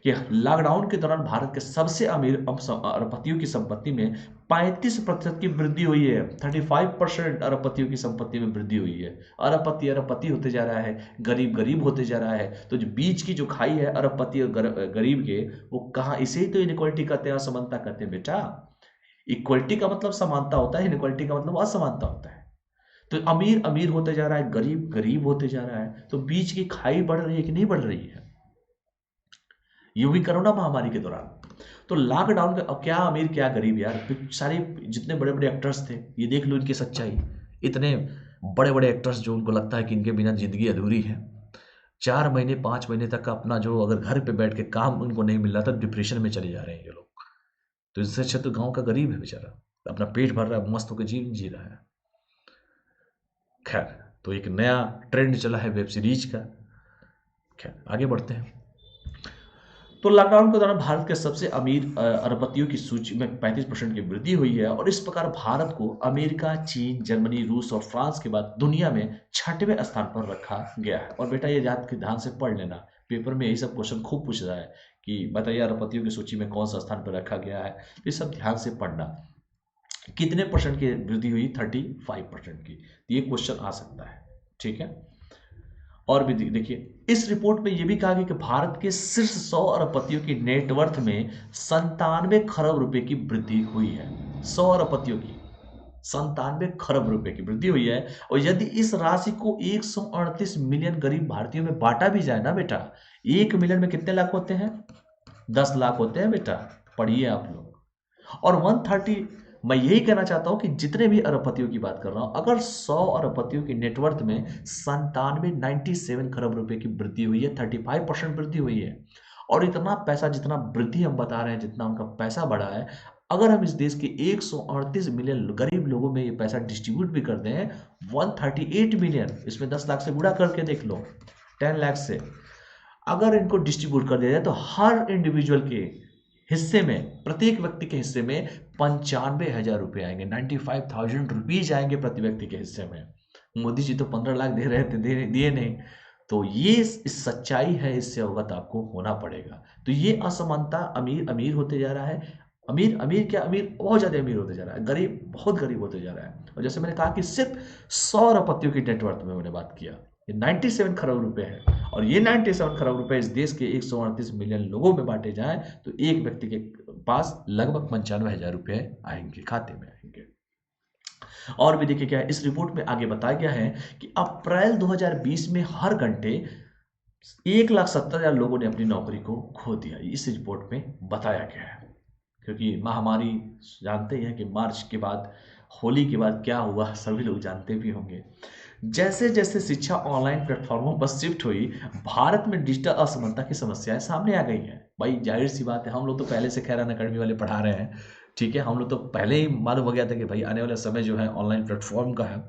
कि लॉकडाउन के दौरान भारत के सबसे अमीर अरबपतियों की संपत्ति में 35% की वृद्धि हुई है। 35% अरबपतियों की संपत्ति में वृद्धि हुई है। अरबपति अरबपति होते जा रहा है, गरीब गरीब होते जा रहा है। तो जो बीच की जो खाई है अरबपति और गरीब के, वो कहाँ, इसे ही तो इनइक्वालिटी कहते हैं, असमानता कहते हैं बेटा। इक्वलिटी का मतलब समानता होता है, इनइक्वालिटी का मतलब असमानता होता है। तो अमीर अमीर होते जा रहा है, गरीब गरीब होते जा रहा है, तो बीच की खाई बढ़ रही है कि नहीं बढ़ रही है? ये भी कोरोना महामारी के दौरान। तो लॉकडाउन का अब क्या अमीर क्या गरीब यार, सारे जितने बड़े बड़े एक्टर्स थे, ये देख लो इनकी सच्चाई। इतने बड़े बड़े एक्टर्स जो उनको लगता है कि इनके बिना जिंदगी अधूरी है, 4 महीने 5 महीने तक अपना जो अगर घर पे बैठ के काम उनको नहीं मिल रहा था, डिप्रेशन में चले जा रहे हैं ये लोग। तो इससे अच्छा तो गांव का गरीब है बेचारा, अपना पेट भर रहा है, मस्त होकर जीवन जी रहा है। खैर, तो एक नया ट्रेंड चला है वेब सीरीज का। खैर आगे बढ़ते हैं। तो लॉकडाउन के दौरान भारत के सबसे अमीर अरबपतियों की सूची में 35% की वृद्धि हुई है, और इस प्रकार भारत को अमेरिका, चीन, जर्मनी, रूस और फ्रांस के बाद दुनिया में 6वें स्थान पर रखा गया है। और बेटा ये याद के ध्यान से पढ़ लेना, पेपर में यही सब क्वेश्चन खूब पूछ रहा है कि बताइए अरबपतियों की सूची में कौन सा स्थान पर रखा गया है, तो ये सब ध्यान से पढ़ना। कितने परसेंट की वृद्धि हुई? 35% की। ये क्वेश्चन आ सकता है, ठीक है। और भी देखिए, इस रिपोर्ट में यह भी कहा गया कि भारत के शीर्ष 100 अरबपतियों की नेटवर्थ में 97 खरब रुपए की वृद्धि हुई है। 100 अरबपतियों की 97 खरब रुपए की वृद्धि हुई है। और यदि इस राशि को 138 मिलियन गरीब भारतीयों में बांटा भी जाए ना बेटा, 1 मिलियन में कितने लाख होते हैं? 10 लाख होते हैं बेटा, पढ़िए आप लोग। और 130, मैं यही कहना चाहता हूं कि जितने भी अरबपतियों की बात कर रहा हूं, अगर 100 अरबपतियों की नेटवर्थ में 97 खरब रुपए की वृद्धि हुई है, 35% वृद्धि हुई है, और इतना पैसा जितना वृद्धि हम बता रहे हैं, जितना उनका पैसा बढ़ा है, अगर हम इस देश के 138 मिलियन गरीब लोगों में ये पैसा डिस्ट्रीब्यूट भी कर दें, 138 मिलियन, इसमें 10 लाख से गुणा करके देख लो, 10 लाख से अगर इनको डिस्ट्रीब्यूट कर दिया जाए, तो हर इंडिविजुअल के हिस्से में, प्रत्येक व्यक्ति के हिस्से में 95,000 रुपए आएंगे, 95,000 रुपीज आएंगे प्रति व्यक्ति के हिस्से में। मोदी जी तो 15 लाख दे रहे थे, दिए नहीं। तो ये इस सच्चाई है, इससे अवगत आपको होना पड़ेगा। तो ये असमानता, अमीर अमीर होते जा रहा है, अमीर अमीर क्या, अमीर बहुत ज्यादा अमीर होते जा रहा है, गरीब बहुत गरीब होते जा रहा है। और जैसे मैंने कहा कि सिर्फ 100 अरबपतियों की नेटवर्थ में मैंने बात किया, ये 97 खरब रुपए है, और ये 97 खरब रुपए इस देश के 138 मिलियन लोगों में बांटे जाएं, तो एक व्यक्ति के पास लगभग 95,000 रुपए आएंगे, खाते में आएंगे। और भी देखिए क्या है, इस रिपोर्ट में आगे बताया गया है कि अप्रैल 2020 में हर घंटे 1,70,000 लोगों ने अपनी नौकरी को खो दिया, इस रिपोर्ट में बताया गया है। क्योंकि महामारी, जानते हैं कि मार्च के बाद, होली के बाद क्या हुआ, सभी लोग जानते भी होंगे। जैसे जैसे शिक्षा ऑनलाइन प्लेटफॉर्मों पर शिफ्ट हुई, भारत में डिजिटल असमानता की समस्याएं सामने आ गई हैं। भाई जाहिर सी बात है, हम लोग तो पहले से खैर अनअकैडमी वाले पढ़ा रहे हैं, ठीक है, हम लोग तो पहले ही मालूम हो गया था कि भाई आने वाला समय जो है ऑनलाइन प्लेटफॉर्म का है।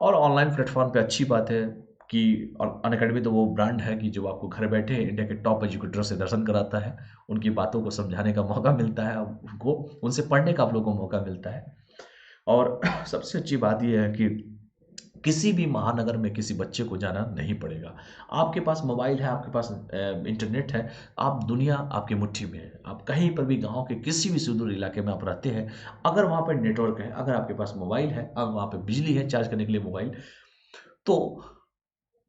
और ऑनलाइन प्लेटफॉर्म पे अच्छी बात है कि अनअकैडमी तो वो ब्रांड है कि जो आपको घर बैठे इंडिया के टॉप एजुकेटर से दर्शन कराता है, उनकी बातों को समझाने का मौका मिलता है, उनको उनसे पढ़ने का आप लोगों को मौका मिलता है। और सबसे अच्छी बात यह है कि किसी भी महानगर में किसी बच्चे को जाना नहीं पड़ेगा। आपके पास मोबाइल है, आपके पास इंटरनेट है, आप दुनिया आपकी मुट्ठी में है। आप कहीं पर भी, गांव के किसी भी सुदूर इलाके में आप रहते हैं, अगर वहाँ पर नेटवर्क है, अगर आपके पास मोबाइल है, अगर वहाँ पर बिजली है चार्ज करने के लिए मोबाइल, तो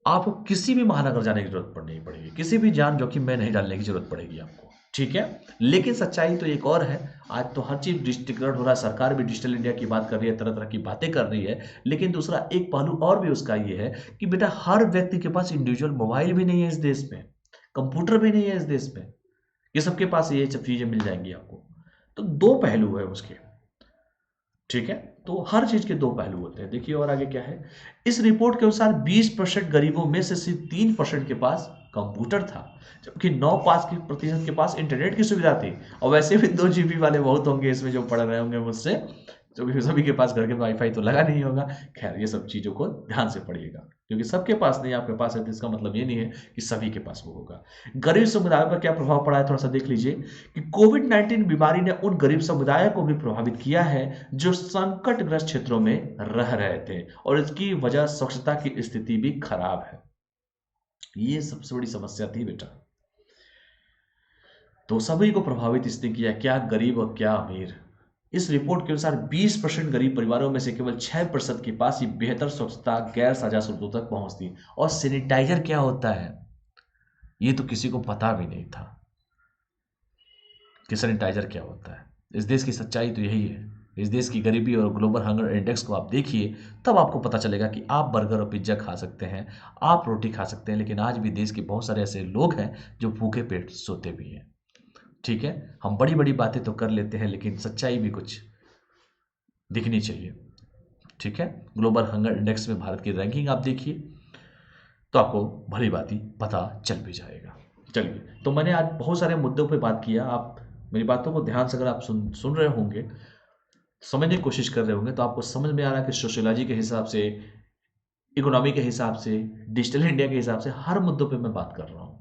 आपको किसी भी महानगर जाने की जरूरत नहीं पड़ेगी, किसी भी जान जोखिम में नहीं डालने की जरूरत पड़ेगी आपको, ठीक है। लेकिन सच्चाई तो एक और है, आज तो हर चीज डिजिटलीकरण हो रहा है, सरकार भी डिजिटल इंडिया की बात कर रही है, तरह तरह की बातें कर रही है। लेकिन दूसरा एक पहलू और भी उसका ये है कि बेटा हर व्यक्ति के पास इंडिविजुअल मोबाइल भी नहीं है इस देश में, कंप्यूटर भी नहीं है इस देश में, ये सबके पास ये सब चीजें मिल जाएंगी आपको। तो दो पहलू है उसके, ठीक है। तो हर चीज के दो पहलू होते हैं। देखिए और आगे क्या है, इस रिपोर्ट के अनुसार 20% गरीबों में से सिर्फ 3% के पास कंप्यूटर था, जबकि 9% के पास इंटरनेट की सुविधा थी। और वैसे भी 2 GB वाले बहुत होंगे इसमें जो पढ़ रहे होंगे मुझसे, जो सभी के पास घर के वाईफाई तो लगा नहीं होगा। खैर ये सब चीजों को ध्यान से पढ़िएगा, क्योंकि सबके पास नहीं, आपके पास है तो इसका मतलब ये नहीं है कि सभी के पास वो होगा। गरीब समुदाय पर क्या प्रभाव पड़ा है, थोड़ा सा देख लीजिए कि कोविड-19 बीमारी ने उन गरीब समुदायों को भी प्रभावित किया है जो संकटग्रस्त क्षेत्रों में रह रहे थे, और इसकी वजह स्वच्छता की स्थिति भी खराब है। ये सबसे बड़ी समस्या थी बेटा। तो सभी को प्रभावित इसने किया, क्या गरीब और क्या अमीर। इस रिपोर्ट के अनुसार 20% गरीब परिवारों में से केवल 6% के पास ही बेहतर स्वच्छता गैर साझा स्रोतों तक पहुंचती। और सैनिटाइजर क्या होता है, ये तो किसी को पता भी नहीं था कि सैनिटाइजर क्या होता है। इस देश की सच्चाई तो यही है। इस देश की गरीबी और ग्लोबल हंगर इंडेक्स को आप देखिए, तब आपको पता चलेगा कि आप बर्गर और पिज्जा खा सकते हैं, आप रोटी खा सकते हैं, लेकिन आज भी देश के बहुत सारे ऐसे लोग हैं जो भूखे पेट सोते भी हैं, ठीक है। हम बड़ी बड़ी बातें तो कर लेते हैं, लेकिन सच्चाई भी कुछ दिखनी चाहिए, ठीक है। ग्लोबल हंगर इंडेक्स में भारत की रैंकिंग आप देखिए, तो आपको भली बात ही पता चल भी जाएगा। चलिए, तो मैंने आज बहुत सारे मुद्दों पे बात किया। आप मेरी बातों को ध्यान से अगर आप सुन रहे होंगे, समझने की कोशिश कर रहे होंगे, तो आपको समझ में आ रहा है कि सोशियोलॉजी के हिसाब से, इकोनॉमी के हिसाब से, डिजिटल इंडिया के हिसाब से हर मुद्दों पे मैं बात कर रहा हूँ,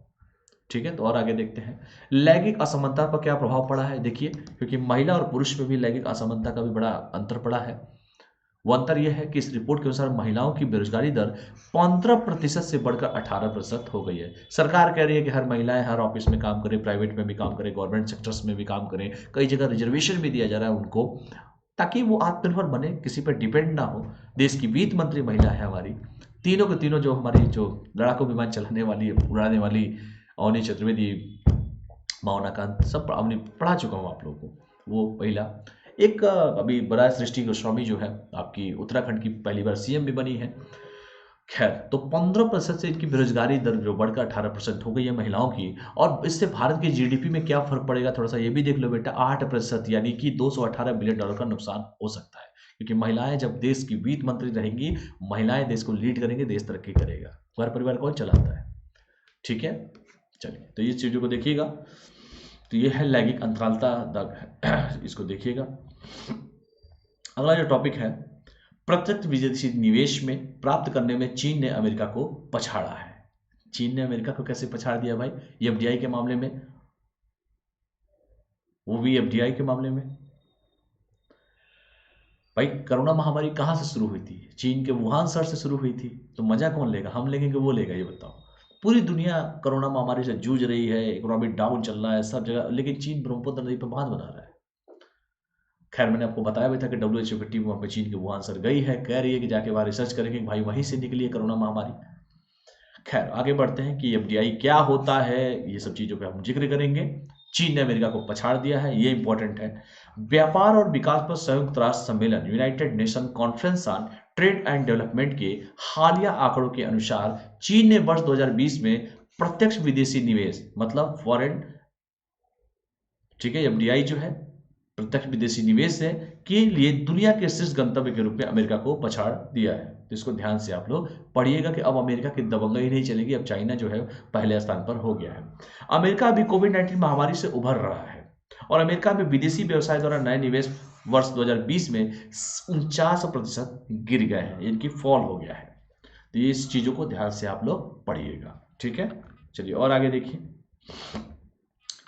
ठीक है। तो और आगे देखते हैं, लैंगिक असमानता पर क्या प्रभाव पड़ा है। देखिए, क्योंकि महिला और पुरुष में भी लैंगिक असमानता का भी बड़ा अंतर पड़ा है। वो अंतर यह है कि इस रिपोर्ट के अनुसार महिलाओं की बेरोजगारी दर 15% से बढ़कर 18% हो गई है। सरकार कह रही है कि हर महिलाएं हर ऑफिस में काम करें, प्राइवेट में भी काम करें, गवर्नमेंट सेक्टर्स में भी काम करें, कई जगह रिजर्वेशन भी दिया जा रहा है उनको, ताकि वो आत्मनिर्भर बने, किसी पर डिपेंड ना हो। देश की वित्त मंत्री महिला है हमारी, तीनों के तीनों जो हमारी जो लड़ाकू विमान चलाने वाली, उड़ाने वाली, अवनी चतुर्वेदी, मोहना कांत, सब हमने पढ़ा चुका हूँ आप लोगों को। वो महिला एक अभी बराज सृष्टि गोस्वामी जो है आपकी उत्तराखंड की पहली बार सीएम भी बनी है। खैर, तो 15% से इनकी बेरोजगारी दर जो बढ़कर 18% हो गई है महिलाओं की। और इससे भारत की जीडीपी में क्या फर्क पड़ेगा, थोड़ा सा ये भी देख लो बेटा। 8%, यानी कि $218 बिलियन का नुकसान हो सकता है, क्योंकि महिलाएं जब देश की वित्त मंत्री रहेंगी, महिलाएं देश को लीड करेंगे, देश तरक्की करेगा। घर परिवार कौन चलाता है? ठीक है, चलिए, तो ये चीजों को देखिएगा। तो ये है लैंगिक अंतरालता दाग, इसको देखिएगा। अगला जो टॉपिक है, प्रत्यक्ष विदेशी निवेश में प्राप्त करने में चीन ने अमेरिका को पछाड़ा है। चीन ने अमेरिका को कैसे पछाड़ दिया भाई? एफडीआई के मामले में, वो भी एफडीआई के मामले में। भाई, कोरोना महामारी कहां से शुरू हुई थी? चीन के वुहान शहर से शुरू हुई थी। तो मजा कौन लेगा, हम लेंगे कि वो लेगा, ये बताओ। पूरी दुनिया कोरोना महामारी से जूझ रही है, इकोनॉमी डाउन चल रहा है सब जगह, लेकिन चीन ब्रह्मपुत्र नदी पर बांध बना रहा है। खैर, मैंने आपको बताया भी था कि डब्ल्यूएचओ की टीम वहाँ पे चीन के वुहान शहर गई है, कह रही है कि जाके वहाँ रिसर्च करेंगे कि भाई वहीं से निकली है कोरोना महामारी। खैर, आगे बढ़ते हैं कि एफडीआई क्या होता है, ये सब चीजों पे हम जिक्र करेंगे। चीन ने अमेरिका को पछाड़ दिया है, ये इंपॉर्टेंट है। व्यापार और विकास पर संयुक्त राष्ट्र सम्मेलन, United nation conference on trade and development के हालिया आंकड़ों के अनुसार चीन ने वर्ष 2020 में प्रत्यक्ष विदेशी निवेश, मतलब फॉरेन, ठीक है, एफडीआई जो है प्रत्यक्ष विदेशी निवेश है, के लिए दुनिया के शीर्ष गंतव्य के रूप में अमेरिका को पछाड़ दिया है। तो इसको ध्यान से आप लोग पढ़िएगा कि अब अमेरिका की दबंगई नहीं चलेगी, अब चाइना जो है पहले स्थान पर हो गया है। अमेरिका अभी कोविड-19 महामारी से उभर रहा है और अमेरिका में विदेशी व्यवसाय द्वारा नए निवेश वर्ष 2020 में 49% गिर गए हैं, इनकी फॉल हो गया है। तो ये इस चीजों को ध्यान से आप लोग पढ़िएगा, ठीक है। चलिए और आगे देखिए।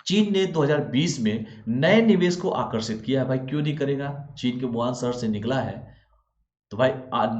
चीन ने 2020 में नए निवेश को आकर्षित किया है। भाई क्यों नहीं करेगा? चीन के वुहान शहर से निकला है, तो भाई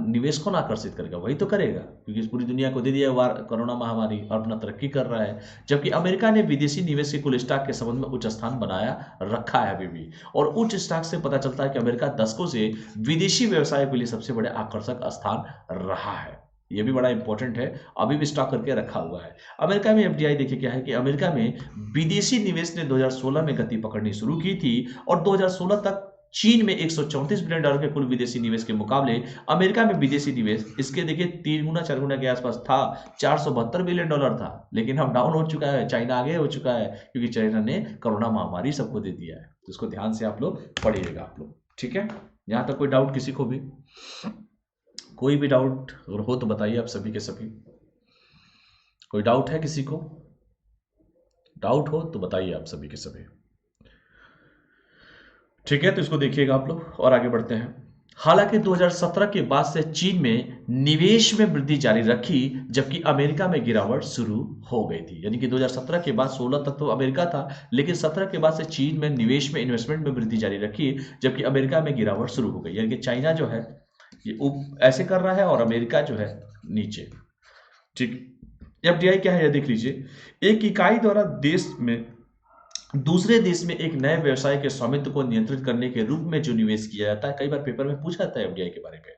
निवेश कौन आकर्षित करेगा? वही तो करेगा, क्योंकि इस पूरी दुनिया को दे दिया वार कोरोना महामारी और अपना तरक्की कर रहा है। जबकि अमेरिका ने विदेशी निवेश के कुल स्टॉक के संबंध में उच्च स्थान बनाया रखा है अभी भी। और उच्च स्टॉक से पता चलता है कि अमेरिका दशकों से विदेशी व्यवसाय के लिए सबसे बड़े आकर्षक स्थान रहा है। ये भी बड़ा इंपॉर्टेंट है, अभी भी स्टॉक करके रखा हुआ है। अमेरिका में एफडीआई देखिए क्या है कि अमेरिका में विदेशी निवेश ने 2016 में गति पकड़नी शुरू की थी और 2016 तक चीन में $134 बिलियन के कुल विदेशी निवेश के मुकाबले अमेरिका में विदेशी निवेश, इसके देखिए 3 गुना 4 गुना के आसपास था, $472 बिलियन था। लेकिन अब डाउन हो चुका है, चाइना आगे हो चुका है, क्योंकि चाइना ने कोरोना महामारी सबको दे दिया है। तो इसको ध्यान से आप लोग पढ़िएगा आप लोग, ठीक है। यहां तक कोई डाउट किसी को भी? कोई भी डाउट अगर हो तो बताइए आप सभी के सभी। कोई डाउट है किसी को? डाउट हो तो बताइए आप सभी के सभी, ठीक है। तो इसको देखिएगा आप लोग और आगे बढ़ते हैं। हालांकि 2017 के बाद से चीन में निवेश में वृद्धि जारी रखी, जबकि अमेरिका में गिरावट शुरू हो गई थी। यानी कि 2017 के बाद 16 तक तो अमेरिका था, लेकिन 17 के बाद से चीन में निवेश में, इन्वेस्टमेंट में वृद्धि जारी रखी, जबकि अमेरिका में गिरावट शुरू हो गई। यानी कि चाइना जो है ये ऐसे कर रहा है और अमेरिका जो है नीचे, ठीक। एफडीआई क्या है ये देख लीजिए। एक इकाई द्वारा देश में दूसरे देश में एक नए व्यवसाय के स्वामित्व को नियंत्रित करने के रूप में जो निवेश किया जाता है, कई बार पेपर में पूछा जाता है एफडीआई के बारे में।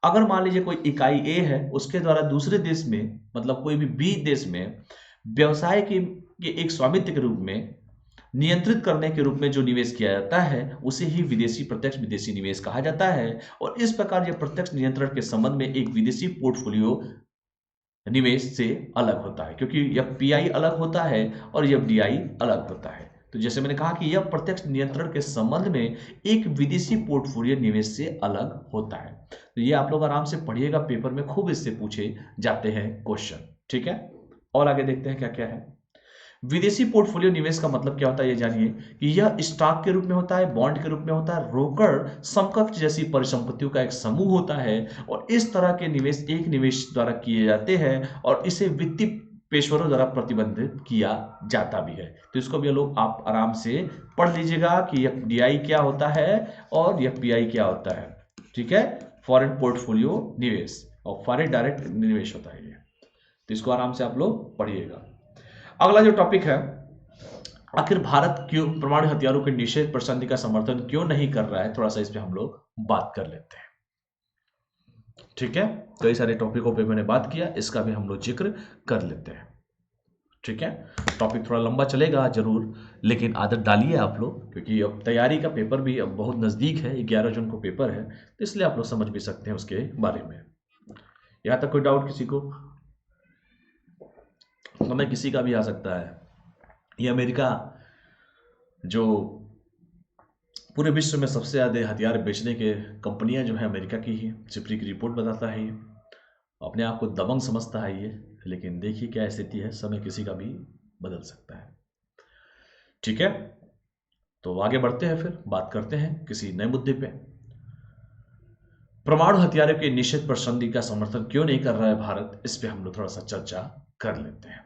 अगर मान लीजिए कोई इकाई ए है, उसके द्वारा दूसरे देश में, मतलब कोई भी बी देश में व्यवसाय के एक स्वामित्व के रूप में नियंत्रित करने के रूप में जो निवेश किया जाता है, उसे ही विदेशी प्रत्यक्ष विदेशी निवेश कहा जाता है। और इस प्रकार यह प्रत्यक्ष नियंत्रण के संबंध में एक विदेशी पोर्टफोलियो निवेश से अलग होता है, क्योंकि यह पीआई अलग होता है और यह एफडीआई अलग होता है। तो जैसे मैंने कहा कि यह प्रत्यक्ष नियंत्रण के संबंध में एक विदेशी पोर्टफोलियो निवेश से अलग होता है। तो ये आप लोग आराम से पढ़िएगा, पेपर में खूब इससे पूछे जाते हैं क्वेश्चन, ठीक है। और आगे देखते हैं क्या क्या है। विदेशी पोर्टफोलियो निवेश का मतलब क्या होता है ये जानिए कि यह स्टॉक के रूप में होता है, बॉन्ड के रूप में होता है, रोकड़, समकक्ष जैसी परिसंपत्तियों का एक समूह होता है। और इस तरह के निवेश एक निवेश द्वारा किए जाते हैं और इसे वित्तीय पेशेवरों द्वारा प्रतिबंधित किया जाता भी है। तो इसको भी लोग आप आराम से पढ़ लीजिएगा कि एफडीआई क्या होता है और एफपीआई क्या होता है, ठीक है। फॉरेन पोर्टफोलियो निवेश और फॉरेन डायरेक्ट निवेश होता है ये। तो इसको आराम से आप लोग पढ़िएगा। अगला जो टॉपिक है, आखिर भारत क्यों परमाणु हथियारों के निषेध पर संधि का समर्थन क्यों नहीं कर रहा है, थोड़ा सा इस पे हम लोग बात कर लेते हैं। ठीक है, कई सारे टॉपिकों पे मैंने बात किया, इसका भी हम लोग जिक्र कर लेते हैं। ठीक है, टॉपिक थोड़ा लंबा चलेगा जरूर, लेकिन आदत डालिए आप लोग, क्योंकि अब तैयारी का पेपर भी अब बहुत नज़दीक है, 11 जून को पेपर है, तो इसलिए आप लोग समझ भी सकते हैं उसके बारे में। यहाँ तक कोई डाउट किसी को? समय किसी का भी आ सकता है। ये अमेरिका जो पूरे विश्व में सबसे ज़्यादा हथियार बेचने के कंपनियां जो है अमेरिका की ही, सिप्री की रिपोर्ट बताता है ये। अपने आप को दबंग समझता है ये, लेकिन देखिए क्या स्थिति है, समय किसी का भी बदल सकता है। ठीक है, तो आगे बढ़ते हैं, फिर बात करते हैं किसी नए मुद्दे पे। परमाणु हथियारों के निषेध पर संधि का समर्थन क्यों नहीं कर रहा है भारत, इस पे हम लोग थोड़ा सा चर्चा कर लेते हैं।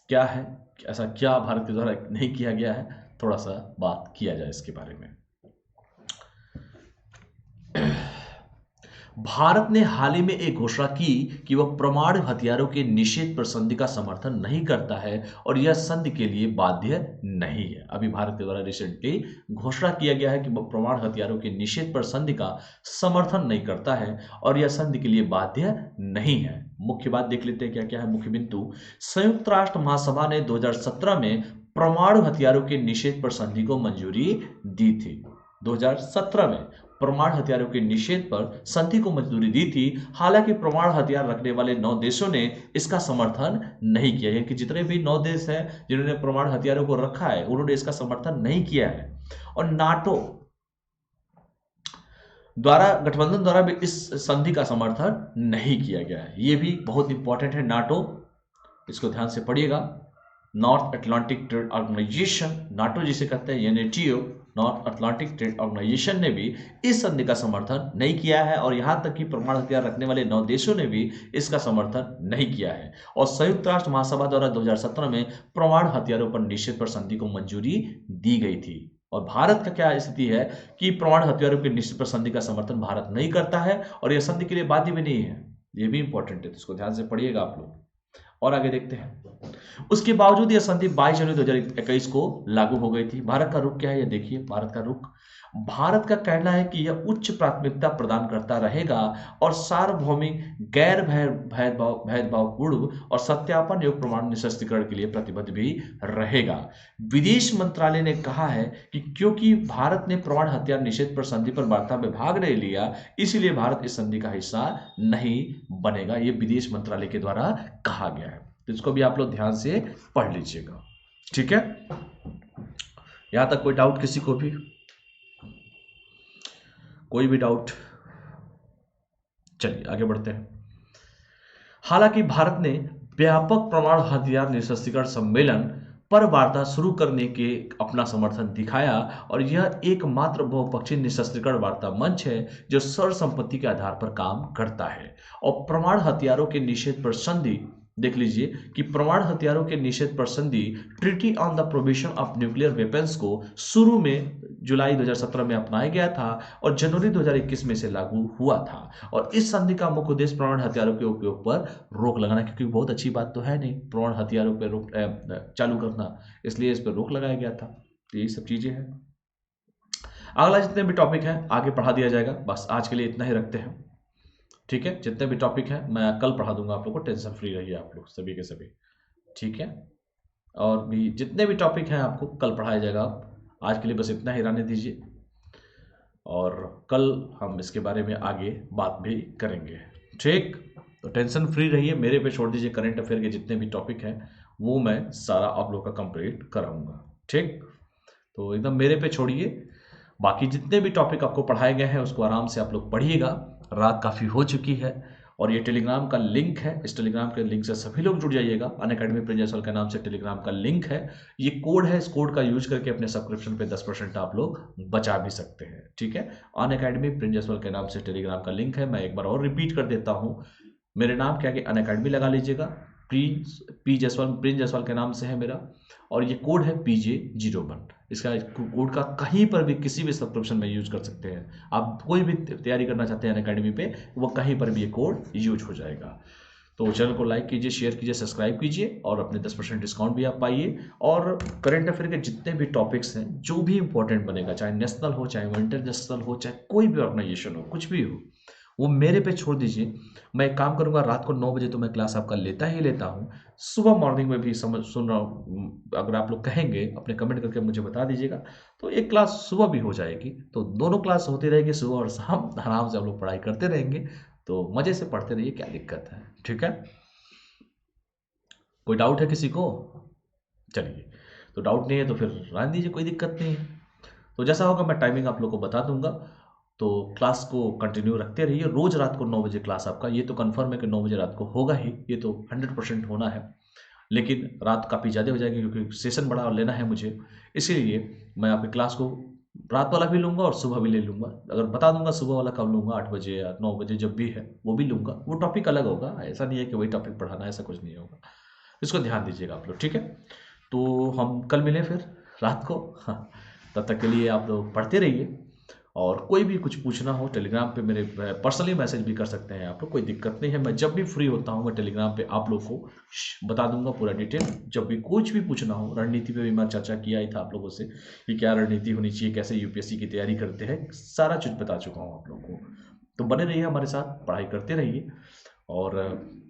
क्या है, ऐसा क्या भारत के द्वारा नहीं किया गया है, थोड़ा सा बात किया जाए इसके बारे में। भारत ने हाल ही में एक घोषणा की कि वह परमाणु हथियारों के निषेध पर संधि का समर्थन नहीं करता है और यह संधि के लिए बाध्य नहीं है। अभी भारत के द्वारा रिसेंटली घोषणा किया गया है कि वह परमाणु हथियारों के निषेध पर संधि का समर्थन नहीं करता है और यह संधि के लिए बाध्य नहीं है। मुख्य बात देख लेते हैं क्या क्या है मुख्य बिंदु। संयुक्त राष्ट्र महासभा ने 2017 में परमाणु हथियारों के निषेध पर संधि को मंजूरी दी थी। 2017 में परमाणु हथियारों के निषेध पर संधि को मंजूरी दी थी। हालांकि परमाणु हथियार रखने वाले 9 देशों ने इसका समर्थन नहीं किया, यानी कि जितने भी 9 देश हैं जिन्होंने परमाणु हथियारों को रखा है उन्होंने इसका समर्थन नहीं किया है। और नाटो द्वारा, गठबंधन द्वारा भी इस संधि का समर्थन नहीं किया गया है। यह भी बहुत इंपॉर्टेंट है। नाटो, इसको ध्यान से पढ़िएगा। North Atlantic Trade Organisation, NATO जिसे कहते हैं, N A T O, North Atlantic Trade Organisation ने भी इस संधि का समर्थन नहीं किया है और यहां तक कि परमाणु हथियार रखने वाले 9 देशों ने भी इसका समर्थन नहीं किया है। और संयुक्त राष्ट्र महासभा द्वारा 2017 में परमाणु हथियारों पर निषेध पर संधि को मंजूरी दी गई थी। और भारत का क्या स्थिति है कि परमाणु हथियारों के निषेध पर संधि का समर्थन भारत नहीं करता है और यह संधि के लिए बाध्य भी नहीं है। यह भी इंपॉर्टेंट है, तो इसको ध्यान से पढ़िएगा आप लोग। और आगे देखते हैं। उसके बावजूद यह संधि 22 जनवरी 2021 को लागू हो गई थी। भारत का रुख क्या है, ये देखिए। भारत का रुख, भारत का कहना है कि यह उच्च प्राथमिकता प्रदान करता रहेगा और सार्वभौमिक, गैर भेदभावपूर्ण और सत्यापन योग्य परमाणु निरस्त्रीकरण के लिए प्रतिबद्ध भी रहेगा। विदेश मंत्रालय ने कहा है कि क्योंकि भारत ने परमाणु हथियार निषेध पर संधि पर वार्ता में भाग नहीं लिया, इसलिए भारत इस संधि का हिस्सा नहीं बनेगा। यह विदेश मंत्रालय के द्वारा कहा गया है, तो इसको भी आप लोग ध्यान से पढ़ लीजिएगा। ठीक है, यहां तक कोई डाउट किसी को भी? कोई भी डाउट? चलिए आगे बढ़ते हैं। हालांकि भारत ने व्यापक परमाणु हथियार निरस्त्रीकरण सम्मेलन पर वार्ता शुरू करने के अपना समर्थन दिखाया और यह एकमात्र बहुपक्षीय निरस्त्रीकरण वार्ता मंच है जो सर्वसम्मति के आधार पर काम करता है। और परमाणु हथियारों के निषेध पर संधि, देख लीजिए कि परमाणु हथियारों के निषेध पर संधि, treaty on the prohibition of nuclear weapons को शुरू में जुलाई 2017 में अपनाया गया था और जनवरी 2021 में से लागू हुआ था। और इस संधि का मुख्य उद्देश्य परमाणु हथियारों के उपयोग पर रोक लगाना, क्योंकि बहुत अच्छी बात तो है नहीं परमाणु हथियारों पर रोक चालू करना, इसलिए इस पर रोक लगाया गया था। तो यही सब चीजें हैं। अगला जितने भी टॉपिक हैं आगे पढ़ा दिया जाएगा। बस आज के लिए इतना ही रखते हैं। ठीक है, जितने भी टॉपिक हैं मैं कल पढ़ा दूंगा आप लोग को, टेंशन फ्री रहिए आप लोग सभी के सभी। ठीक है, और भी जितने भी टॉपिक हैं आपको कल पढ़ाया जाएगा। आज के लिए बस इतना ही रहने दीजिए और कल हम इसके बारे में आगे बात भी करेंगे। ठीक, तो टेंशन फ्री रहिए, मेरे पे छोड़ दीजिए। करंट अफेयर के जितने भी टॉपिक हैं वो मैं सारा आप लोग का कंप्लीट कराऊंगा। ठीक, तो एकदम मेरे पे छोड़िए। बाकी जितने भी टॉपिक आपको पढ़ाए गए हैं उसको आराम से आप लोग पढ़िएगा। रात काफ़ी हो चुकी है और ये टेलीग्राम का लिंक है, इस टेलीग्राम के लिंक से सभी लोग जुड़ जाइएगा। अनअकैडमी प्रिंस जायसवाल के नाम से टेलीग्राम का लिंक है, ये कोड है, इस कोड का यूज करके अपने सब्सक्रिप्शन पे 10% आप लोग बचा भी सकते हैं। ठीक है, अनअकैडमी प्रिंस जायसवाल के नाम से टेलीग्राम का लिंक है। मैं एक बार और रिपीट कर देता हूँ, मेरे नाम क्या कि अनअकैडमी लगा लीजिएगा, प्रिंस जायसवाल के नाम से है मेरा, और ये कोड है PJ01। इसका कोड का कहीं पर भी किसी भी सब्सक्रिप्शन में यूज कर सकते हैं। आप कोई भी तैयारी करना चाहते हैं अनअकैडमी पे, वो कहीं पर भी ये कोड यूज हो जाएगा। तो चैनल को लाइक कीजिए, शेयर कीजिए, सब्सक्राइब कीजिए और अपने 10% डिस्काउंट भी आप पाइए। और करंट अफेयर के जितने भी टॉपिक्स हैं, जो भी इंपॉर्टेंट बनेगा, चाहे नेशनल हो, चाहे इंटरनेशनल हो, चाहे कोई भी ऑर्गेनाइजेशन हो, कुछ भी हो, वो मेरे पे छोड़ दीजिए। मैं एक काम करूंगा, रात को 9 बजे तो मैं क्लास आपका लेता ही लेता हूँ। सुबह मॉर्निंग में भी समझ सुन रहा हूँ, अगर आप लोग कहेंगे अपने कमेंट करके मुझे बता दीजिएगा, तो एक क्लास सुबह भी हो जाएगी। तो दोनों क्लास होती रहेगी, सुबह और शाम, आराम से आप लोग पढ़ाई करते रहेंगे। तो मजे से पढ़ते रहिए, क्या दिक्कत है, ठीक है। कोई डाउट है किसी को? चलिए, तो डाउट नहीं है तो फिर रहने दीजिए, कोई दिक्कत नहीं है। तो जैसा होगा मैं टाइमिंग आप लोग को बता दूंगा। तो क्लास को कंटिन्यू रखते रहिए। रोज रात को 9 बजे क्लास आपका, ये तो कंफर्म है कि 9 बजे रात को होगा ही, ये तो 100% होना है। लेकिन रात काफ़ी ज़्यादा हो जाएगी क्योंकि सेशन बड़ा लेना है मुझे, इसीलिए मैं आपकी क्लास को रात वाला भी लूँगा और सुबह भी ले लूँगा। अगर बता दूंगा सुबह वाला कब लूँगा, 8 बजे या 9 बजे, जब भी है वो भी लूँगा। वो टॉपिक अलग होगा, ऐसा नहीं है कि वही टॉपिक पढ़ाना है, ऐसा कुछ नहीं होगा। इसको ध्यान दीजिएगा आप लोग, ठीक है। तो हम कल मिलें फिर रात को। हाँ, तब तक के लिए आप लोग पढ़ते रहिए। और कोई भी कुछ पूछना हो टेलीग्राम पे मेरे पर्सनली मैसेज भी कर सकते हैं आप लोग, कोई दिक्कत नहीं है। मैं जब भी फ्री होता हूँ मैं टेलीग्राम पे आप लोग को बता दूंगा पूरा डिटेल। जब भी कुछ भी पूछना हो, रणनीति पे भी मैं चर्चा किया ही था आप लोगों से कि क्या रणनीति होनी चाहिए, कैसे यूपीएससी की तैयारी करते हैं, सारा चीज़ बता चुका हूँ आप लोग को। तो बने रहिए हमारे साथ, पढ़ाई करते रहिए और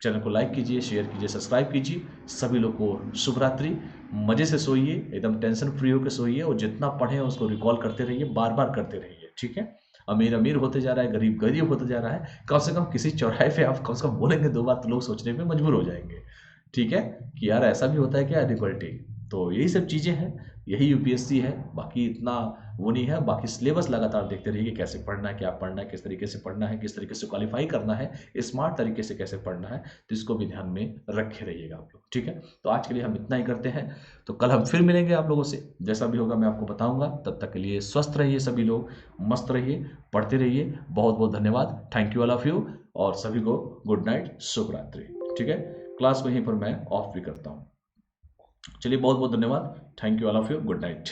चैनल को लाइक कीजिए, शेयर कीजिए, सब्सक्राइब कीजिए। सभी लोग को शुभ रात्रि। मज़े से सोइए, एकदम टेंशन फ्री होकर सोइए और जितना पढ़ें उसको रिकॉल करते रहिए, बार बार करते रहिए, ठीक है। अमीर अमीर होते जा रहा है, गरीब गरीब होते जा रहा है, कम से कम किसी चौराहे पे आप कम से कम बोलेंगे 2 बार तो लोग सोचने पे मजबूर हो जाएंगे, ठीक है, कि यार ऐसा भी होता है क्या, इनइक्वालिटी। तो यही सब चीज़ें हैं, यही यूपीएससी है, बाकी इतना वो नहीं है। बाकी सिलेबस लगातार देखते रहिए कि कैसे पढ़ना है, क्या पढ़ना है, किस तरीके से पढ़ना है, किस तरीके से क्वालिफाई करना है, स्मार्ट तरीके से कैसे पढ़ना है, तो इसको भी ध्यान में रखे रहिएगा आप लोग, ठीक है। तो आज के लिए हम इतना ही करते हैं। तो कल हम फिर मिलेंगे आप लोगों से, जैसा भी होगा मैं आपको बताऊंगा। तब तक के लिए स्वस्थ रहिए, सभी लोग मस्त रहिए, पढ़ते रहिए। बहुत बहुत धन्यवाद, thank you all of you. और सभी को गुड नाइट, शुभ रात्रि, ठीक है। क्लास को यहीं पर मैं ऑफ भी करता हूँ। चलिए, बहुत बहुत धन्यवाद, thank you all of you, good night.